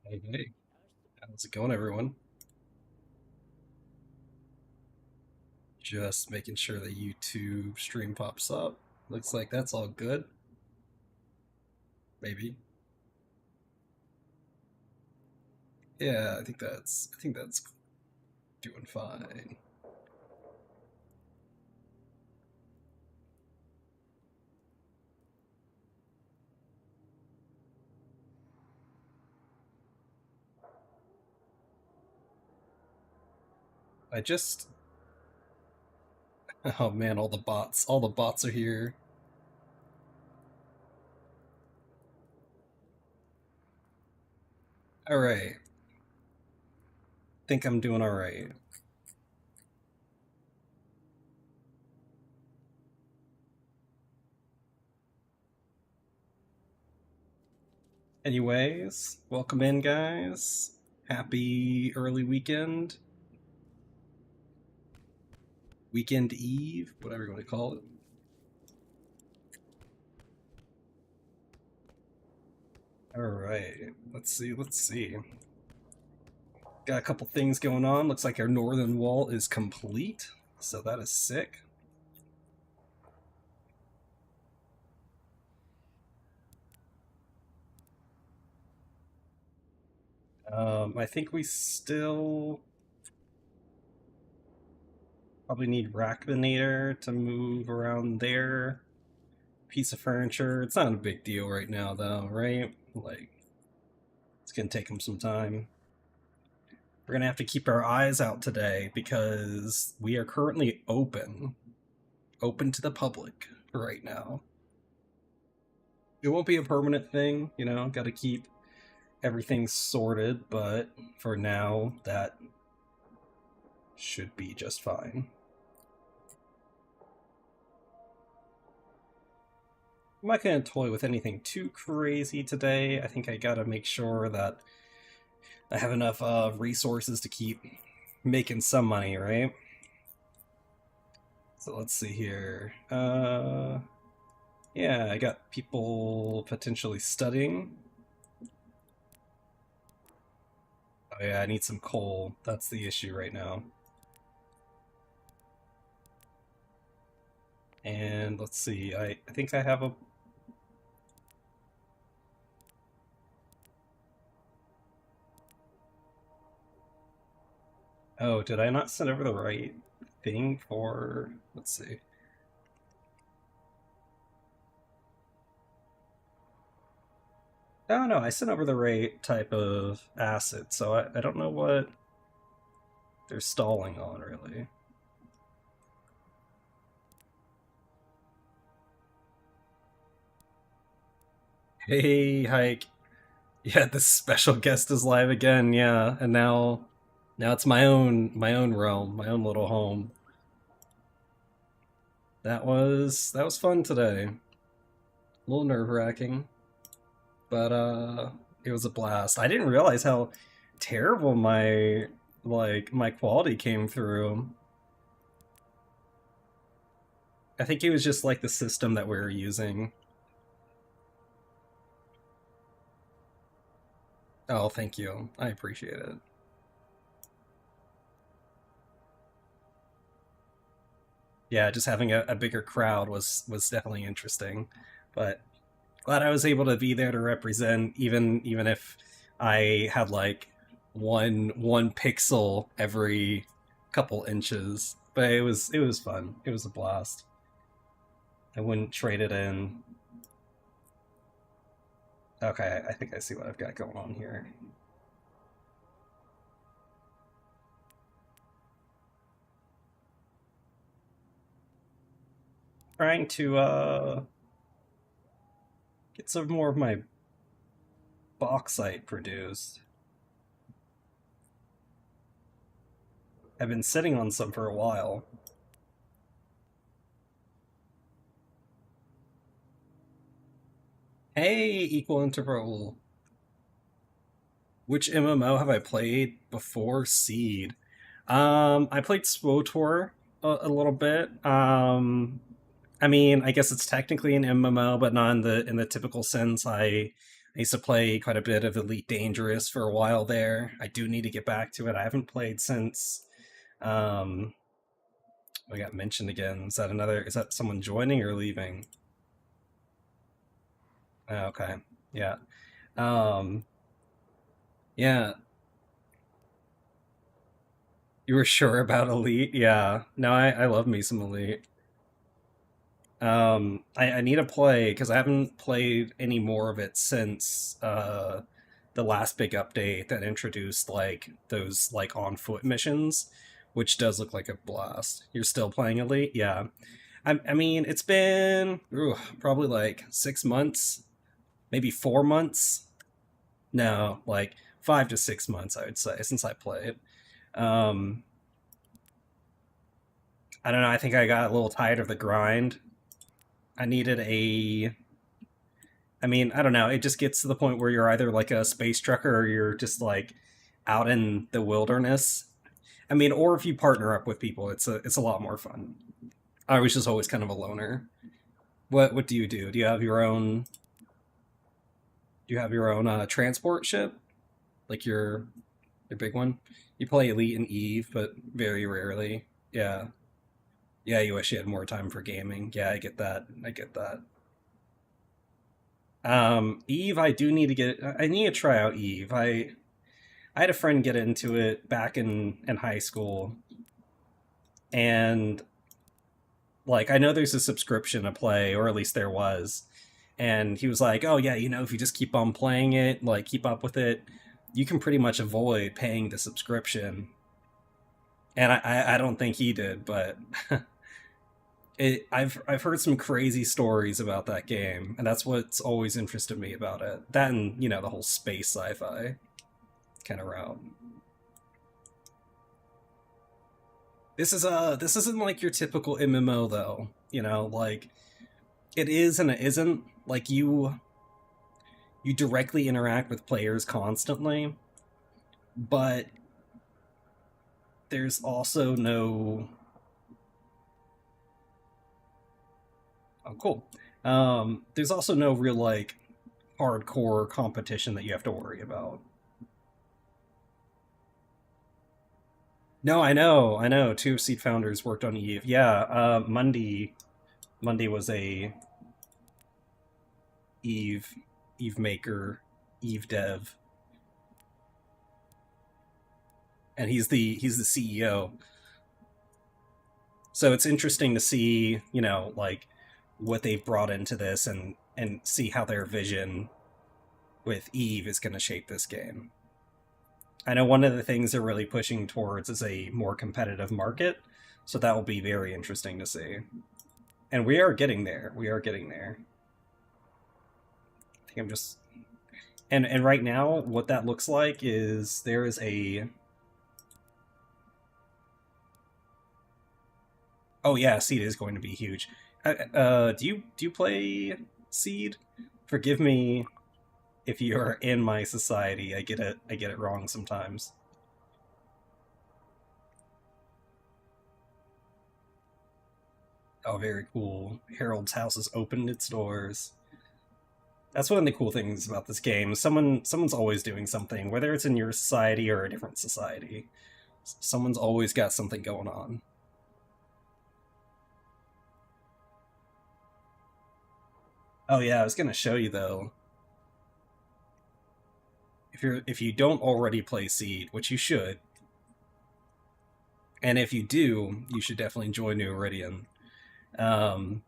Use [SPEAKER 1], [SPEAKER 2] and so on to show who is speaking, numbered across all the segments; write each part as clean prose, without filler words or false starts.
[SPEAKER 1] Hey, hey, how's it going, everyone? Just making sure the YouTube stream pops up. Looks like that's all good. Maybe. Yeah, I think that's doing fine. I just oh man, all the bots are here. All right, think I'm doing all right. Anyways, welcome in, guys. Happy early weekend, weekend eve, whatever you want to call it. All right, let's see. Got a couple things going on. Looks like our northern wall is complete, so that is sick. I think we still probably need Rackmanator to move around there. Piece of furniture. It's not a big deal right now, though, right? Like, it's gonna take them some time. We're gonna have to keep our eyes out today because we are currently open to the public right now. It won't be a permanent thing, got to keep everything sorted, but for now, that should be just fine. I'm not going to toy with anything too crazy today. I think I gotta make sure that I have enough resources to keep making some money, right? So let's see here. Yeah, I got people potentially studying. Oh yeah, I need some coal. That's the issue right now. And let's see, I think I have a... Oh, did I not send over the right thing for... Let's see. Oh no, I sent over the right type of acid, so I don't know what they're stalling on, really. Hey, Hike. Yeah, this special guest is live again, yeah, and now it's my own realm, my own little home. That was fun today. A little nerve-wracking, but it was a blast. I didn't realize how terrible my quality came through. I think it was just like the system that we were using. Oh, thank you. I appreciate it. Yeah, just having a bigger crowd was definitely interesting. But glad I was able to be there to represent, even if I had like one pixel every couple inches. But it was fun. It was a blast. I wouldn't trade it in. Okay, I think I see what I've got going on here. Trying to get some more of my bauxite produced. I've been sitting on some for a while. Hey, equal interval. Which MMO have I played before Seed? I played SWOTOR a little bit. I mean, I guess it's technically an MMO, but not in the typical sense. I I used to play quite a bit of Elite Dangerous for a while there. I do need to get back to it. I haven't played since um I got mentioned again. Is that someone joining or leaving? Oh, okay. Yeah. Um yeah, you were sure about Elite? Yeah. No, I love me some Elite. I need to play because I haven't played any more of it since the last big update that introduced like those like on foot missions, which does look like a blast. You're still playing Elite? Yeah. I mean, it's been probably like 6 months, maybe 4 months. No, like 5 to 6 months, I would say, since I played. Um, I don't know. I think I got a little tired of the grind. I needed a I mean, I don't know. It just gets to the point where you're either like a space trucker or you're just like out in the wilderness. I mean, or if you partner up with people, it's a lot more fun. I was just always kind of a loner. What do you do? Do you have your own transport ship? Like your big one? You play Elite and Eve, but very rarely. Yeah. Yeah, you wish you had more time for gaming. Yeah, I get that. I get that. Eve, I do need to get. I need to try out Eve. I had a friend get into it back in high school, and like I know there's a subscription to play, or at least there was, and he was like, "Oh yeah, if you just keep on playing it, like keep up with it, you can pretty much avoid paying the subscription." And I don't think he did, but I've heard some crazy stories about that game, and that's what's always interested me about it. That and the whole space sci-fi kind of route. This isn't like your typical MMO though. Like it is and it isn't. Like you directly interact with players constantly, but there's also no oh cool. There's also no real like hardcore competition that you have to worry about. No, I know. Two of Seed founders worked on Eve. Yeah, Monday was a Eve, Eve maker, Eve dev, and he's the CEO. So it's interesting to see, like what they've brought into this and see how their vision with Eve is going to shape this game. I know one of the things they're really pushing towards is a more competitive market, so that will be very interesting to see. And we are getting there. We are getting there. I think I'm just and right now what that looks like is there is a oh yeah, Seed is going to be huge. Do you play Seed? Forgive me if you're in my society. I get it wrong sometimes. Oh, very cool. Harold's house has opened its doors. That's one of the cool things about this game. Someone's always doing something, whether it's in your society or a different society. Someone's always got something going on. Oh yeah, I was gonna show you though. If you don't already play Seed, which you should, and if you do, you should definitely join New Eridian. Um,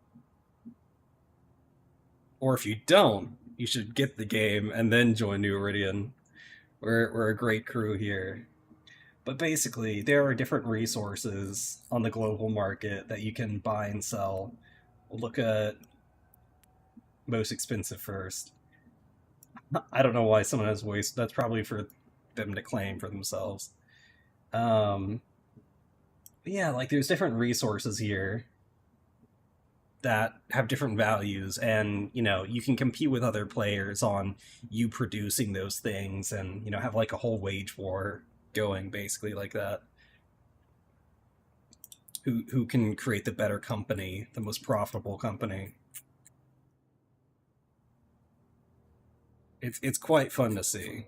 [SPEAKER 1] or if you don't, you should get the game and then join New Eridian. We're a great crew here. But basically, there are different resources on the global market that you can buy and sell. We'll look at most expensive first. I don't know why someone has waste. That's probably for them to claim for themselves. Um, yeah, like there's different resources here that have different values, and you can compete with other players on you producing those things, and have like a whole wage war going basically like that. Who can create the better company, the most profitable company? It's quite fun to see.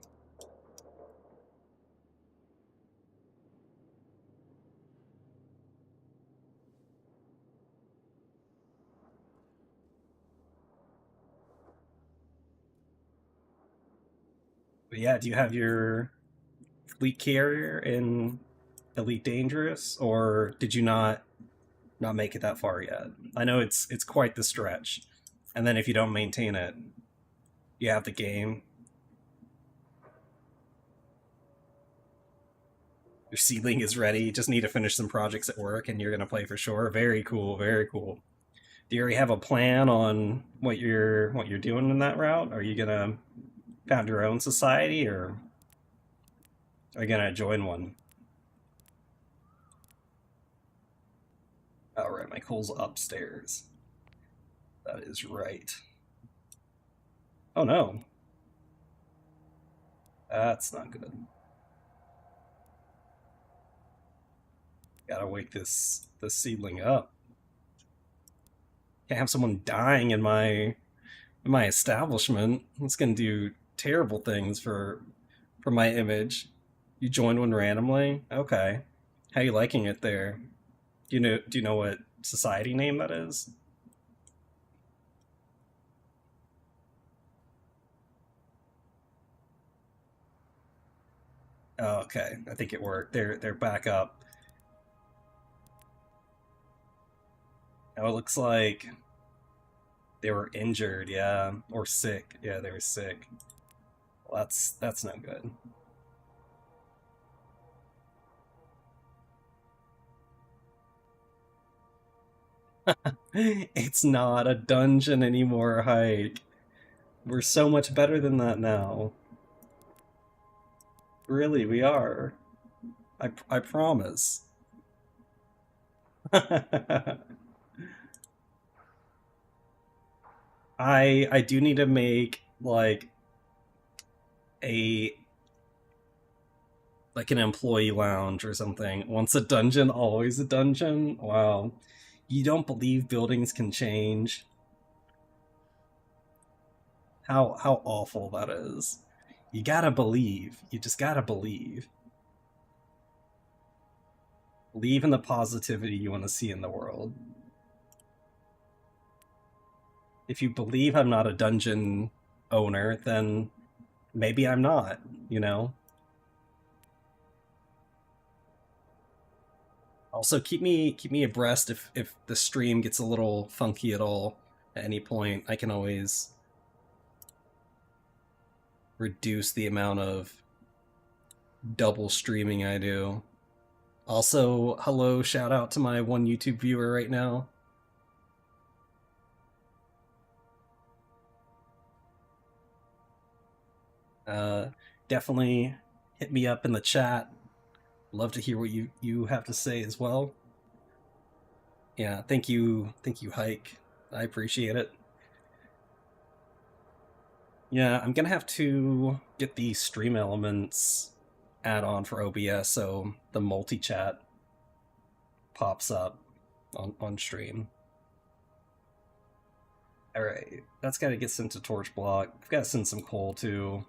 [SPEAKER 1] But yeah, do you have your fleet carrier in Elite Dangerous, or did you not make it that far yet? I know it's quite the stretch, and then if you don't maintain it, you have the game. Your seedling is ready. You just need to finish some projects at work, and you're gonna play for sure. Very cool. Very cool. Do you already have a plan on what you're doing in that route? Are you gonna found your own society, or are you gonna join one? All right, my coal's upstairs. That is right. Oh no, that's not good. Gotta wake this seedling up. Can't have someone dying in my establishment. It's gonna do terrible things for my image. You joined one randomly? Okay. How you liking it there? Do you know what society name that is? Oh, okay. I think it worked. They're back up. Now it looks like they were injured, yeah, or sick. Yeah, they were sick. Well, that's no good. It's not a dungeon anymore, Hike. We're so much better than that now. Really, we are. I promise. I do need to make a like an employee lounge or something. Once a dungeon, always a dungeon. Wow. You don't believe buildings can change. How awful that is. You gotta believe. You just gotta believe. Believe in the positivity you want to see in the world. If you believe I'm not a dungeon owner, then maybe I'm not, you know? Also keep me abreast if the stream gets a little funky at all at any point. I can always reduce the amount of double streaming I do. Also, hello, shout out to my one YouTube viewer right now. Uh, Definitely hit me up in the chat. Love to hear what you have to say as well. Yeah, thank you, Hike. I appreciate it. Yeah, I'm gonna have to get the stream elements add-on for OBS so the multi-chat pops up on stream. Alright, that's gotta get sent to Torch Block. I've gotta send some coal too.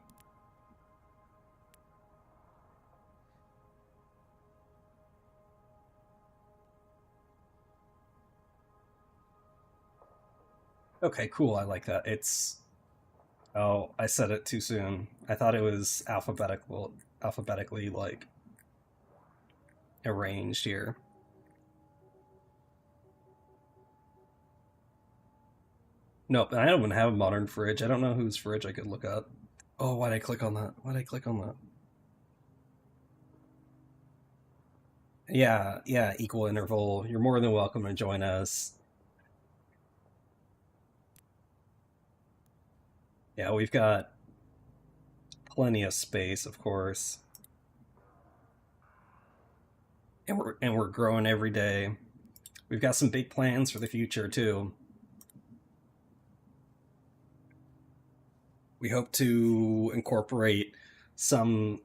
[SPEAKER 1] Okay, cool, I like that. It's... Oh, I said it too soon. I thought it was alphabetically, like, arranged here. Nope, and I don't even have a modern fridge. I don't know whose fridge I could look up. Oh, why'd I click on that? Why'd I click on that? Yeah, yeah, equal interval. You're more than welcome to join us. Yeah, we've got plenty of space, of course. And we're growing every day. We've got some big plans for the future too. We hope to incorporate some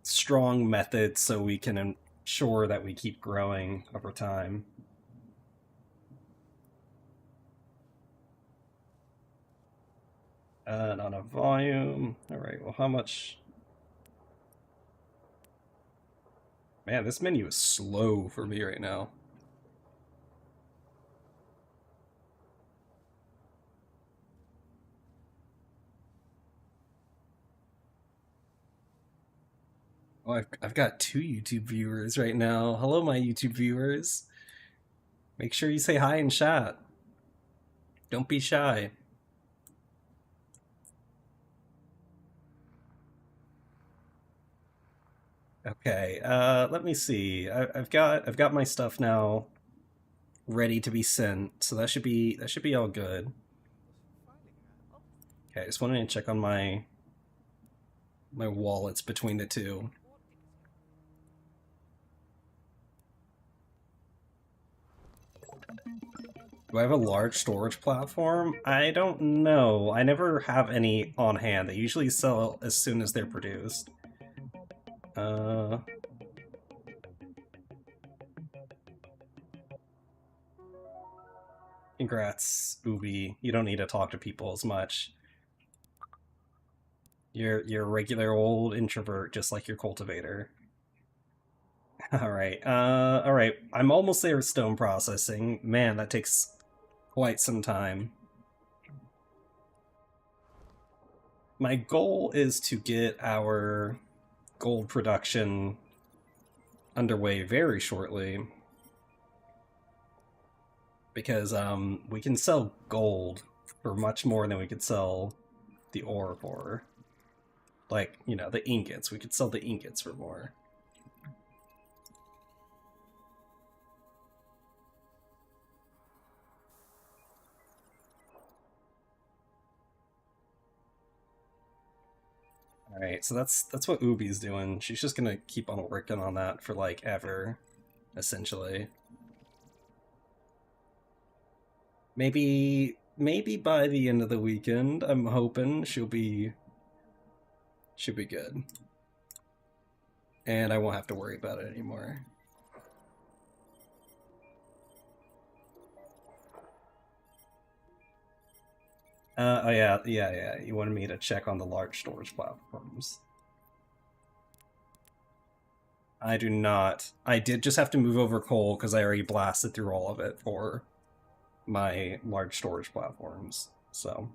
[SPEAKER 1] strong methods so we can ensure that we keep growing over time. Not a volume. Alright, well, how much? Man, this menu is slow for me right now. Oh, I've got 2 YouTube viewers right now. Hello, my YouTube viewers. Make sure you say hi in chat. Don't be shy. Okay, let me see. I've got my stuff now ready to be sent, so that should be all good. Okay, I just wanted to check on my wallets between the two. Do I have a large storage platform? I don't know. I never have any on hand. They usually sell as soon as they're produced. Uh, Congrats, Ubi. You don't need to talk to people as much. You're a regular old introvert, just like your cultivator. All right. I'm almost there with stone processing. Man, that takes quite some time. My goal is to get our gold production underway very shortly, because we can sell gold for much more than we could sell the ore for. Like, you know, the ingots. We could sell the ingots for more. Alright, so that's what Ubi's doing. She's just gonna keep on working on that for, like, ever, essentially. Maybe by the end of the weekend, I'm hoping she'll be good. And I won't have to worry about it anymore. Oh yeah. You wanted me to check on the large storage platforms. I do not. I did just have to move over coal because I already blasted through all of it for my large storage platforms. So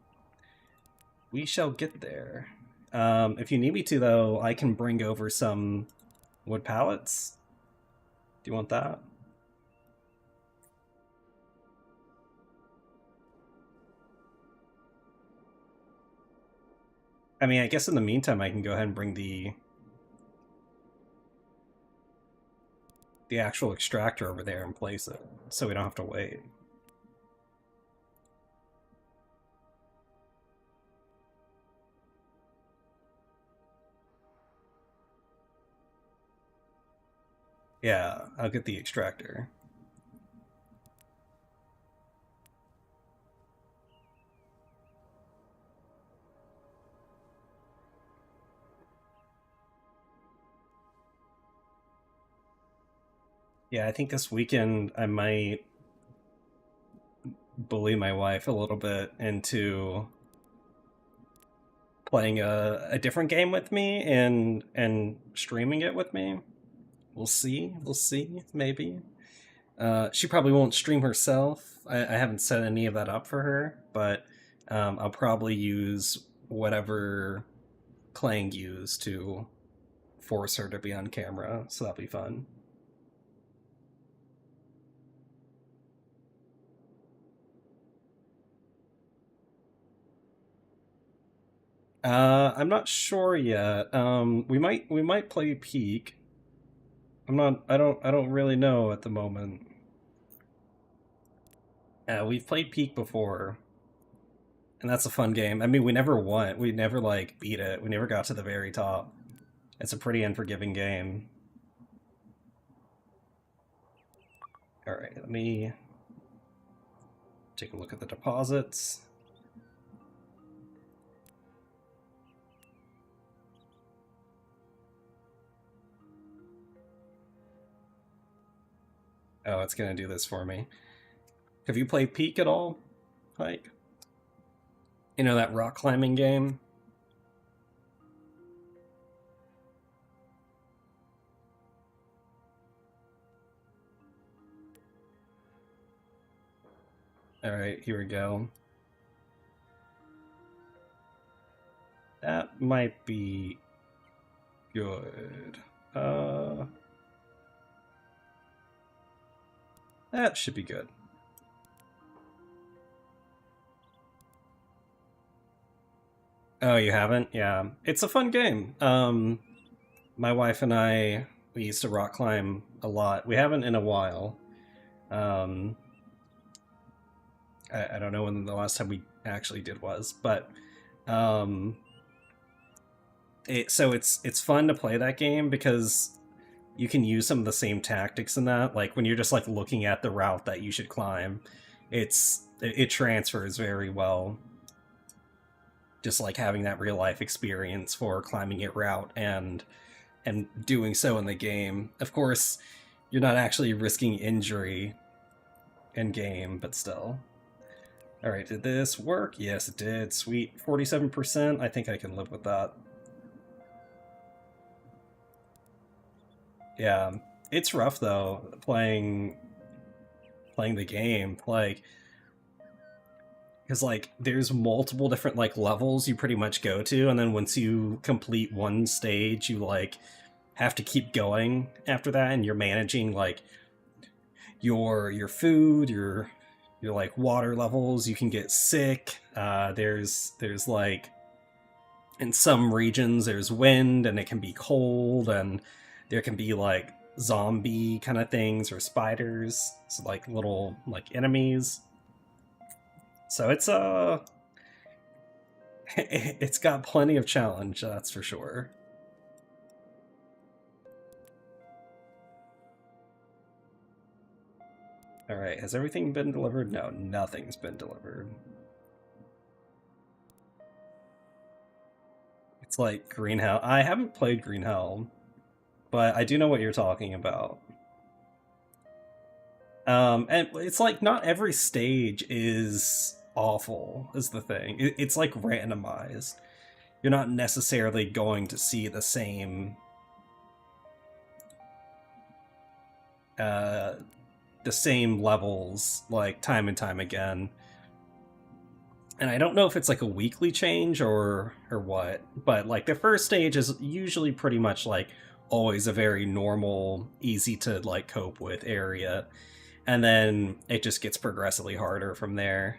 [SPEAKER 1] we shall get there. If you need me to, though, I can bring over some wood pallets. Do you want that? I mean, I guess in the meantime, I can go ahead and bring the actual extractor over there and place it, so we don't have to wait. Yeah, I'll get the extractor. Yeah, I think this weekend I might bully my wife a little bit into playing a different game with me and streaming it with me. We'll see. We'll see. Maybe. She probably won't stream herself. I haven't set any of that up for her, but I'll probably use whatever Clang used to force her to be on camera, so that'll be fun. I'm not sure yet. We might play Peak. I'm not. I don't really know at the moment. We've played Peak before, and that's a fun game. I mean, we never won. We never like beat it. We never got to the very top. It's a pretty unforgiving game. All right, let me take a look at the deposits. Oh, it's gonna do this for me. Have you played Peak at all, Hike? You know that rock climbing game? Alright, here we go. That might be good. That should be good. Oh, you haven't? Yeah. It's a fun game. My wife and we used to rock climb a lot. We haven't in a while. Um, I don't know when the last time we actually did was, but um, it's fun to play that game because you can use some of the same tactics in that. Like when you're just like looking at the route that you should climb, it transfers very well. Just like having that real life experience for climbing it route and doing so in the game. Of course, you're not actually risking injury in game, but still. Alright, did this work? Yes, it did. Sweet. 47%. I think I can live with that. Yeah. It's rough though, playing the game. Like, because like there's multiple different like levels you pretty much go to, and then once you complete one stage, you like have to keep going after that, and you're managing like your food, your like water levels. You can get sick. There's like in some regions there's wind and it can be cold, and there can be like zombie kind of things or spiders, so like little like enemies. So it's got plenty of challenge, that's for sure. Alright, has everything been delivered? No, nothing's been delivered. It's like Green Hell. I haven't played Green Hell, but I do know what you're talking about. And it's like not every stage is awful, is the thing. It's like randomized. You're not necessarily going to see uh, the same levels like time and time again. And I don't know if it's like a weekly change or what, but like the first stage is usually pretty much like always a very normal, easy to like cope with area, and then it just gets progressively harder from there.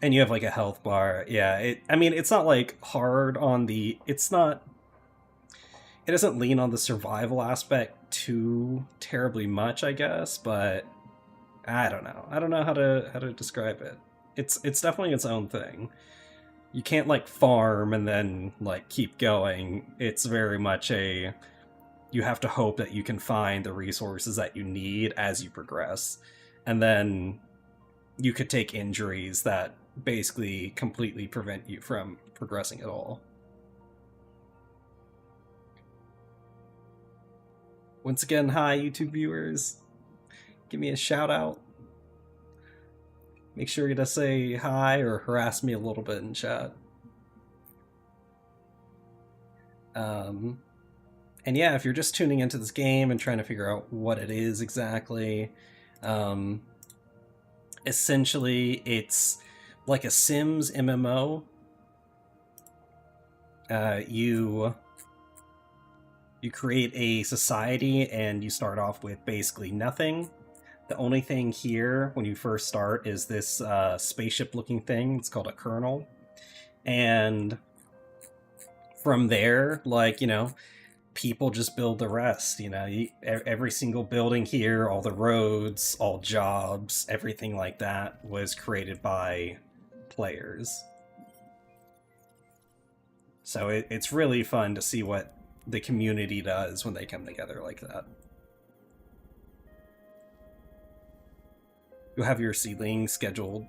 [SPEAKER 1] And you have like a health bar. Yeah, I mean it's not like hard on the it's not it doesn't lean on the survival aspect too terribly much, I guess, but I don't know. I don't know how to describe it. It's definitely its own thing. You can't like farm and then like keep going. It's very much a you have to hope that you can find the resources that you need as you progress. And then you could take injuries that basically completely prevent you from progressing at all. Once again, hi YouTube viewers. Give me a shout out. Make sure to say hi or harass me a little bit in chat. And yeah, if you're just tuning into this game and trying to figure out what it is exactly, essentially it's like a Sims MMO. You create a society and you start off with basically nothing. The only thing here when you first start is this spaceship looking thing. It's called a kernel. And from there, like, people just build the rest. Every single building here, all the roads, all jobs, everything like that was created by players. So it's really fun to see what the community does when they come together like that. You'll have your seedling scheduled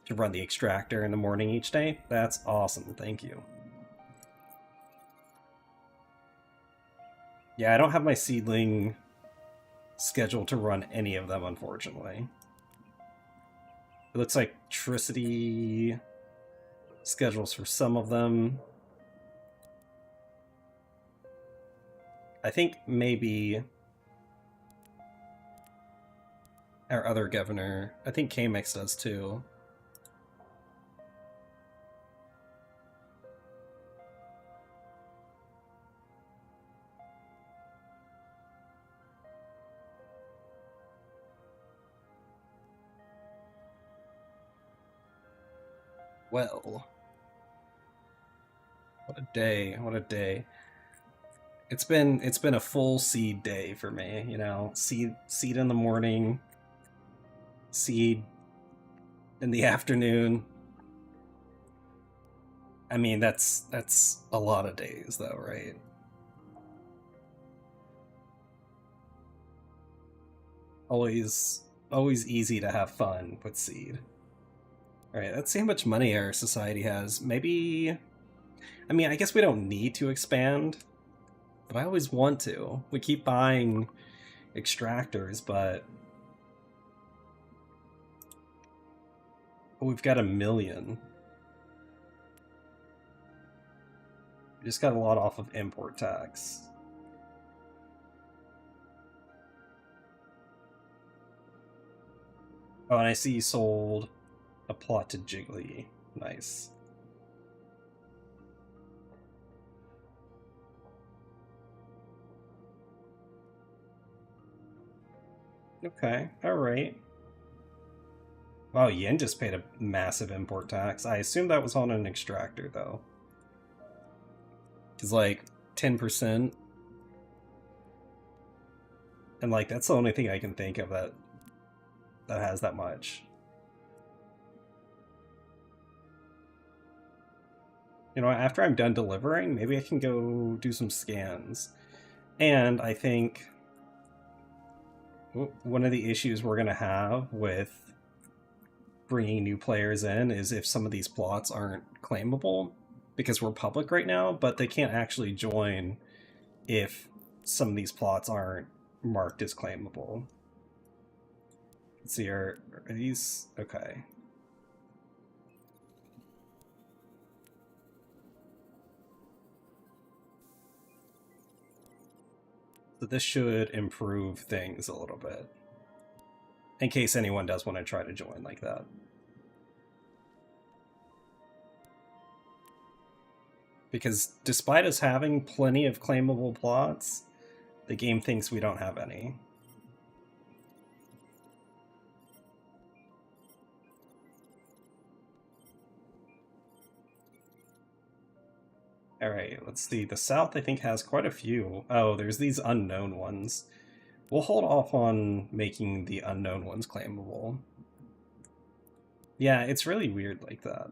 [SPEAKER 1] to run the extractor in the morning each day. That's awesome, thank you. Yeah, I don't have my seedling scheduled to run any of them, unfortunately. It looks like electricity schedules for some of them. I think maybe our other governor, I think K-Mix does too. Well, what a day, what a day. It's been a full seed day for me, you know. Seed in the morning, seed in the afternoon. I mean, that's a lot of days though, right? Always easy to have fun with seed. All right, let's see how much money our society has. Maybe, I mean, I guess we don't need to expand, but I always want to. We keep buying extractors, but we've got 1,000,000. We just got a lot off of import tax. Oh, and I see you sold a plot to Jiggly. Nice. Okay, alright. Wow, Yen just paid a massive import tax. I assume that was on an extractor, though. It's like 10%. And like, that's the only thing I can think of that has that much. You know, after I'm done delivering, maybe I can go do some scans. And I think one of the issues we're going to have with bringing new players in is if some of these plots aren't claimable, because we're public right now, but they can't actually join if some of these plots aren't marked as claimable. Let's see, are these... okay. So this should improve things a little bit, in case anyone does want to try to join like that. Because despite us having plenty of claimable plots, the game thinks we don't have any. Alright, let's see. The South, I think, has quite a few. Oh, there's these unknown ones. We'll hold off on making the unknown ones claimable. Yeah, it's really weird like that.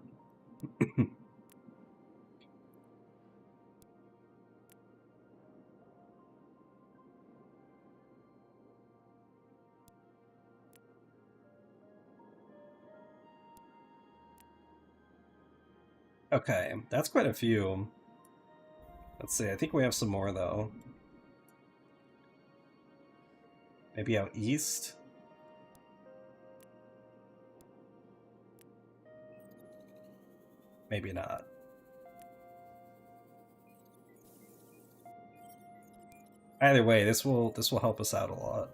[SPEAKER 1] Okay, that's quite a few. Let's see, I think we have some more, though. Maybe out east? Maybe not. Either way, this will help us out a lot.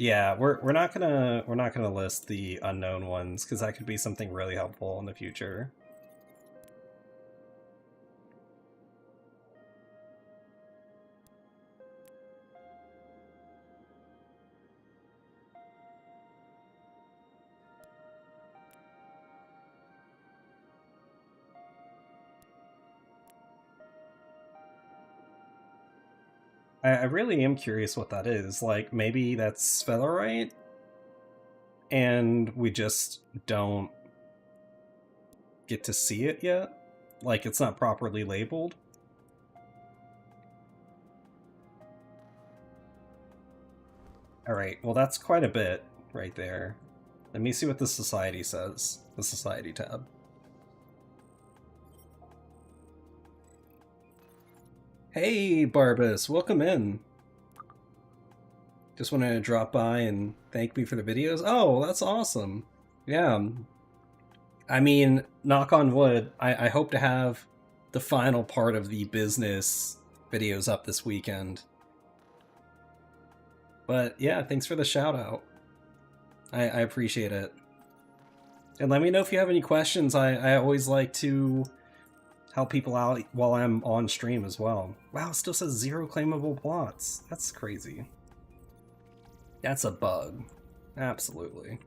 [SPEAKER 1] Yeah, we're not gonna list the unknown ones because that could be something really helpful in the future. I really am curious what that is. Like, maybe that's sphelerite, and we just don't get to see it yet? Like, it's not properly labeled? Alright, well that's quite a bit right there. Let me see what the society says. The society tab. Hey, Barbus, welcome in. Just wanted to drop by and thank me for the videos. Oh, that's awesome. Yeah. I mean, knock on wood, I hope to have the final part of the business videos up this weekend. But yeah, thanks for the shout out. I appreciate it. And let me know if you have any questions. I always like to help people out while I'm on stream as well. Wow, it still says 0 claimable plots. That's crazy. That's a bug. Absolutely.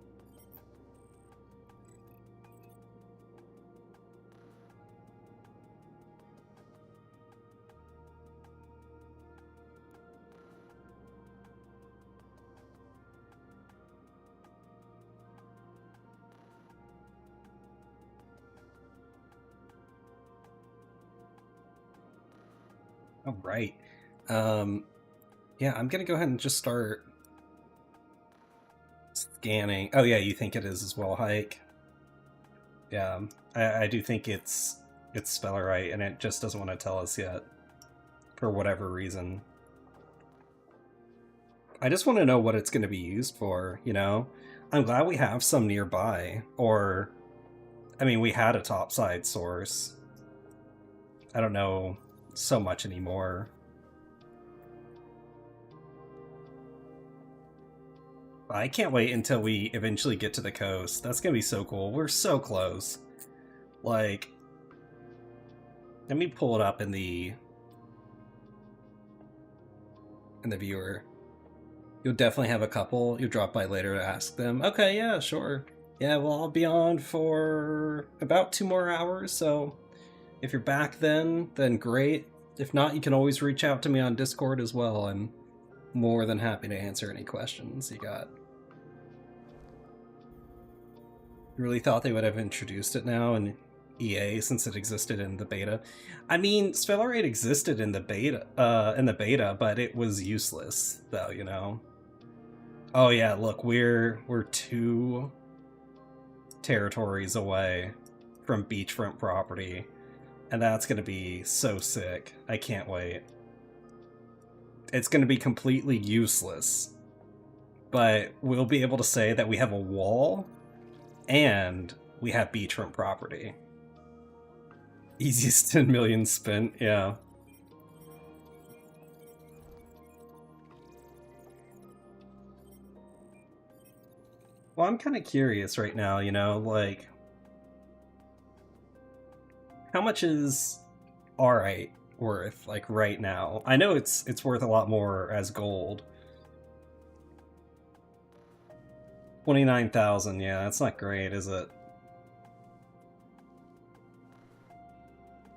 [SPEAKER 1] All right. Yeah, I'm gonna go ahead and just start scanning. Oh yeah, you think it is as well, Hike? Yeah, I do think it's Spellerite, and it just doesn't want to tell us yet, for whatever reason. I just want to know what it's going to be used for, you know? I'm glad we have some nearby, or, I mean, we had a topside source. I don't know so much anymore. I can't wait until we eventually get to the coast. That's gonna be so cool. We're so close. Like, let me pull it up in the viewer. You'll definitely have a couple. You'll drop by later to ask them. Okay, yeah, sure. Yeah, well, I'll be on for about 2 more hours, so if you're back then great. If not, you can always reach out to me on Discord as well. I'm more than happy to answer any questions you got. You really thought they would have introduced it now in EA since it existed in the beta? I mean, Spellerite existed in the beta, but it was useless, though, you know? Oh yeah, look, we're 2 territories away from beachfront property, and that's gonna be so sick. I can't wait. It's gonna be completely useless, but we'll be able to say that we have a wall and we have beachfront property. Easiest 10 million spent, yeah. Well, I'm kind of curious right now, you know, like, how much is Alright worth, like, right now? I know it's worth a lot more as gold. 29,000, yeah, that's not great, is it?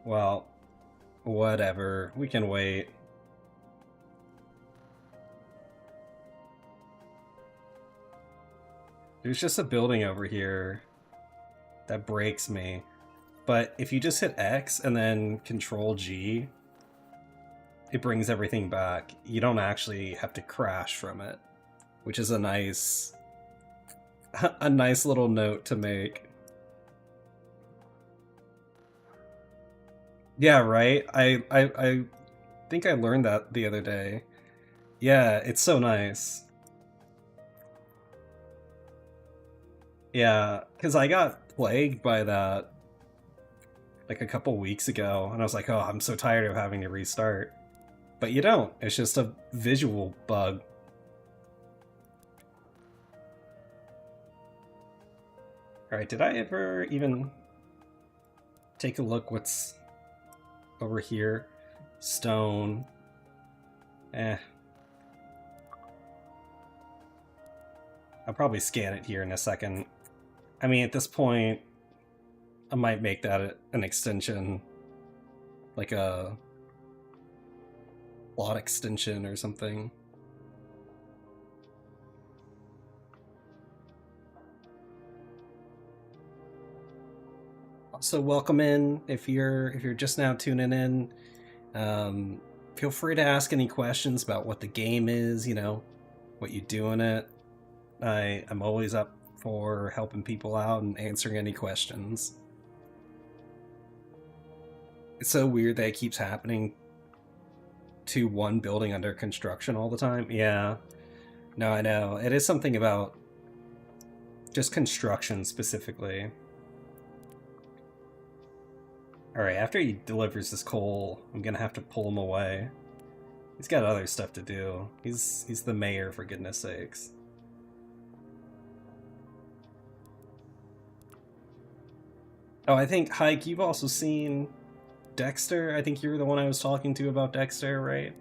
[SPEAKER 1] Well, whatever. We can wait. There's just a building over here that breaks me. But if you just hit X and then Control G, it brings everything back. You don't actually have to crash from it, which is a nice little note to make. Yeah, right? I think I learned that the other day. Yeah, it's so nice. Yeah, because I got plagued by that like a couple weeks ago, and I was like, oh, I'm so tired of having to restart. But you don't. It's just a visual bug. Alright, did I ever even take a look what's over here? Stone. Eh. I'll probably scan it here in a second. I mean, at this point, I might make that an extension. Like a plot extension or something. Also, welcome in if you're just now tuning in. Feel free to ask any questions about what the game is, you know, what you do in it. I'm always up for helping people out and answering any questions. It's so weird that it keeps happening to one building under construction all the time. Yeah. No, I know. It is something about just construction specifically. Alright, after he delivers this coal, I'm gonna have to pull him away. He's got other stuff to do. He's the mayor, for goodness sakes. Oh, I think, Hike, you've also seen Dexter. I think you were the one I was talking to about Dexter, right?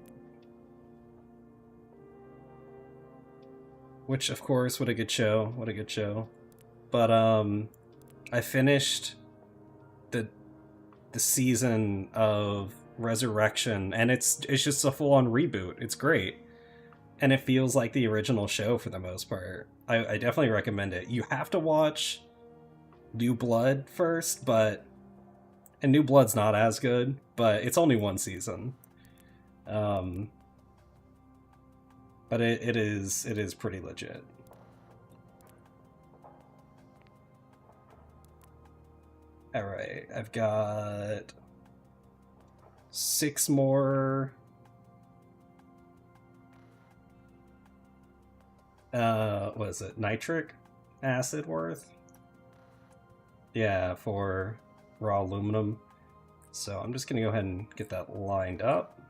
[SPEAKER 1] Which, of course, what a good show. What a good show. But, I finished the season of Resurrection, and it's just a full-on reboot. It's great. And it feels like the original show for the most part. I definitely recommend it. You have to watch New Blood first, and New Blood's not as good, but it's only one season. Um, but it is pretty legit. Alright, I've got 6 more what is it, nitric acid worth? Yeah, for raw aluminum. So I'm just gonna go ahead and get that lined up.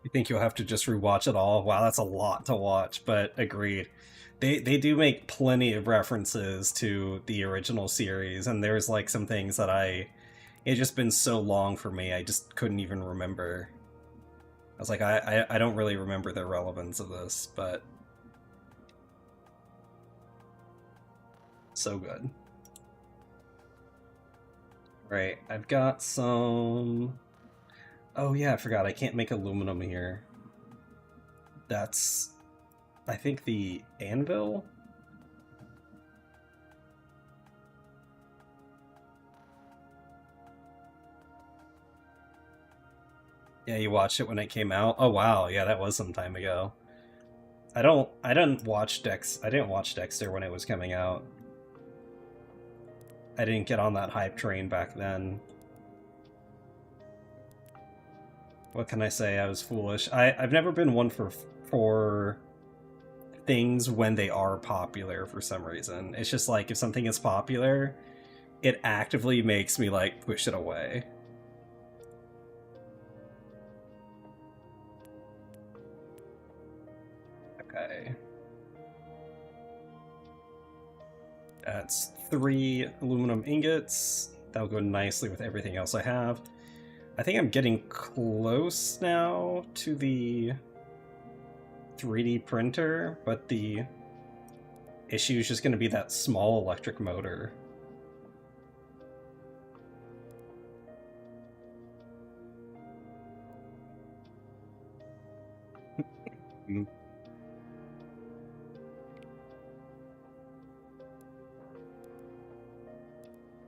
[SPEAKER 1] You think you'll have to just rewatch it all? Wow, that's a lot to watch, but agreed. They do make plenty of references to the original series, and there's like some things that it's just been so long for me, I just couldn't even remember. I was like, I don't really remember the relevance of this, but so good. Right, I've got some... Oh yeah, I forgot, I can't make aluminum here. That's, I think, the anvil? Yeah, you watched it when it came out? Oh wow, yeah, that was some time ago. I didn't watch Dexter when it was coming out. I didn't get on that hype train back then. What can I say? I was foolish. I've never been one for things when they are popular for some reason. It's just like if something is popular, it actively makes me like push it away. Okay. That's 3 aluminum ingots. That'll go nicely with everything else I have. I think I'm getting close now to the 3D printer, but the issue is just going to be that small electric motor.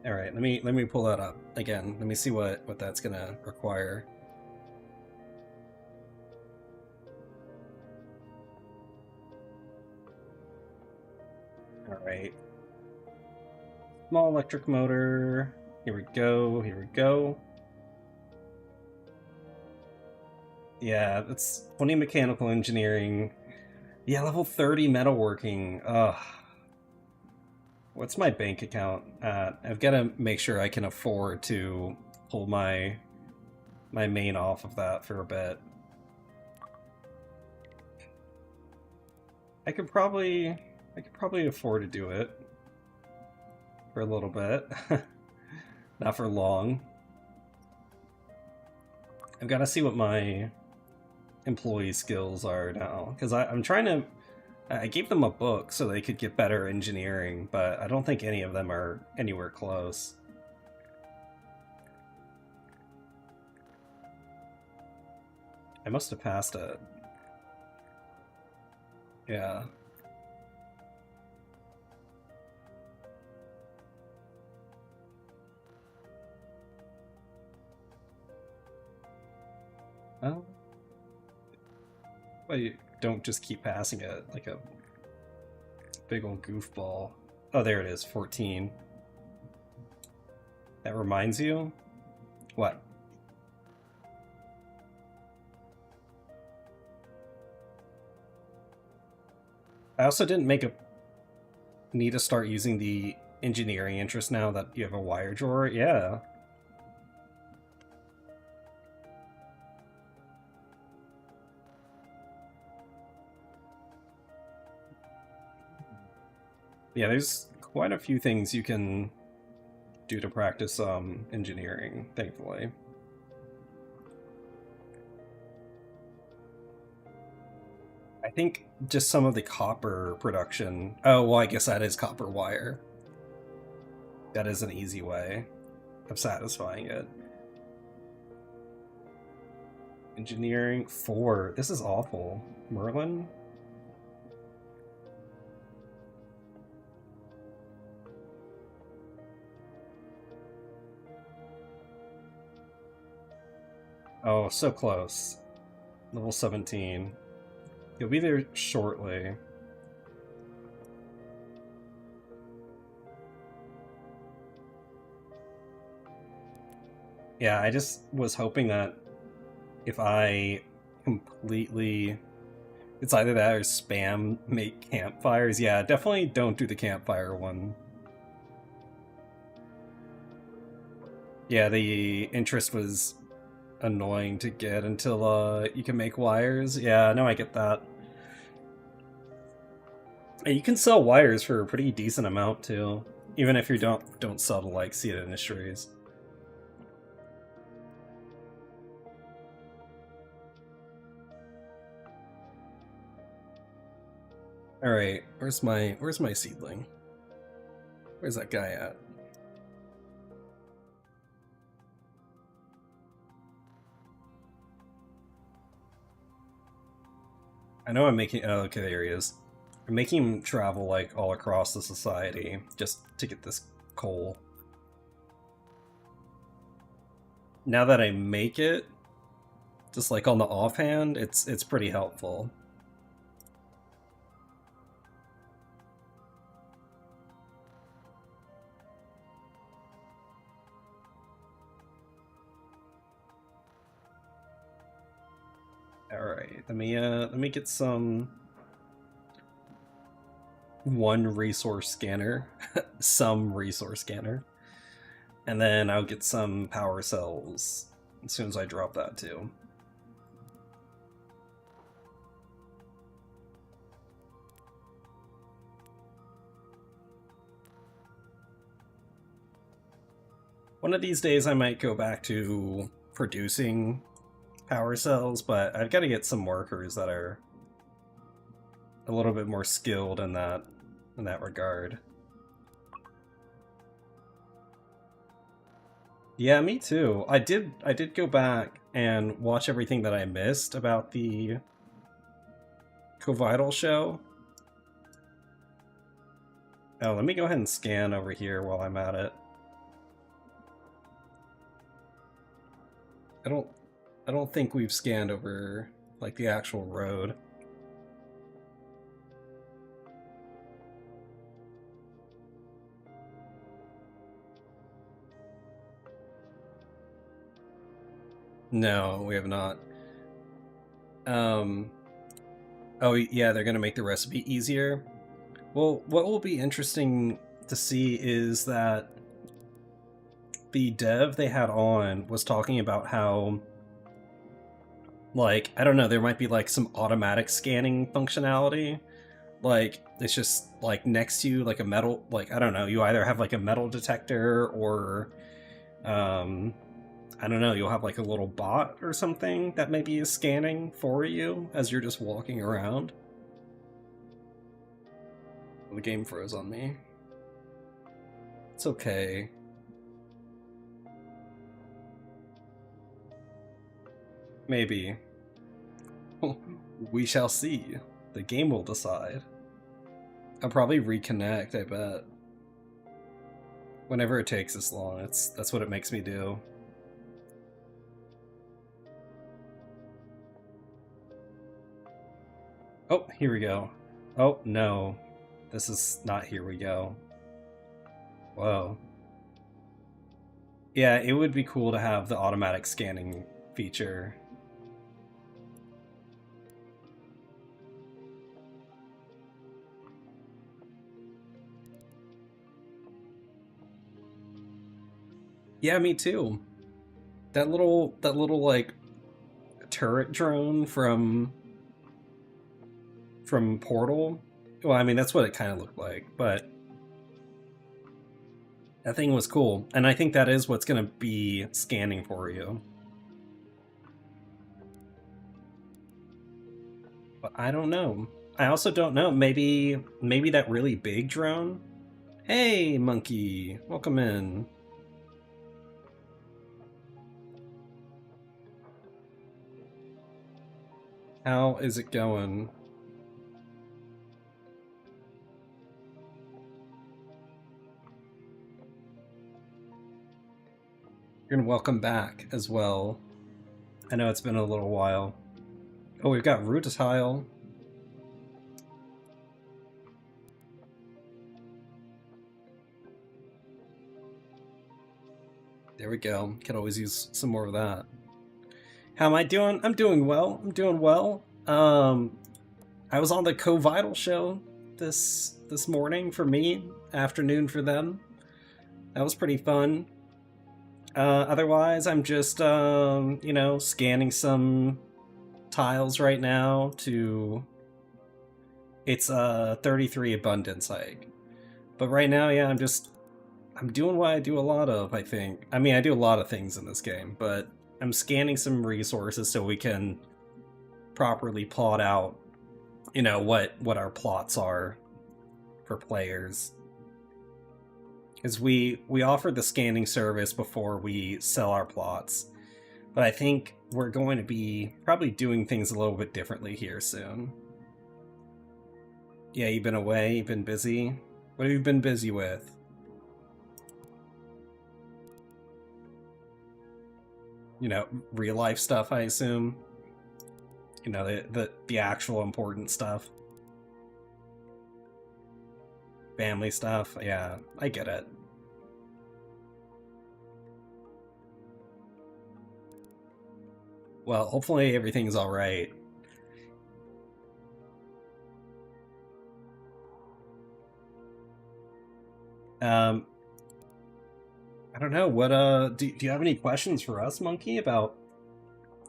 [SPEAKER 1] All right, let me pull that up again. Let me see what that's gonna require. All right, small electric motor. Here we go. Here we go. Yeah, that's 20 mechanical engineering. Yeah, level 30 metalworking. Ugh. What's my bank account at? I've got to make sure I can afford to pull my main off of that for a bit. I could probably afford to do it for a little bit. Not for long. I've got to see what my employee skills are now, because I'm trying to... I gave them a book so they could get better engineering, but I don't think any of them are anywhere close. I must have passed it. Yeah. Oh. Well, you don't just keep passing it like a Big old goofball. Oh, there it is, 14. That reminds you? What? I also didn't need to start using the engineering interest now that you have a wire drawer. Yeah. Yeah, there's quite a few things you can do to practice engineering, thankfully. I think just some of the copper production. Oh, well, I guess that is copper wire. That is an easy way of satisfying it. Engineering 4. This is awful. Merlin? Oh, so close. Level 17. You'll be there shortly. Yeah, I just was hoping that if I completely... It's either that or spam make campfires. Yeah, definitely don't do the campfire one. Yeah, the interest was annoying to get until you can make wires. Yeah, no, I get that. And you can sell wires for a pretty decent amount too, even if you don't sell to like Seed Industries. All right, where's my seedling? Where's that guy at? I know I'm making. Oh, okay, there he is. I'm making him travel like all across the society just to get this coal. Now that I make it, just like on the offhand, it's pretty helpful. Alright, let me get some one resource scanner. Some resource scanner. And then I'll get some power cells as soon as I drop that too. One of these days I might go back to producing power cells, but I've got to get some workers that are a little bit more skilled in that regard. Yeah, me too. I did go back and watch everything that I missed about the Covital show. Oh, let me go ahead and scan over here while I'm at it. I don't think we've scanned over like the actual road. No, we have not. Oh yeah, they're gonna make the recipe easier. Well, what will be interesting to see is that the dev they had on was talking about how, like, I don't know, there might be like some automatic scanning functionality. Like, it's just like next to you, like a metal, like, I don't know, you either have like a metal detector or, I don't know, you'll have like a little bot or something that maybe is scanning for you as you're just walking around. The game froze on me. It's okay. Maybe. We shall see. The game will decide. I'll probably reconnect, I bet. Whenever it takes this long, that's what it makes me do. Oh, here we go. Oh, no. This is not Here We Go. Whoa. Yeah, it would be cool to have the automatic scanning feature. Yeah, me too. That little like turret drone from Portal. Well, I mean that's what it kind of looked like, but that thing was cool, and I think that is what's going to be scanning for you. But I don't know. I also don't know. Maybe that really big drone. Hey, monkey, welcome in. How is it going? You're gonna welcome back as well. I know it's been a little while. Oh, we've got Rutile. There we go. Could always use some more of that. How am I doing? I'm doing well. I'm doing well. I was on the Co-Vital show this morning for me, afternoon for them. That was pretty fun. Otherwise, I'm just you know, scanning some tiles right now to. It's 33 abundance hike, but right now, yeah, I'm doing what I do a lot of. I think. I mean, I do a lot of things in this game, but I'm scanning some resources so we can properly plot out, you know, what our plots are for players. Because we offer the scanning service before we sell our plots, but I think we're going to be probably doing things a little bit differently here soon. Yeah, you've been away, you've been busy. What have you been busy with? You know, real life stuff, I assume. You know, the actual important stuff. Family stuff, yeah, I get it. Well, hopefully everything's alright. I don't know, what, do you have any questions for us, Monkey, about,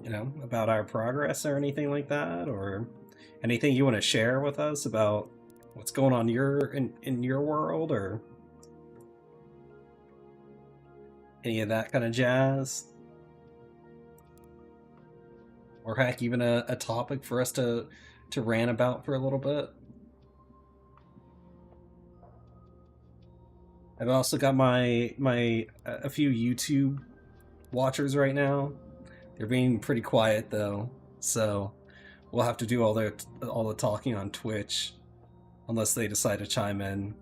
[SPEAKER 1] you know, about our progress or anything like that? Or anything you want to share with us about what's going on in your world, or any of that kind of jazz? Or heck, even a topic for us to rant about for a little bit? I've also got my a few YouTube watchers right now. They're being pretty quiet though, so we'll have to do all the talking on Twitch unless they decide to chime in.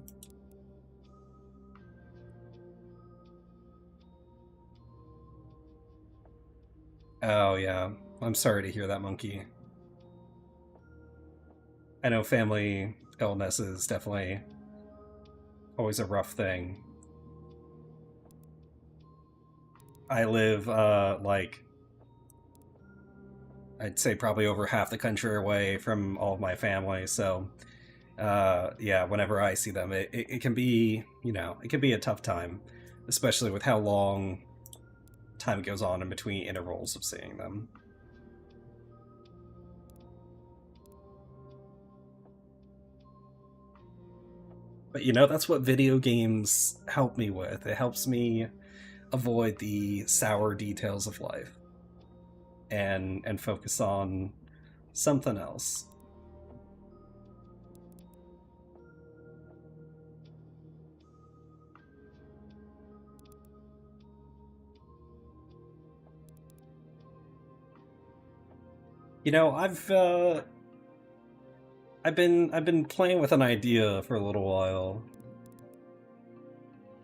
[SPEAKER 1] Oh yeah, I'm sorry to hear that, Monkey. I know family illness is definitely always a rough thing. I live like I'd say probably over half the country away from all of my family, so yeah, whenever I see them, it can be, you know, it can be a tough time, especially with how long time goes on in between intervals of seeing them. But you know, that's what video games help me with. It helps me avoid the sour details of life and focus on something else. You know, I've been playing with an idea for a little while.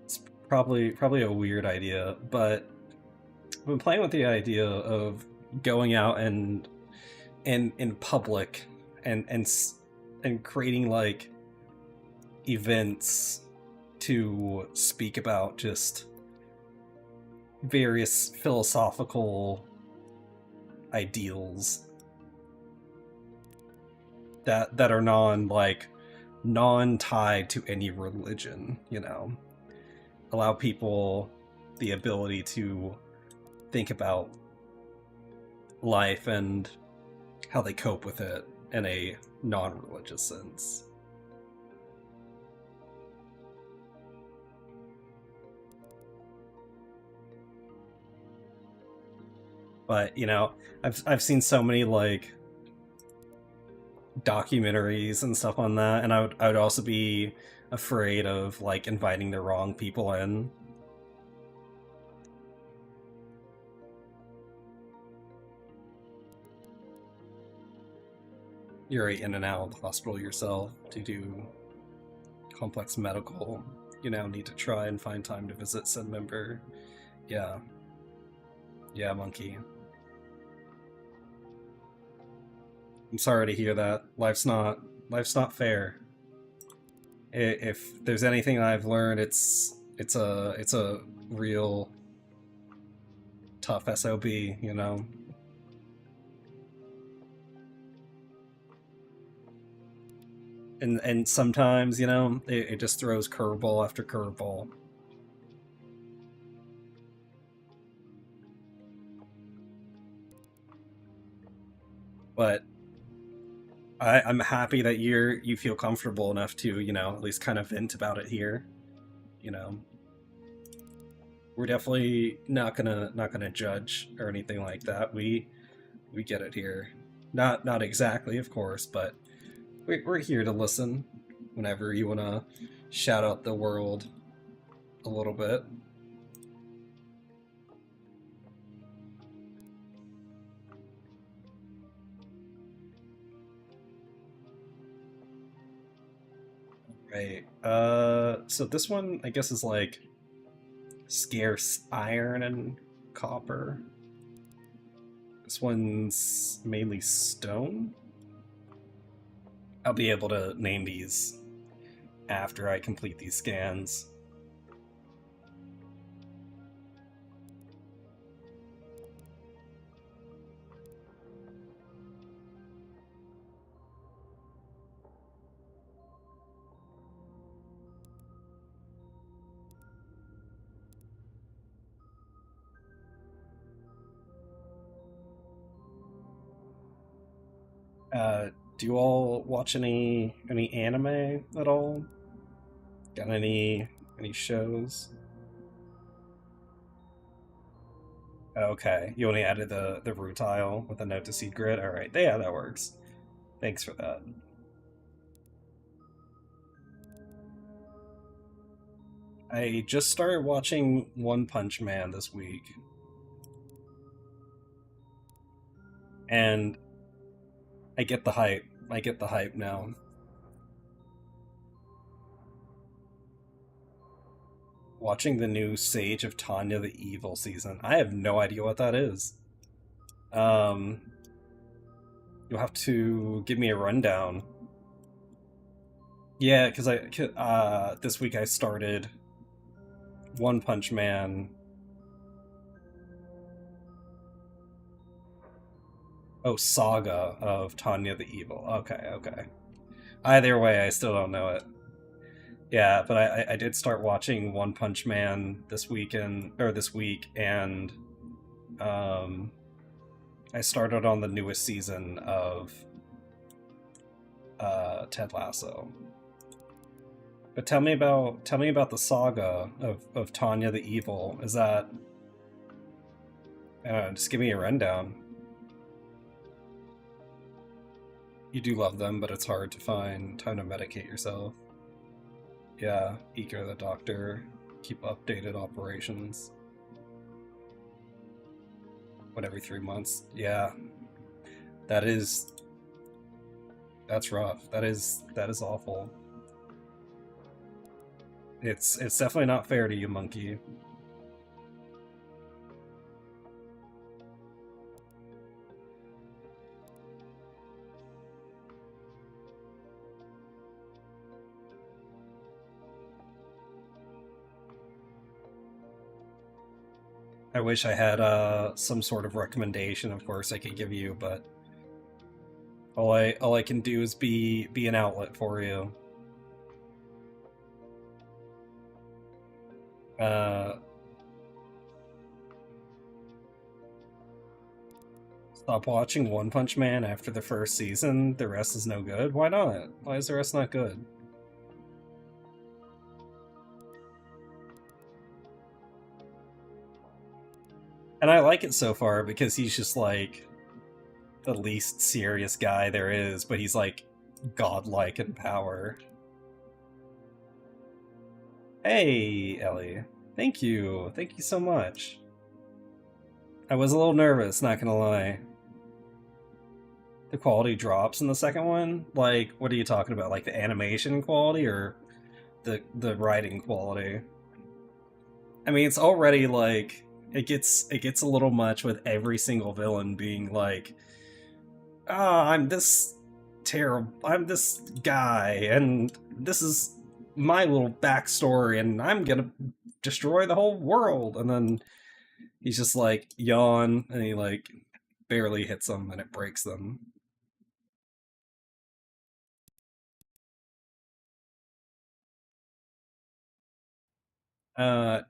[SPEAKER 1] It's probably a weird idea, but I've been playing with the idea of going out and in public and creating like events to speak about just various philosophical ideals that are non-tied to any religion, you know. Allow people the ability to think about life and how they cope with it in a non-religious sense. But you know, I've seen so many like documentaries and stuff on that, and I would also be afraid of like inviting the wrong people in. You're in and out of the hospital yourself to do complex medical. You now need to try and find time to visit said member. Yeah. Yeah, monkey. I'm sorry to hear that. Life's not fair. If there's anything I've learned, it's a real tough SOB, you know. And sometimes, you know, it just throws curveball after curveball. But I'm happy that you feel comfortable enough to, you know, at least kind of vent about it here. You know, we're definitely not gonna judge or anything like that. We get it here. Not exactly, of course, but we're here to listen whenever you wanna shout out the world a little bit. Right. So this one I guess is like scarce iron and copper. This one's mainly stone. I'll be able to name these after I complete these scans. Do you all watch any anime at all? Got any shows? Okay, you only added the rutile with a note to seed grid. All right, yeah, that works. Thanks for that. I just started watching One Punch Man this week, and I get the hype. I get the hype now. Watching the new Sage of Tanya the Evil season. I have no idea what that is. Um, you'll have to give me a rundown. Yeah, because this week I started One Punch Man. Oh, Saga of Tanya the Evil. Okay, okay. Either way, I still don't know it. Yeah, but I did start watching One Punch Man this weekend or this week, and um, I started on the newest season of Ted Lasso. But tell me about the saga of Tanya the Evil. Is that just give me a rundown. You do love them, but it's hard to find time to medicate yourself. Yeah, Eager the doctor, keep updated operations. What, every 3 months? Yeah, that is that's rough. That is awful. It's definitely not fair to you, monkey. I wish I had some sort of recommendation, of course, I could give you, but all I can do is be an outlet for you. Uh, Stop watching One Punch Man after the first season. The rest is no good. Why not? Why is the rest not good? And I like it so far because he's just like the least serious guy there is, but he's like godlike in power. Hey, Ellie. Thank you. Thank you so much. I was a little nervous, not gonna lie. The quality drops in the second one? Like, what are you talking about? Like the animation quality or the writing quality? I mean, it's already like it gets a little much with every single villain being like, "Ah, I'm this terrible. I'm this guy, and this is my little backstory, and I'm gonna destroy the whole world." And then he's just like yawn, and he like barely hits them, and it breaks them.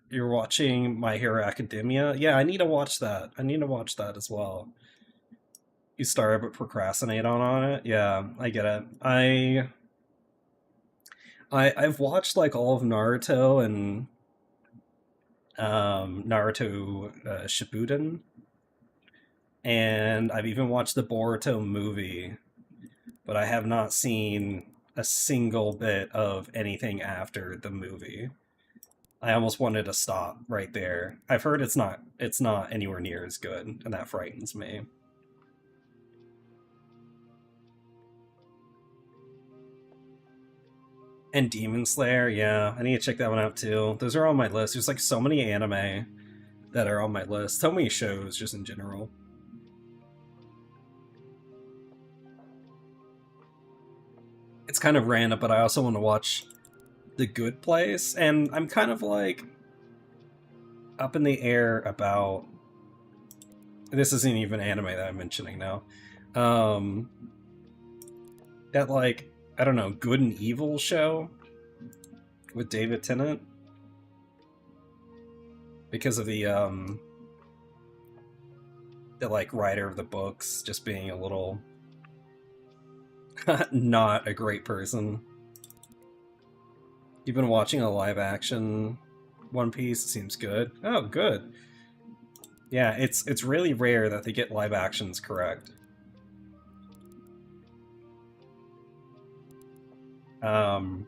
[SPEAKER 1] You're watching My Hero Academia? Yeah, I need to watch that. I need to watch that as well. You started but procrastinate on it. Yeah, I get it. I've watched like all of Naruto and Naruto Shippuden, and I've even watched the Boruto movie, but I have not seen a single bit of anything after the movie. I almost wanted to stop right there. I've heard it's not anywhere near as good, and that frightens me. And Demon Slayer, yeah, I need to check that one out too. Those are on my list. There's like so many anime that are on my list. So many shows just in general. It's kind of random, but I also want to watch The Good Place, and I'm kind of like up in the air about this isn't even anime that I'm mentioning now. Um that like I don't know, Good and Evil show with David Tennant because of the like writer of the books just being a little not a great person. You've been watching a live action One Piece. It seems good. Oh, good. Yeah, it's really rare that they get live actions correct. Um,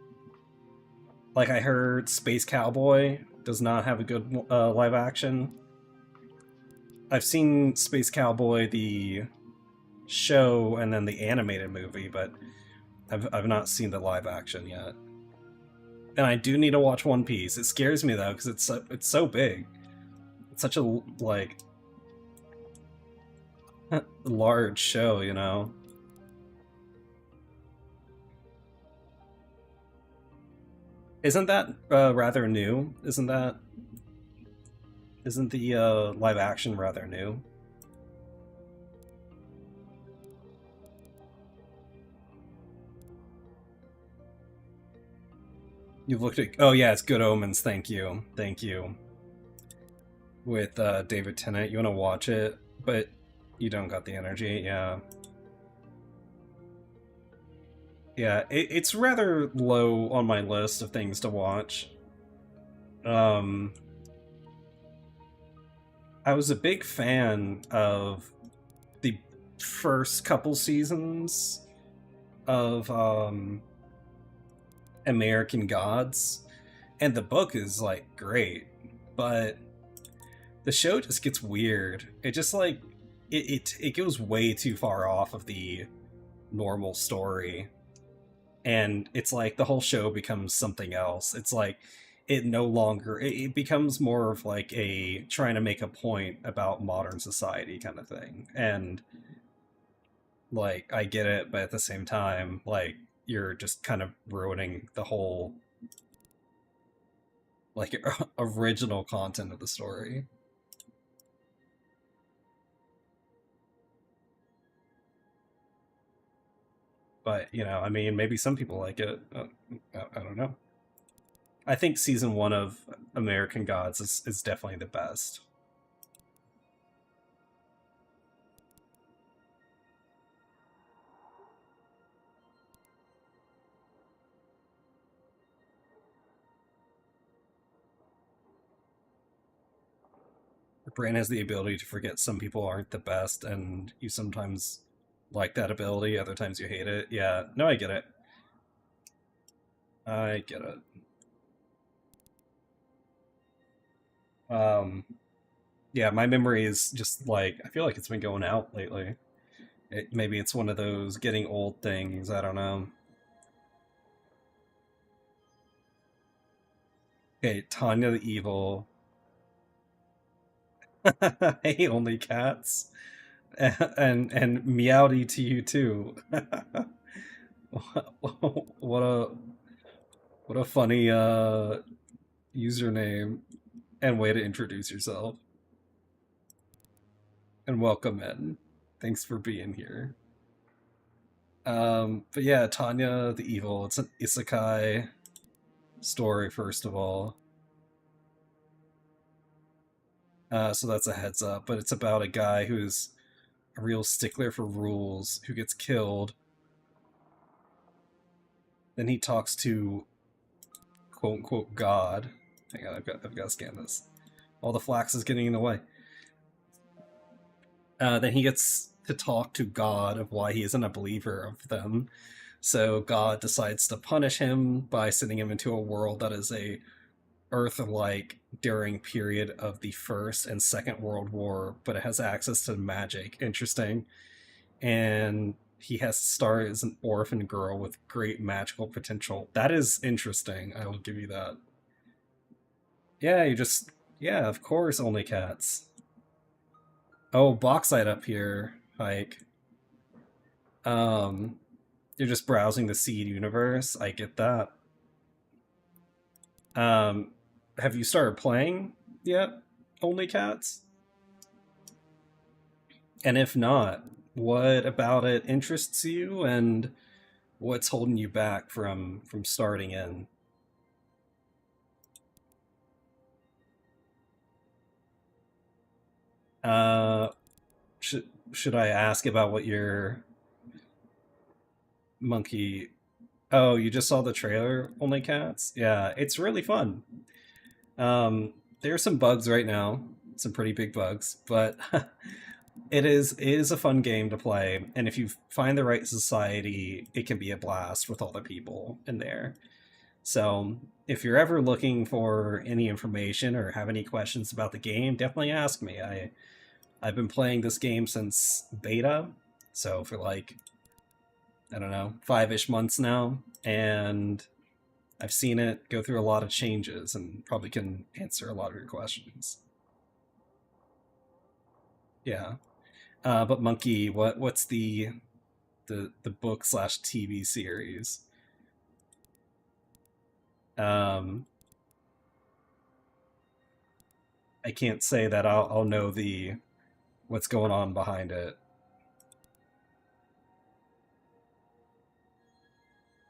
[SPEAKER 1] like I heard Space Cowboy does not have a good live action. I've seen Space Cowboy the show and then the animated movie, but I've not seen the live action yet. And I do need to watch One Piece. It scares me though because it's so big. It's such a like large show, you know. Isn't that rather new? Isn't the live action rather new? You've looked at oh yeah, it's Good Omens. Thank you, thank you. With David Tennant, you want to watch it, but you don't got the energy. Yeah, yeah. It's rather low on my list of things to watch. Um, I was a big fan of the first couple seasons of American Gods, and the book is like great, but the show just gets weird. It just like it goes way too far off of the normal story, and it's like the whole show becomes something else. It's like it no longer it becomes more of like a trying to make a point about modern society kind of thing, and like I get it, but at the same time like you're just kind of ruining the whole like original content of the story. But I mean, maybe some people like it. I don't know. I think season one of American Gods is definitely the best. Your brain has the ability to forget some people aren't the best, and you sometimes like that ability, other times you hate it. Yeah, no, I get it. I get it. Um, yeah, my memory is just like I feel like it's been going out lately. Maybe it's one of those getting old things. I don't know. Okay, Tanya the Evil. Hey, only cats. And meowdy to you too. what a what a funny username and way to introduce yourself. And welcome in. Thanks for being here. But yeah, Tanya the Evil. It's an isekai story, first of all. So that's a heads up. But it's about a guy who's a real stickler for rules who gets killed. Then he talks to quote unquote God. Hang on, I've got to scan this. All the flax is getting in the way. Then he gets to talk to God of why he isn't a believer of them. So God decides to punish him by sending him into a world that is a Earth-like during period of the First and Second World War, but it has access to magic. Interesting. And he has to start as an orphan girl with great magical potential. That is interesting. I will give you that. Yeah, yeah, of course, only cats. Oh, bauxite up here, Hike. Um, you're just browsing the seed universe. I get that. Um, have you started playing yet? Only cats? And if not, what about it interests you, and what's holding you back from starting in? Uh, should I ask about what your monkey? Oh, you just saw the trailer, Only Cats? Yeah, it's really fun. There are some bugs right now, some pretty big bugs, but it is a fun game to play, and if you find the right society, it can be a blast with all the people in there. So, if you're ever looking for any information or have any questions about the game, definitely ask me. I've been playing this game since beta, so for like I don't know, 5-ish months now, and I've seen it go through a lot of changes and probably can answer a lot of your questions. Yeah. But Monkey, what's the book slash TV series? Um, I can't say that I'll know the what's going on behind it.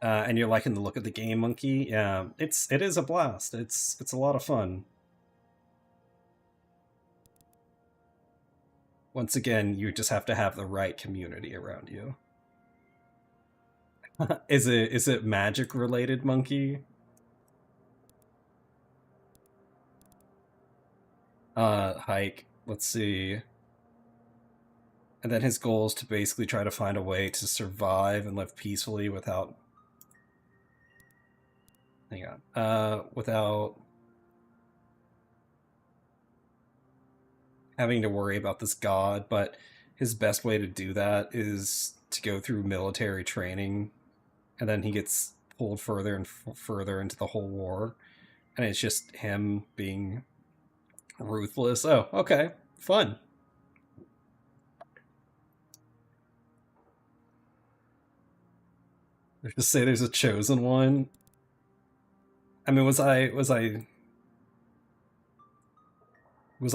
[SPEAKER 1] And you're liking the look of the game, Monkey. Yeah, it is a blast. It's a lot of fun. Once again, you just have to have the right community around you. Is it magic related, Monkey? Hike. Let's see. And then his goal is to basically try to find a way to survive and live peacefully without. Hang on. Without having to worry about this god, but his best way to do that is to go through military training, and then he gets pulled further and further into the whole war, and it's just him being ruthless. Oh, okay, fun. Just say there's a chosen one. I mean, was I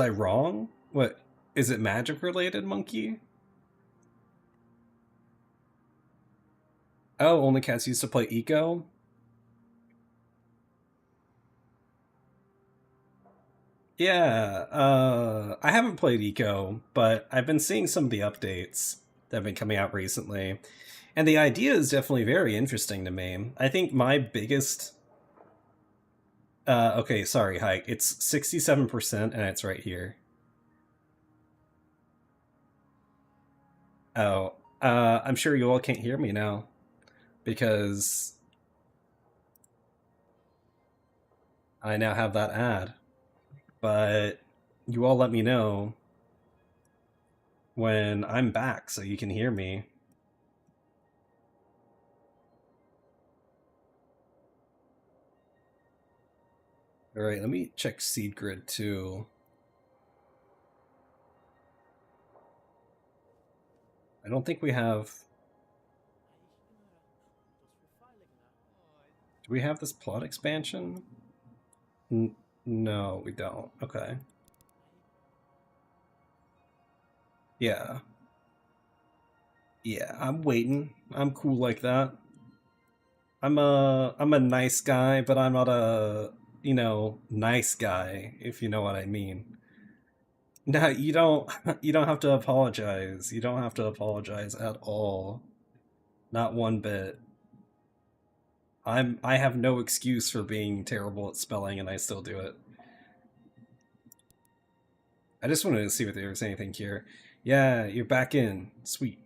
[SPEAKER 1] wrong? What is it? Magic related, Monkey? Oh, only cats used to play Eco? Yeah, I haven't played Eco, but I've been seeing some of the updates that have been coming out recently. And the idea is definitely very interesting to me. I think my biggest okay, sorry, Hike. It's 67% and it's right here. Oh, I'm sure you all can't hear me now because I now have that ad. But you all let me know when I'm back so you can hear me. All right, let me check Seed Grid too. I don't think we have. Do we have this plot expansion? No, we don't. Okay. Yeah. Yeah, I'm waiting. I'm cool like that. I'm a nice guy, but I'm not a, nice guy, if you know what I mean. No, you don't you don't have to apologize. You don't have to apologize at all. Not one bit. I have no excuse for being terrible at spelling and I still do it. I just wanted to see if there was anything here. Yeah, you're back in. Sweet.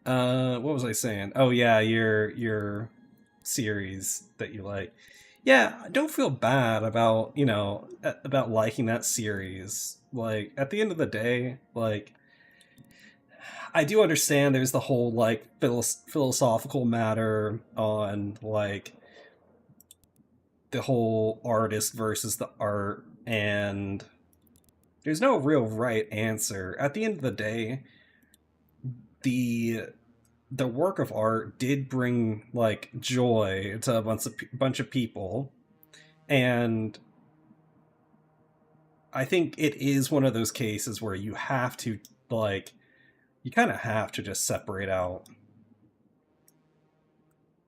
[SPEAKER 1] What was I saying? Oh yeah, your series that you like. Yeah, don't feel bad about, about liking that series. Like at the end of the day, like I do understand there's the whole like philosophical matter on like the whole artist versus the art, and there's no real right answer. At the end of the day, the the work of art did bring like joy to a bunch of people, and I think it is one of those cases where you have to like you kind of have to just separate out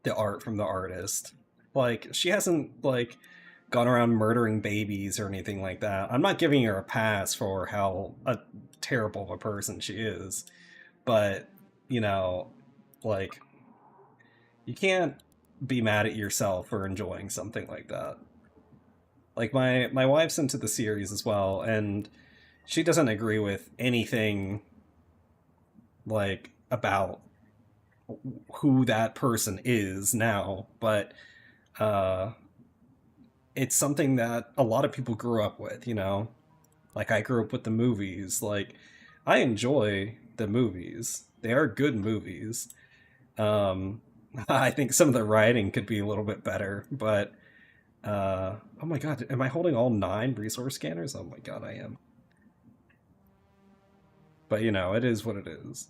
[SPEAKER 1] the art from the artist. Like she hasn't like gone around murdering babies or anything like that. I'm not giving her a pass for how terrible of a person she is, but you know, like you can't be mad at yourself for enjoying something like that. Like my wife's into the series as well, and she doesn't agree with anything like about who that person is now, but uh it's something that a lot of people grew up with, Like I grew up with the movies. Like I enjoy the movies. They are good movies. Um I think some of the writing could be a little bit better, but oh my god, am I holding all 9 resource scanners? Oh my god, I am. But it is what it is.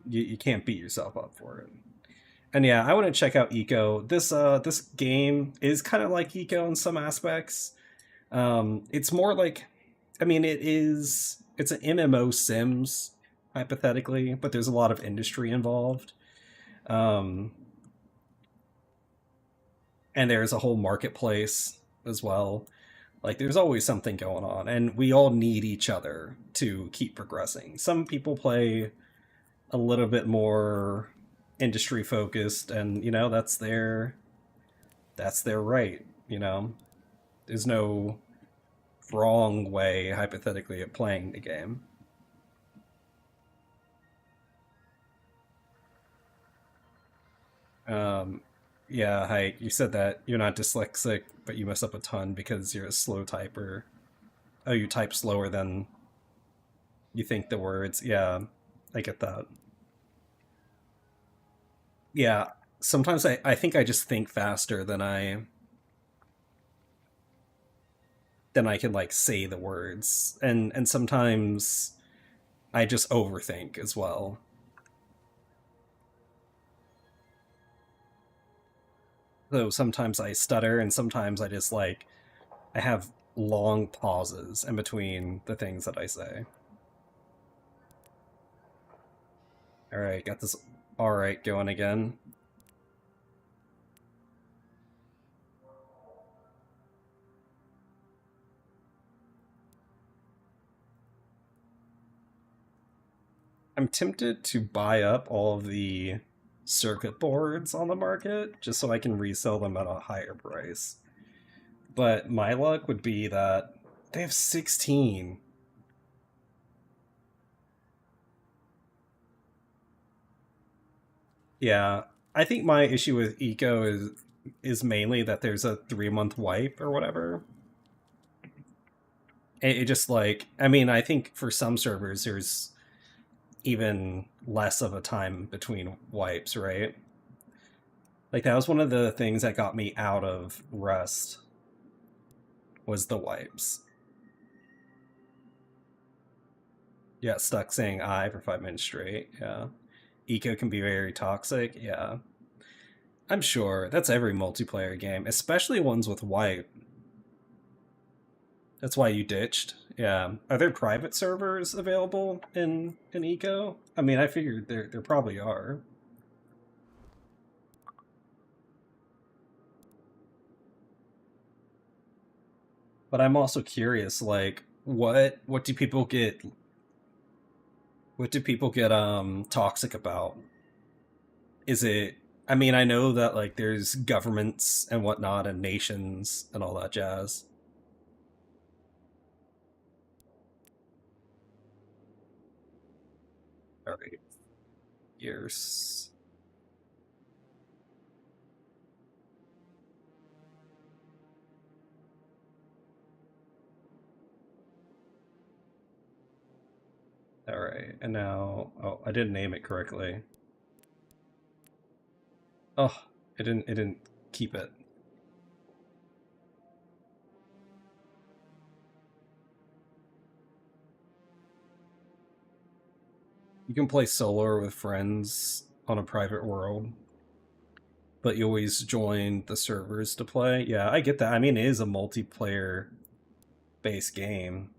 [SPEAKER 1] You can't beat yourself up for it. And yeah, I want to check out Eco. This game is kind of like Eco in some aspects. It's more like, I mean, it's an MMO Sims hypothetically, but there's a lot of industry involved. Um, and there's a whole marketplace as well. Like there's always something going on, and we all need each other to keep progressing. Some people play a little bit more industry focused, and that's their right. There's no wrong way hypothetically of playing the game. Um, yeah, hi. You said that you're not dyslexic, but you mess up a ton because you're a slow typer. Oh, you type slower than you think the words. Yeah, I get that. Yeah, sometimes I think I just think faster than I can like say the words, and sometimes I just overthink as well. So sometimes I stutter, and sometimes I just like I have long pauses in between the things that I say. All right, got this. Alright, going again. I'm tempted to buy up all of the circuit boards on the market just so I can resell them at a higher price. But my luck would be that they have 16. Yeah, I think my issue with Eco is mainly that there's a 3 month wipe or whatever. It just like I mean I think for some servers there's even less of a time between wipes, right? Like that was one of the things that got me out of Rust was the wipes. Yeah, stuck saying I for 5 minutes straight. Yeah. Eco can be very toxic. Yeah. I'm sure that's every multiplayer game, especially ones with wipe. That's why you ditched. Yeah. Are there private servers available in Eco? I mean, I figured there probably are. But I'm also curious, like, what do people get? What do people get toxic about? Is it? I mean, I know that like there's governments and whatnot and nations and all that jazz. All right, years. All right, and now oh, I didn't name it correctly. Oh, it didn't keep it. You can play solo with friends on a private world, but you always join the servers to play. Yeah, I get that. I mean, it is a multiplayer based game.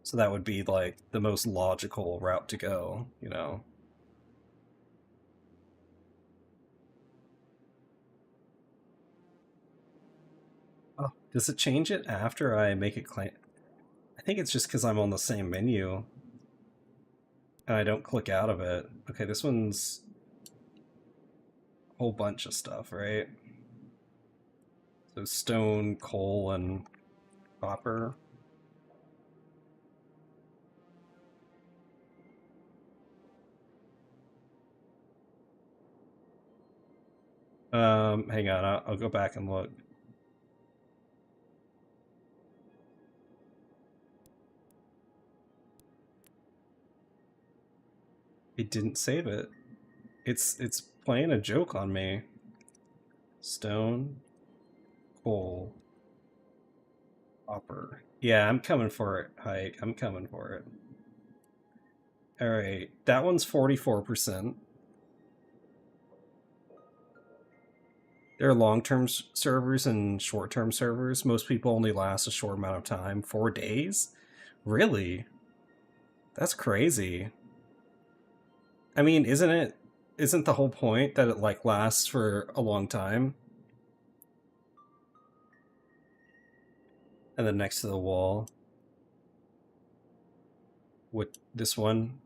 [SPEAKER 1] So that would be like the most logical route to go, you know. Oh, does it change it after I make a claim? I think it's just because I'm on the same menu and I don't click out of it. Okay, this one's a whole bunch of stuff, right? So stone, coal, and copper. Hang on, I'll go back and look. It didn't save it. It's playing a joke on me. Stone, coal, copper. Yeah, I'm coming for it, Hike. I'm coming for it. All right, that one's 44%. There are long-term servers and short-term servers. Most people only last a short amount of time, 4 days. Really? That's crazy. I mean, isn't it? Isn't the whole point that it like lasts for a long time? And then next to the wall, with this one,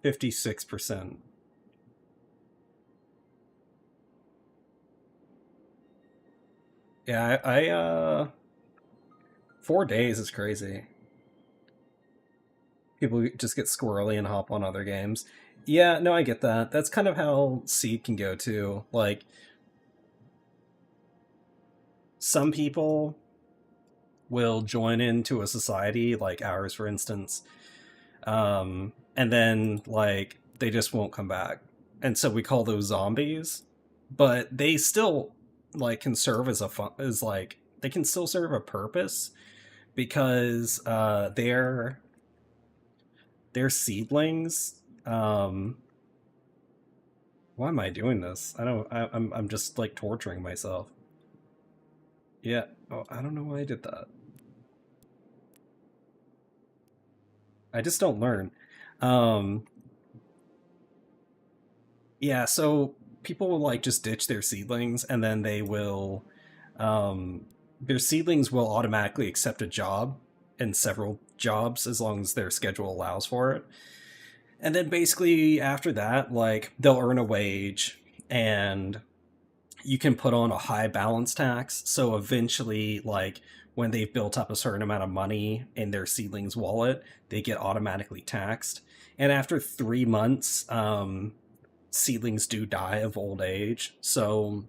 [SPEAKER 1] 56%. Yeah, 4 days is crazy. People just get squirrely and hop on other games. Yeah, no, I get that. That's kind of how Seed can go too. Like some people will join into a society, like ours, for instance, and then like they just won't come back, and so we call those zombies. But they still like can serve as a as like they can still serve a purpose because they're seedlings. Why am I doing this? I don't. I'm just like torturing myself. Yeah. Oh, I don't know why I did that. I just don't learn. Um, yeah, so people will like just ditch their seedlings and then they will their seedlings will automatically accept a job and several jobs as long as their schedule allows for it. And then basically after that, like they'll earn a wage and you can put on a high balance tax. So eventually, like when they've built up a certain amount of money in their seedling's wallet, they get automatically taxed. And after 3 months, seedlings do die of old age. So,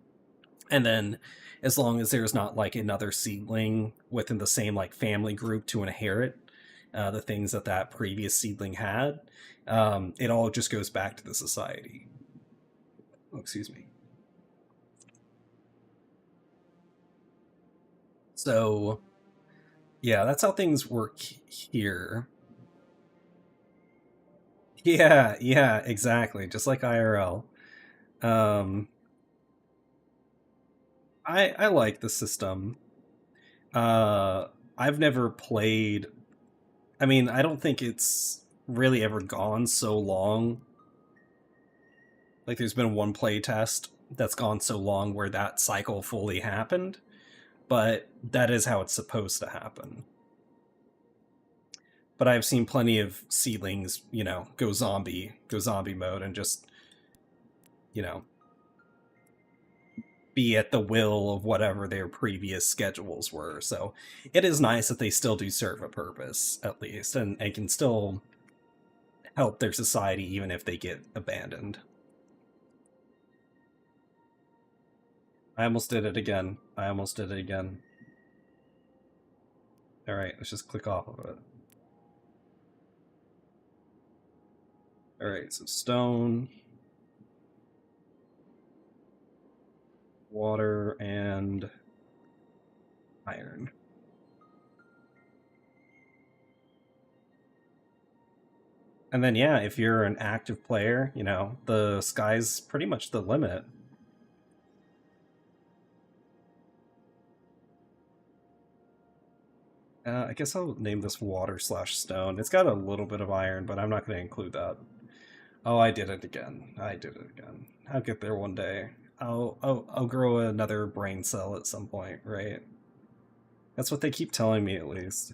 [SPEAKER 1] and then as long as there's not like another seedling within the same like family group to inherit the things that that previous seedling had, it all just goes back to the society. Oh, excuse me. So yeah, that's how things work here. Yeah, yeah, exactly. Just like IRL. Um, I like the system. Uh, I've never played. I mean, I don't think it's really ever gone so long. Like, there's been one play test that's gone so long where that cycle fully happened, but that is how it's supposed to happen. But I've seen plenty of seedlings, go zombie mode, and just, you know, be at the will of whatever their previous schedules were. So it is nice that they still do serve a purpose, at least, and can still help their society even if they get abandoned. I almost did it again. I almost did it again. Alright, let's just click off of it. Alright, so stone, water, and iron. And then, yeah, if you're an active player, the sky's pretty much the limit. I guess I'll name this water slash stone. It's got a little bit of iron, but I'm not going to include that. Oh, I did it again. I did it again. I'll get there one day. I'll grow another brain cell at some point, right? That's what they keep telling me, at least.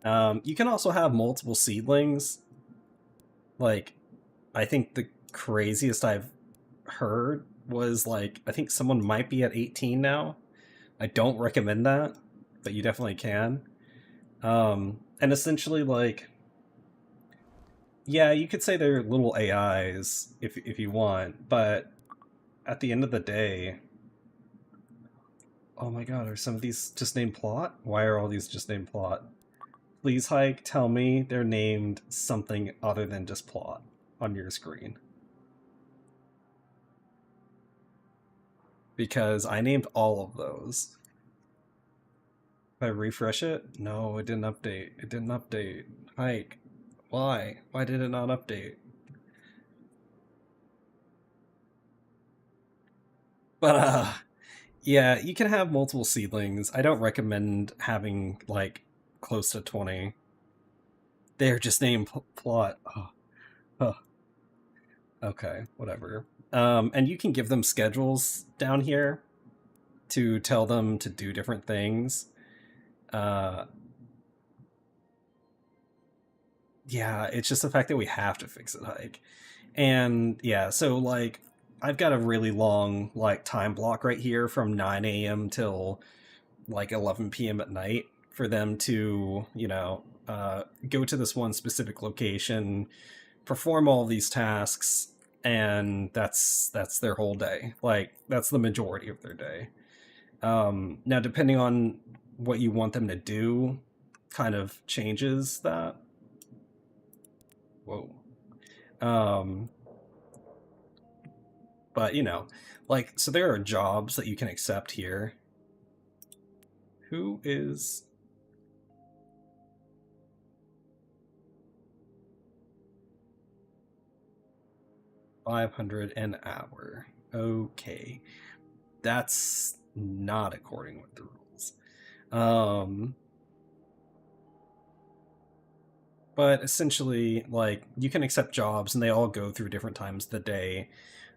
[SPEAKER 1] You can also have multiple seedlings. Like, I think the craziest I've heard was like, I think someone might be at 18 now. I don't recommend that, but you definitely can. And essentially, like, yeah, you could say they're little AIs if you want, but at the end of the day, oh my god, are some of these just named Plot? Why are all these just named Plot? Please, Hike, tell me they're named something other than just Plot on your screen. Because I named all of those. If I refresh it, no, it didn't update. It didn't update. Hike, why? Why did it not update? But yeah, you can have multiple seedlings. I don't recommend having like close to 20. They're just named Plot. Oh, oh, okay, whatever. And you can give them schedules down here to tell them to do different things. Uh, yeah, it's just the fact that we have to fix it, Hike. And yeah, so like I've got a really long like time block right here from 9 a.m. till like 11 p.m. at night for them to, go to this one specific location, perform all these tasks, and that's their whole day. Like that's the majority of their day. Now, depending on what you want them to do, kind of changes that. Whoa. Um, but like so there are jobs that you can accept here. Who is 500 an hour? Okay, that's not according with the rules. Um, but essentially, like, you can accept jobs and they all go through different times of the day.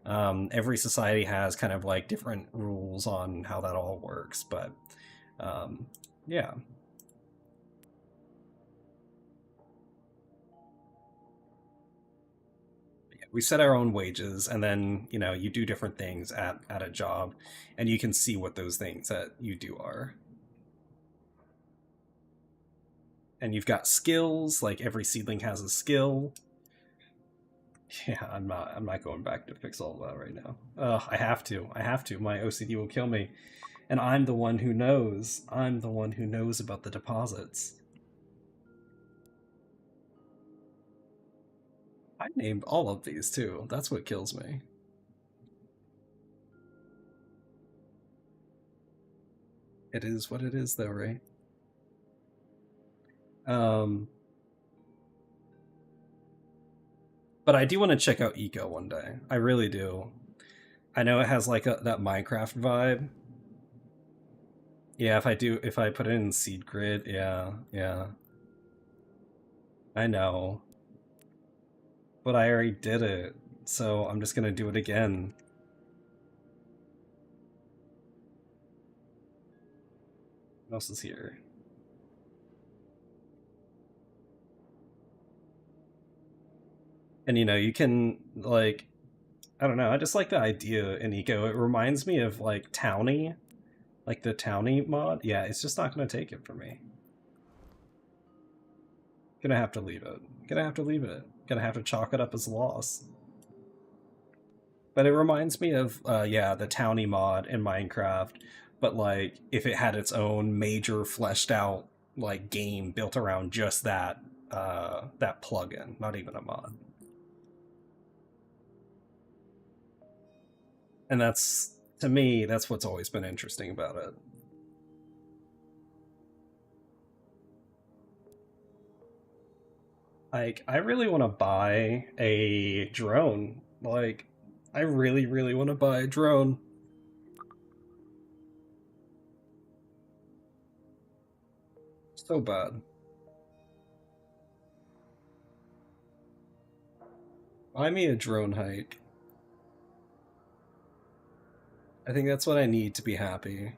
[SPEAKER 1] Every society has kind of like different rules on how that all works, but um, yeah. We set our own wages, and then you do different things at a job, and you can see what those things that you do are. And you've got skills, like every seedling has a skill. Yeah, I'm not going back to fix all of that right now. I have to. My OCD will kill me. And I'm the one who knows. I'm the one who knows about the deposits. I named all of these too. That's what kills me. It is what it is, though, right? Um, but I do want to check out Eco one day. I really do. I know it has like that Minecraft vibe. Yeah, if I put it in seed grid, yeah, yeah. I know. But I already did it, so I'm just gonna do it again. What else is here? And you can like, I don't know, I just like the idea in Eco. It reminds me of like Towny, like the Towny mod. Yeah, it's just not gonna take it for me. Gonna have to leave it. Gonna have to leave it. Gonna have to chalk it up as loss. But it reminds me of yeah, the Towny mod in Minecraft, but like if it had its own major fleshed out like game built around just that plugin, not even a mod. And that's, to me, that's what's always been interesting about it. Like, I really want to buy a drone. Like, I really, really want to buy a drone. So bad. Buy me a drone hike. I think that's what I need to be happy.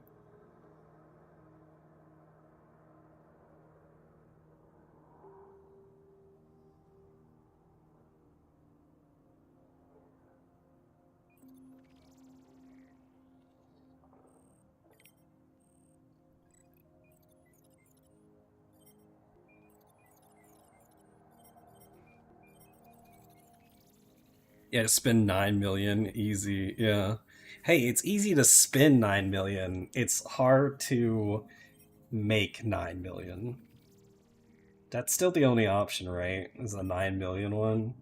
[SPEAKER 1] Yeah, spend 9 million easy. Yeah. Hey, it's easy to spend 9 million. It's hard to make 9 million. That's still the only option, right? Is the 9 million one?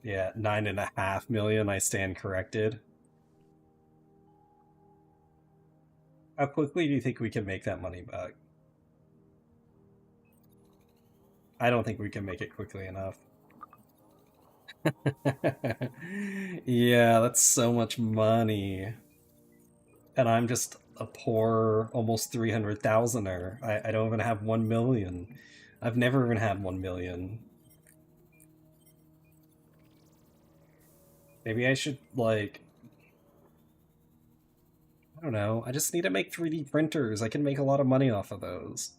[SPEAKER 1] Yeah, 9.5 million. I stand corrected. How quickly do you think we can make that money back? I don't think we can make it quickly enough. Yeah, that's so much money. And I'm just a poor, almost 300,000er. I don't even have 1 million. I've never even had 1 million. Maybe I should, like, I don't know. I just need to make 3D printers. I can make a lot of money off of those.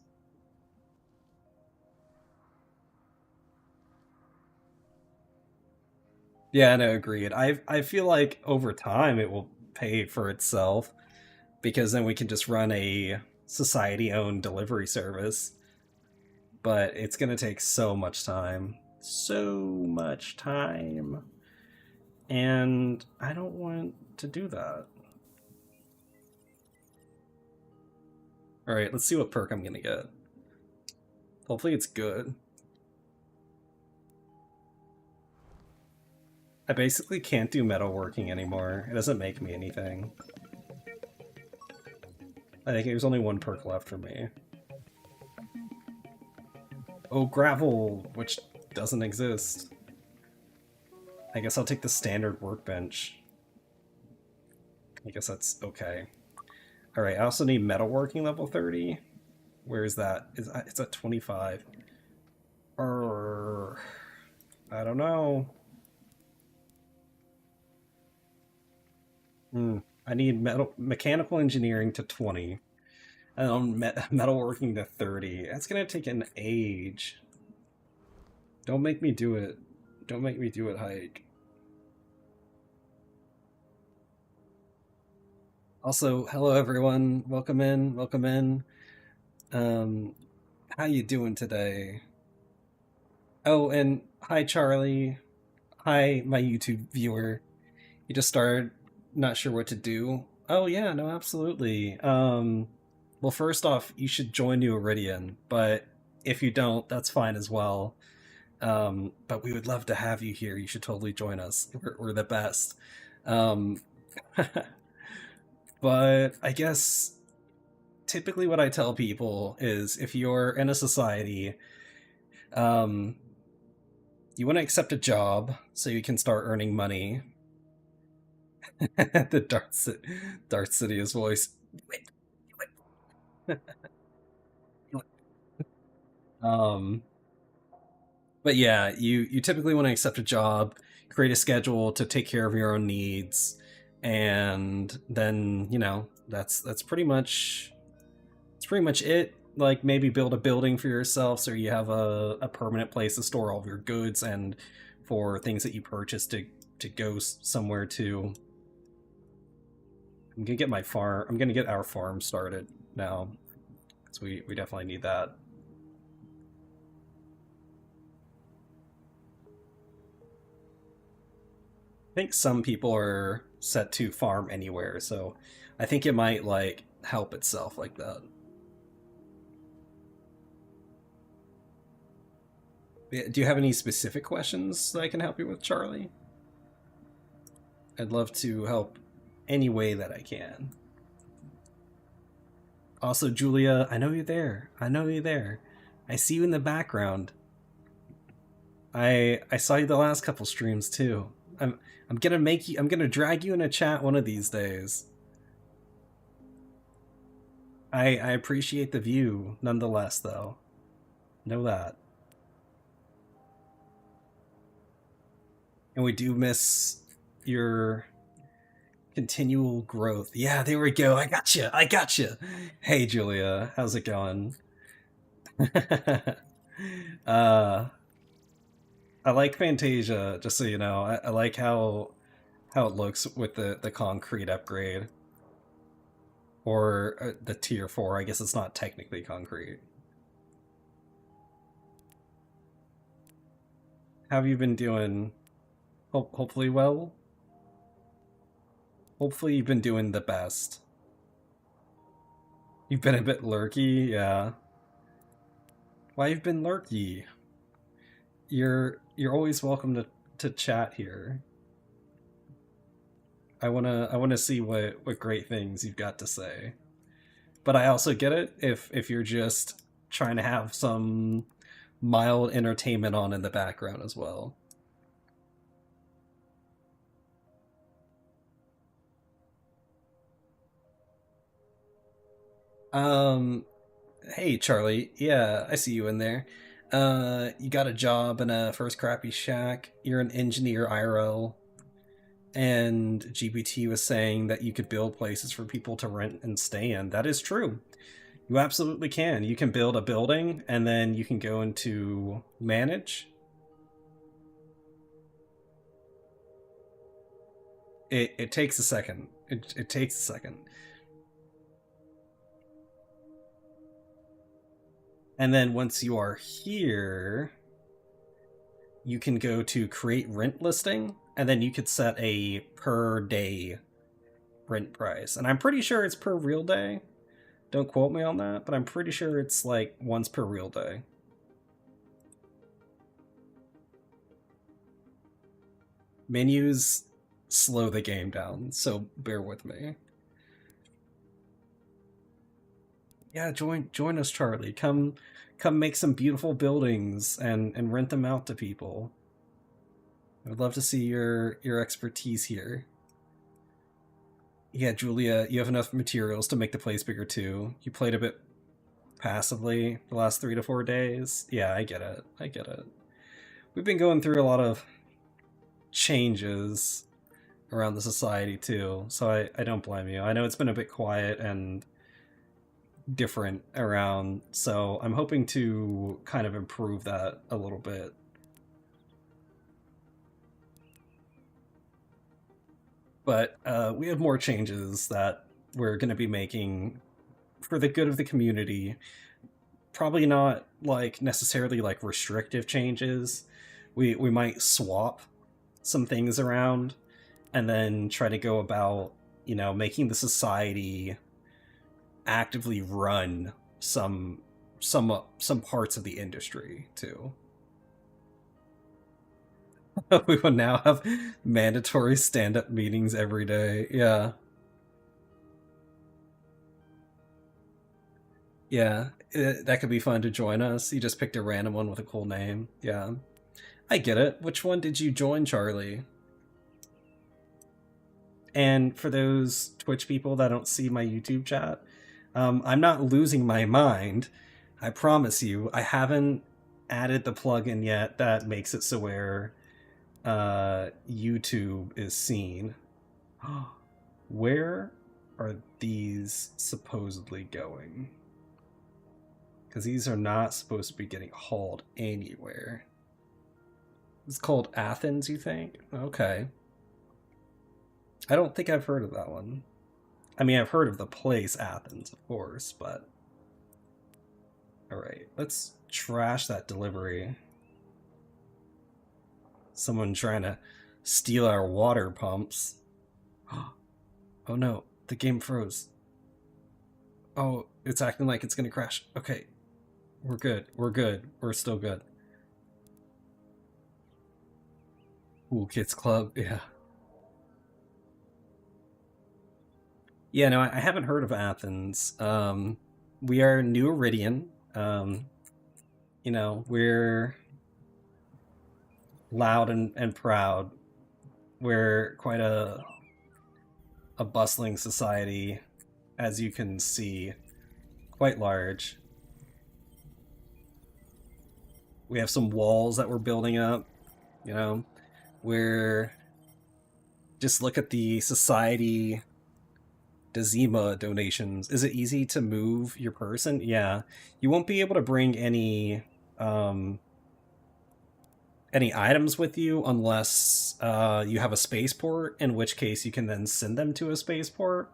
[SPEAKER 1] Yeah, no, agreed. I feel like over time it will pay for itself because then we can just run a society-owned delivery service. But it's gonna take so much time. So much time. And I don't want to do that. Alright, let's see what perk I'm gonna get. Hopefully it's good. I basically can't do metalworking anymore. It doesn't make me anything. I think there's only one perk left for me. Oh, gravel, which doesn't exist. I guess I'll take the standard workbench. I guess that's okay. All right, I also need metalworking level 30. Where is that? It's at 25. Or I don't know. Hmm. I need mechanical engineering to 20. And metalworking to 30. That's gonna take an age. Don't make me do it. Don't make me do it, Hike. Also, hello everyone. Welcome in. Welcome in. Um, how you doing today? Oh, and hi Charlie. Hi, my YouTube viewer. You just started, not sure what to do. Oh yeah, no, absolutely. Well, first off, you should join New Eridian, but if you don't, that's fine as well. But we would love to have you here. You should totally join us. We're the best. Um, but I guess typically what I tell people is if you're in a society, um, you want to accept a job so you can start earning money. The Darth Sidious voice. Um, but yeah, you typically want to accept a job, create a schedule to take care of your own needs, and then that's pretty much it. Like maybe build a building for yourself so you have a permanent place to store all of your goods and for things that you purchase to go somewhere to. I'm gonna get my farm. I'm gonna get our farm started now, because we definitely need that. I think some people are set to farm anywhere, so I think it might like help itself like that. Do you have any specific questions that I can help you with, Charlie? I'd love to help any way that I can. Also, Julia, I know you're there. I know you're there. I see you in the background. I saw you the last couple streams too. I'm gonna make you. I'm gonna drag you in a chat one of these days. I appreciate the view nonetheless, though. Know that. And we do miss your continual growth. Yeah, there we go. I got you. I got you. Hey, Julia, how's it going? uh, I like Fantasia. Just so you know, I like how it looks with the concrete upgrade or the tier 4. I guess it's not technically concrete. How have you been doing? Hopefully well. Hopefully you've been doing the best. You've been a bit lurky, yeah. Why you've been lurky? You're always welcome to chat here. I wanna see what great things you've got to say. But I also get it if you're just trying to have some mild entertainment on in the background as well. Um, hey Charlie, yeah, I see you in there. You got a job in a first crappy shack. You're an engineer IRL, and GPT was saying that you could build places for people to rent and stay in. That is true. You absolutely can. You can build a building and then you can go into manage. It takes a second. It takes a second. And then once you are here, you can go to create rent listing, and then you could set a per day rent price. And I'm pretty sure it's per real day. Don't quote me on that, but I'm pretty sure it's like once per real day. Menus slow the game down, so bear with me. Yeah, join us, Charlie. Come make some beautiful buildings and rent them out to people. I would love to see your expertise here. Yeah, Julia, you have enough materials to make the place bigger too. You played a bit passively the last 3 to 4 days. Yeah, I get it. I get it. We've been going through a lot of changes around the society too, so I don't blame you. I know it's been a bit quiet and different around, so I'm hoping to kind of improve that a little bit. But we have more changes that we're going to be making for the good of the community. Probably not like necessarily like restrictive changes. We might swap some things around and then try to go about, making the society actively run some parts of the industry too. We will now have mandatory stand-up meetings every day. Yeah. Yeah. That could be fun to join us. You just picked a random one with a cool name. Yeah. I get it. Which one did you join, Charlie? And for those Twitch people that don't see my YouTube chat, I'm not losing my mind. I promise you, I haven't added the plugin yet that makes it so where YouTube is seen. Where are these supposedly going? Because these are not supposed to be getting hauled anywhere. It's called Athens, you think? Okay. I don't think I've heard of that one. I mean, I've heard of the place Athens, of course, but... Alright, let's trash that delivery. Someone trying to steal our water pumps. Oh no, the game froze. Oh, it's acting like it's gonna crash. Okay, we're good. We're good. We're still good. Cool Kids Club, yeah. Yeah, no, I haven't heard of Athens. We are New Eridian. We're loud and proud. We're quite a bustling society, as you can see, quite large. We have some walls that we're building up, we're just look at the society Dezima donations. Is it easy to move your person? Yeah. You won't be able to bring any items with you unless you have a spaceport, in which case you can then send them to a spaceport.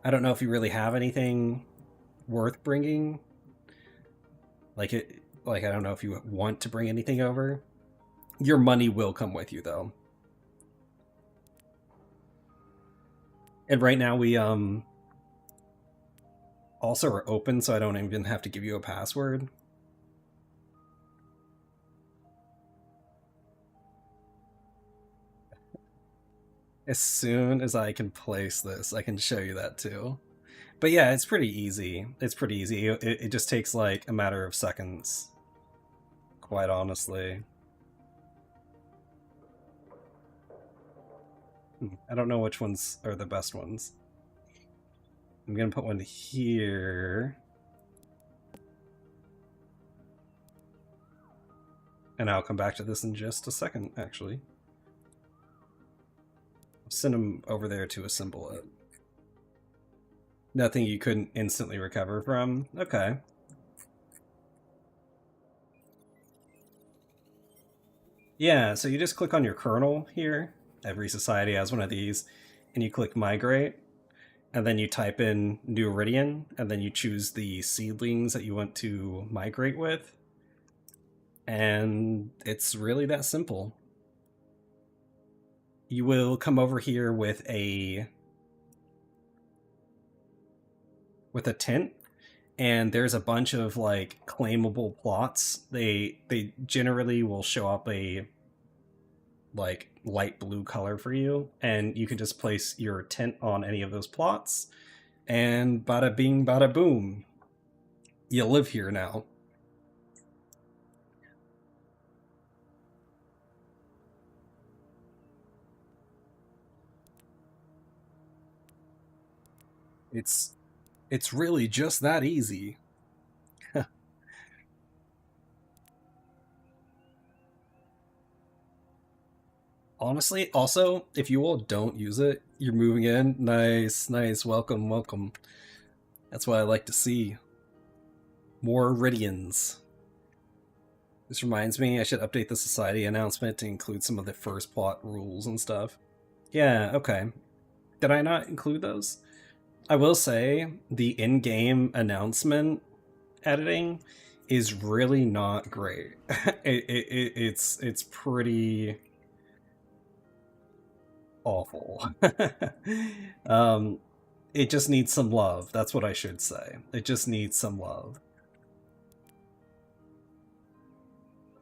[SPEAKER 1] I don't know if you really have anything worth bringing. Like I don't know if you want to bring anything over. Your money will come with you though. And right now we also are open, so I don't even have to give you a password. As soon as I can place this, I can show you that too. But yeah, it's pretty easy. It's pretty easy. It just takes like a matter of seconds, quite honestly. I don't know which ones are the best ones. I'm gonna put one here. And I'll come back to this in just a second, actually. I'll send them over there to assemble it. Nothing you couldn't instantly recover from? Okay. Yeah, so you just click on your kernel here. Every society has one of these. And you click migrate. And then you type in New Eridian. And then you choose the seedlings that you want to migrate with. And it's really that simple. You will come over here with a tent, and there's a bunch of like claimable plots. They generally will show up a like light blue color for you, and you can just place your tent on any of those plots, and bada bing bada boom, you live here now. It's really just that easy. Honestly, also, if you all don't use it, you're moving in. Nice, nice. Welcome, welcome. That's what I like to see. More Eridians. This reminds me, I should update the society announcement to include some of the first plot rules and stuff. Yeah, okay. Did I not include those? I will say the in-game announcement editing is really not great. It's pretty awful. um, it just needs some love. That's what I should say. It just needs some love.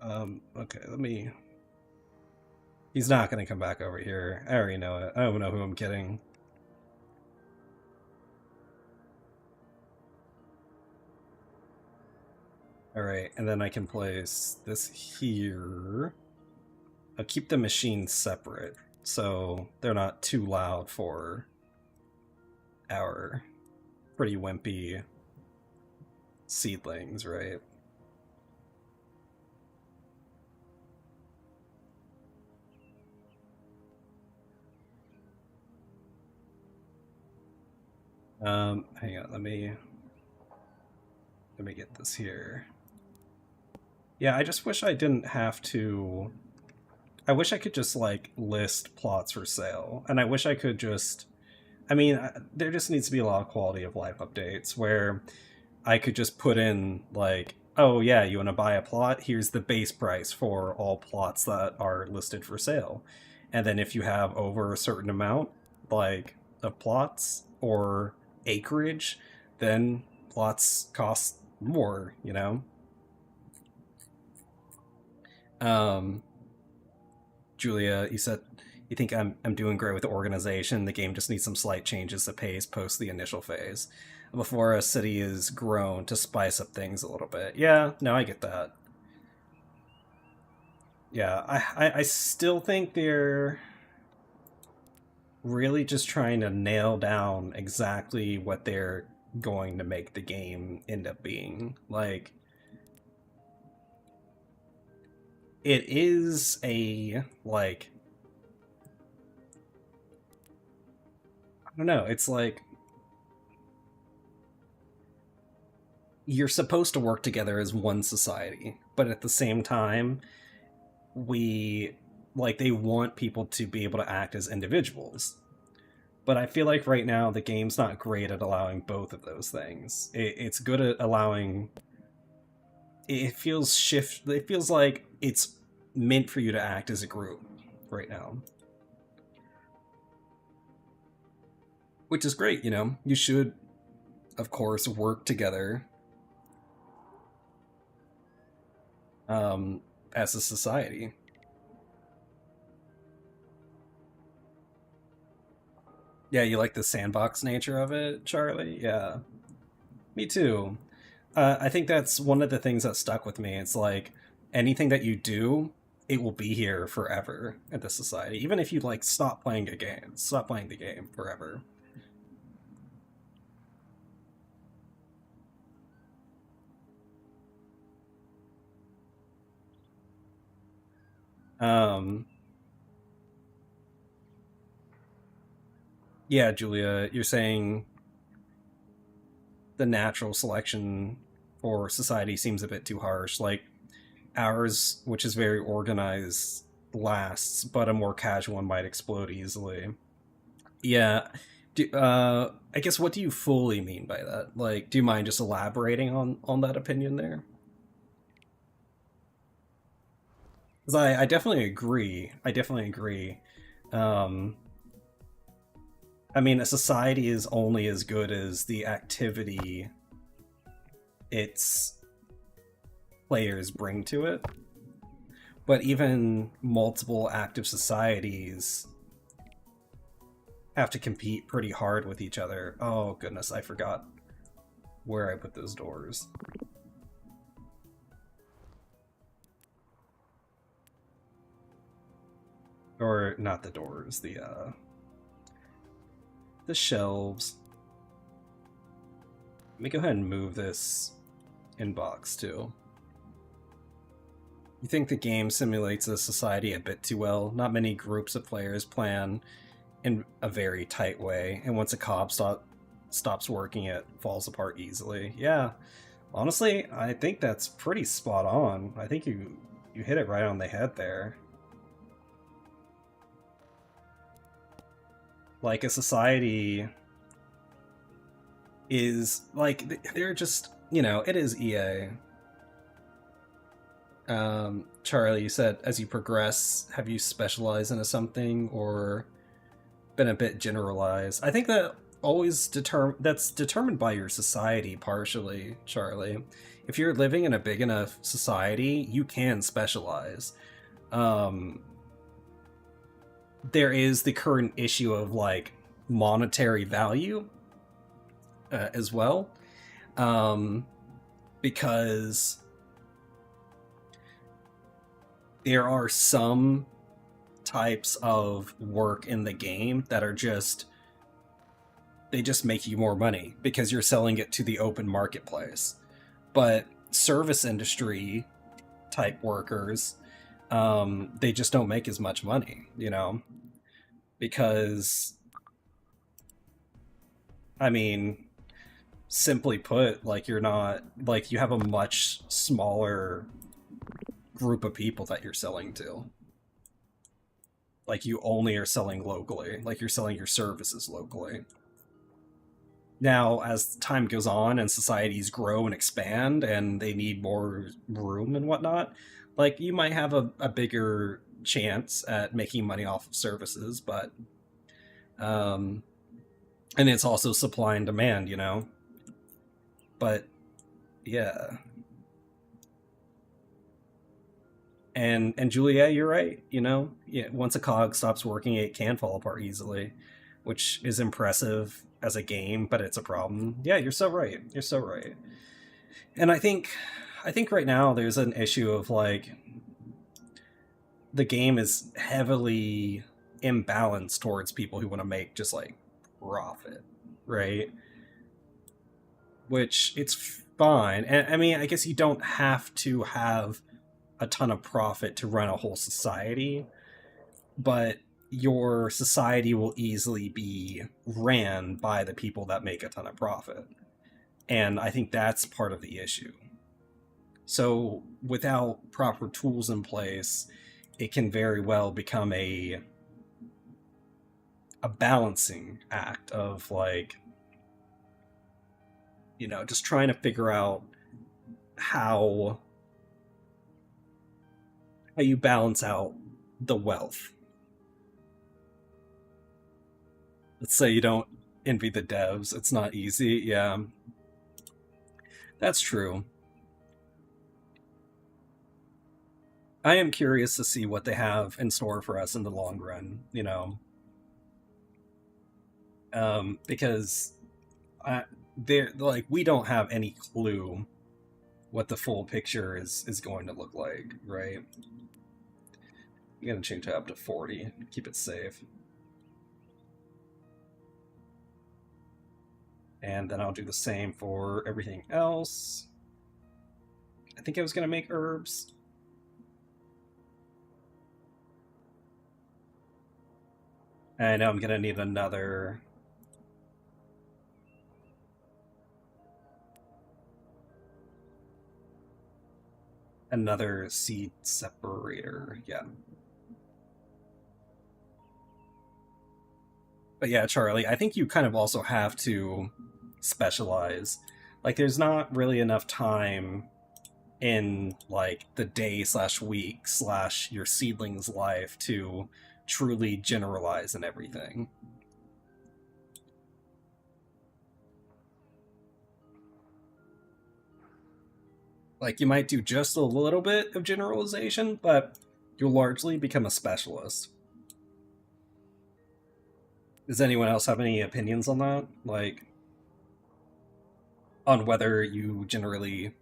[SPEAKER 1] Okay, let me. He's not gonna come back over here. I already know it. I don't know who I'm kidding. Alright, and then I can place this here. I'll keep the machines separate so they're not too loud for our pretty wimpy seedlings, right? Hang on, let me get this here. Yeah, I just wish I didn't have to. I wish I could just like list plots for sale, and I wish I could just. I mean, there just needs to be a lot of quality of life updates where I could just put in like, oh yeah, you want to buy a plot? Here's the base price for all plots that are listed for sale, and then if you have over a certain amount, like of plots or acreage, then plots cost more. You know. Um, Julia, you said you think I'm doing great with the organization. The game just needs some slight changes to pace post the initial phase before a city is grown to spice up things a little bit. Yeah, no, I get that. Yeah, I still think they're really just trying to nail down exactly what they're going to make the game end up being. Like, it is a, like, I don't know, it's like you're supposed to work together as one society, but at the same time, we like they want people to be able to act as individuals. But I feel like right now the game's not great at allowing both of those things. It's good at allowing. It feels shift. It feels like it's meant for you to act as a group right now, which is great. You know, you should, of course, work together um, as a society. Yeah, you like the sandbox nature of it, Charlie? Yeah, me too. I think that's one of the things that stuck with me. It's like anything that you do, it will be here forever in the society. Even if you like stop playing the game forever. Um, yeah, Julia, you're saying the natural selection for society seems a bit too harsh. Like ours, which is very organized, lasts, but a more casual one might explode easily. Yeah. I guess what do you fully mean by that? Like, do you mind just elaborating on that opinion there? Because I definitely agree. I definitely agree. Um, I mean, a society is only as good as the activity its players bring to it. But even multiple active societies have to compete pretty hard with each other. Oh goodness, I forgot where I put those doors. Or not the doors, the shelves. Let me go ahead and move this inbox too. You think the game simulates a society a bit too well? Not many groups of players plan in a very tight way, and once a cob stops working, it falls apart easily. Yeah, honestly, I think that's pretty spot on. I think you hit it right on the head there. Like, a society is like, they're just, you know, it is EA. Charlie, you said as you progress, have you specialized into something or been a bit generalized? I think that that's determined by your society partially, Charlie. If you're living in a big enough society, you can specialize. There is the current issue of like monetary value as well, because there are some types of work in the game that are just, they just make you more money because you're selling it to the open marketplace. But service industry type workers, they just don't make as much money, you know, because, I mean, simply put, like, you're not, like, you have a much smaller group of people that you're selling to. Like, you only are selling locally, like you're selling your services locally. Now, as time goes on and societies grow and expand and they need more room and whatnot, like, you might have a bigger chance at making money off of services, but and it's also supply and demand, you know. But yeah. And Julia, you're right, you know, yeah, once a cog stops working, it can fall apart easily, which is impressive as a game, but it's a problem. Yeah, you're so right. You're so right. And I think right now there's an issue of like, the game is heavily imbalanced towards people who want to make just like profit, right? Which it's fine. And I mean, I guess you don't have to have a ton of profit to run a whole society, but your society will easily be ran by the people that make a ton of profit. And I think that's part of the issue. So without proper tools in place, it can very well become a balancing act of like, you know, just trying to figure out how you balance out the wealth. Let's say you don't envy the devs. It's not easy. Yeah, that's true. I am curious to see what they have in store for us in the long run, you know, because they're like, we don't have any clue what the full picture is going to look like, right? I'm gonna change it up to 40, keep it safe. And then I'll do the same for everything else. I think I was gonna make herbs. I know I'm gonna need another seed separator. Yeah. But yeah, Charlie, I think you kind of also have to specialize. Like, there's not really enough time in like the day slash week slash your seedling's life to truly generalize and everything. Like, you might do just a little bit of generalization, but you'll largely become a specialist. Does anyone else have any opinions on that? Like, on whether you generally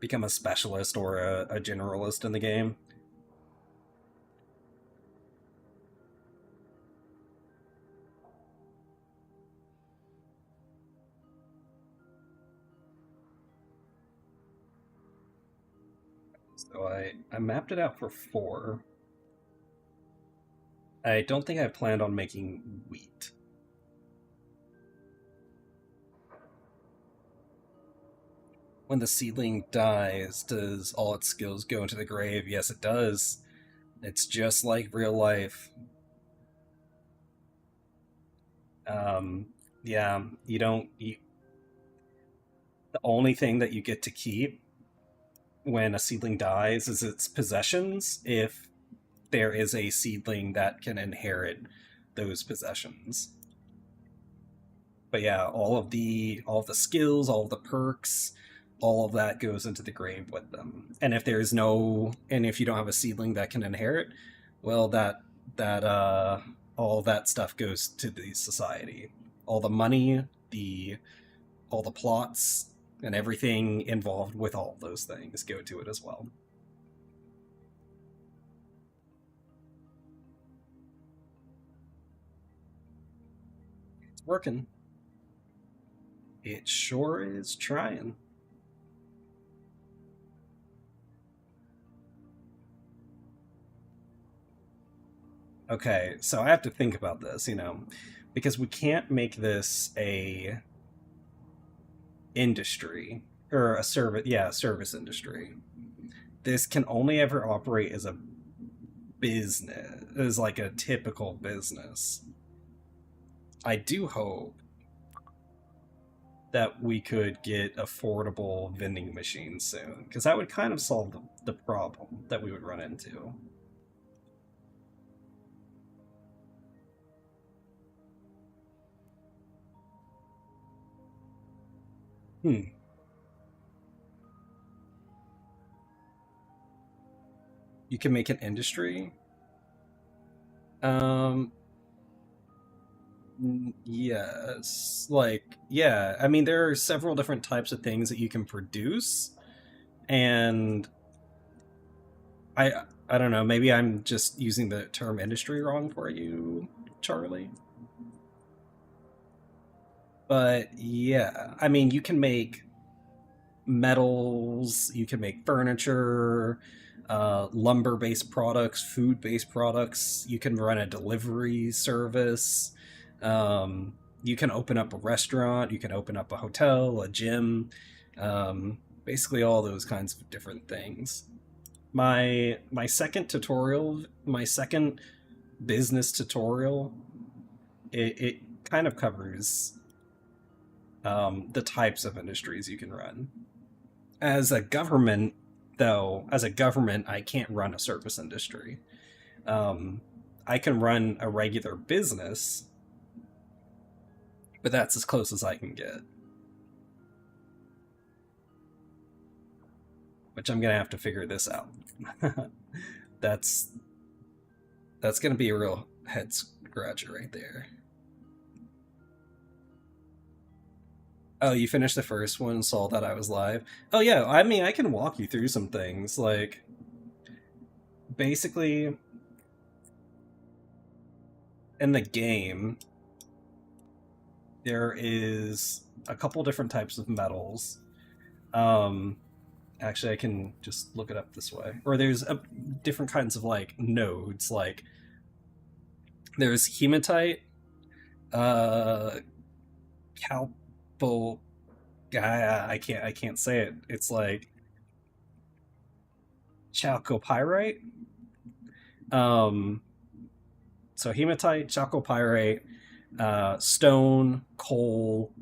[SPEAKER 1] become a specialist or a generalist in the game? So I mapped it out for 4. I don't think I planned on making wheat. When the seedling dies, does all its skills go into the grave? Yes, it does. It's just like real life. Um, yeah, you don't. The only thing that you get to keep when a seedling dies is its possessions, if there is a seedling that can inherit those possessions. But yeah, all of the skills, all of the perks, all of that goes into the grave with them. And if you don't have a seedling that can inherit, well, that all that stuff goes to the society. All the money, the all the plots, and everything involved with all of those things go to it as well. It's working. It sure is trying. Okay, so I have to think about this, because we can't make this a industry or a service, yeah, service industry. This can only ever operate as a business, as like a typical business. I do hope that we could get affordable vending machines soon, because that would kind of solve the problem that we would run into. Hmm. You can make an industry. Um, yes. Yeah. I mean, there are several different types of things that you can produce, and I I don't know. Maybe I'm just using the term industry wrong for you, Charlie. But yeah, I mean, you can make metals, you can make furniture, lumber based products, food based products. You can run a delivery service. You can open up a restaurant, you can open up a hotel, a gym, basically all those kinds of different things. My second business tutorial, it kind of covers the types of industries you can run. As a government, though, as a government, I can't run a service industry. Um, I can run a regular business, but that's as close as I can get. Which I'm gonna have to figure this out. that's that's gonna be a real head scratcher right there. Oh, you finished the first one and saw that I was live. Oh yeah, I mean I can walk you through some things. Like basically in the game, there is a couple different types of metals. Um, Actually, I can just look it up this way. Or there's different kinds of like nodes. Like there's hematite, uh, calpo. I can't say it. It's like chalcopyrite. Um, so hematite, chalcopyrite, stone, coal,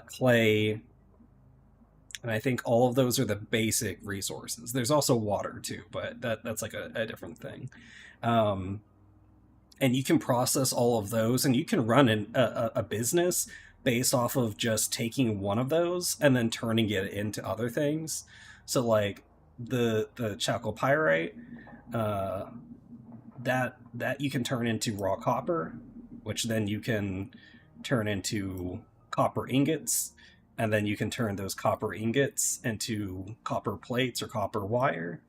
[SPEAKER 1] clay, and I think all of those are the basic resources. There's also water too, but that's like a different thing. Um, and you can process all of those, and you can run a business based off of just taking one of those and then turning it into other things. So like the chalcopyrite, uh, that you can turn into raw copper, which then you can turn into copper ingots, and then you can turn those copper ingots into copper plates or copper wire.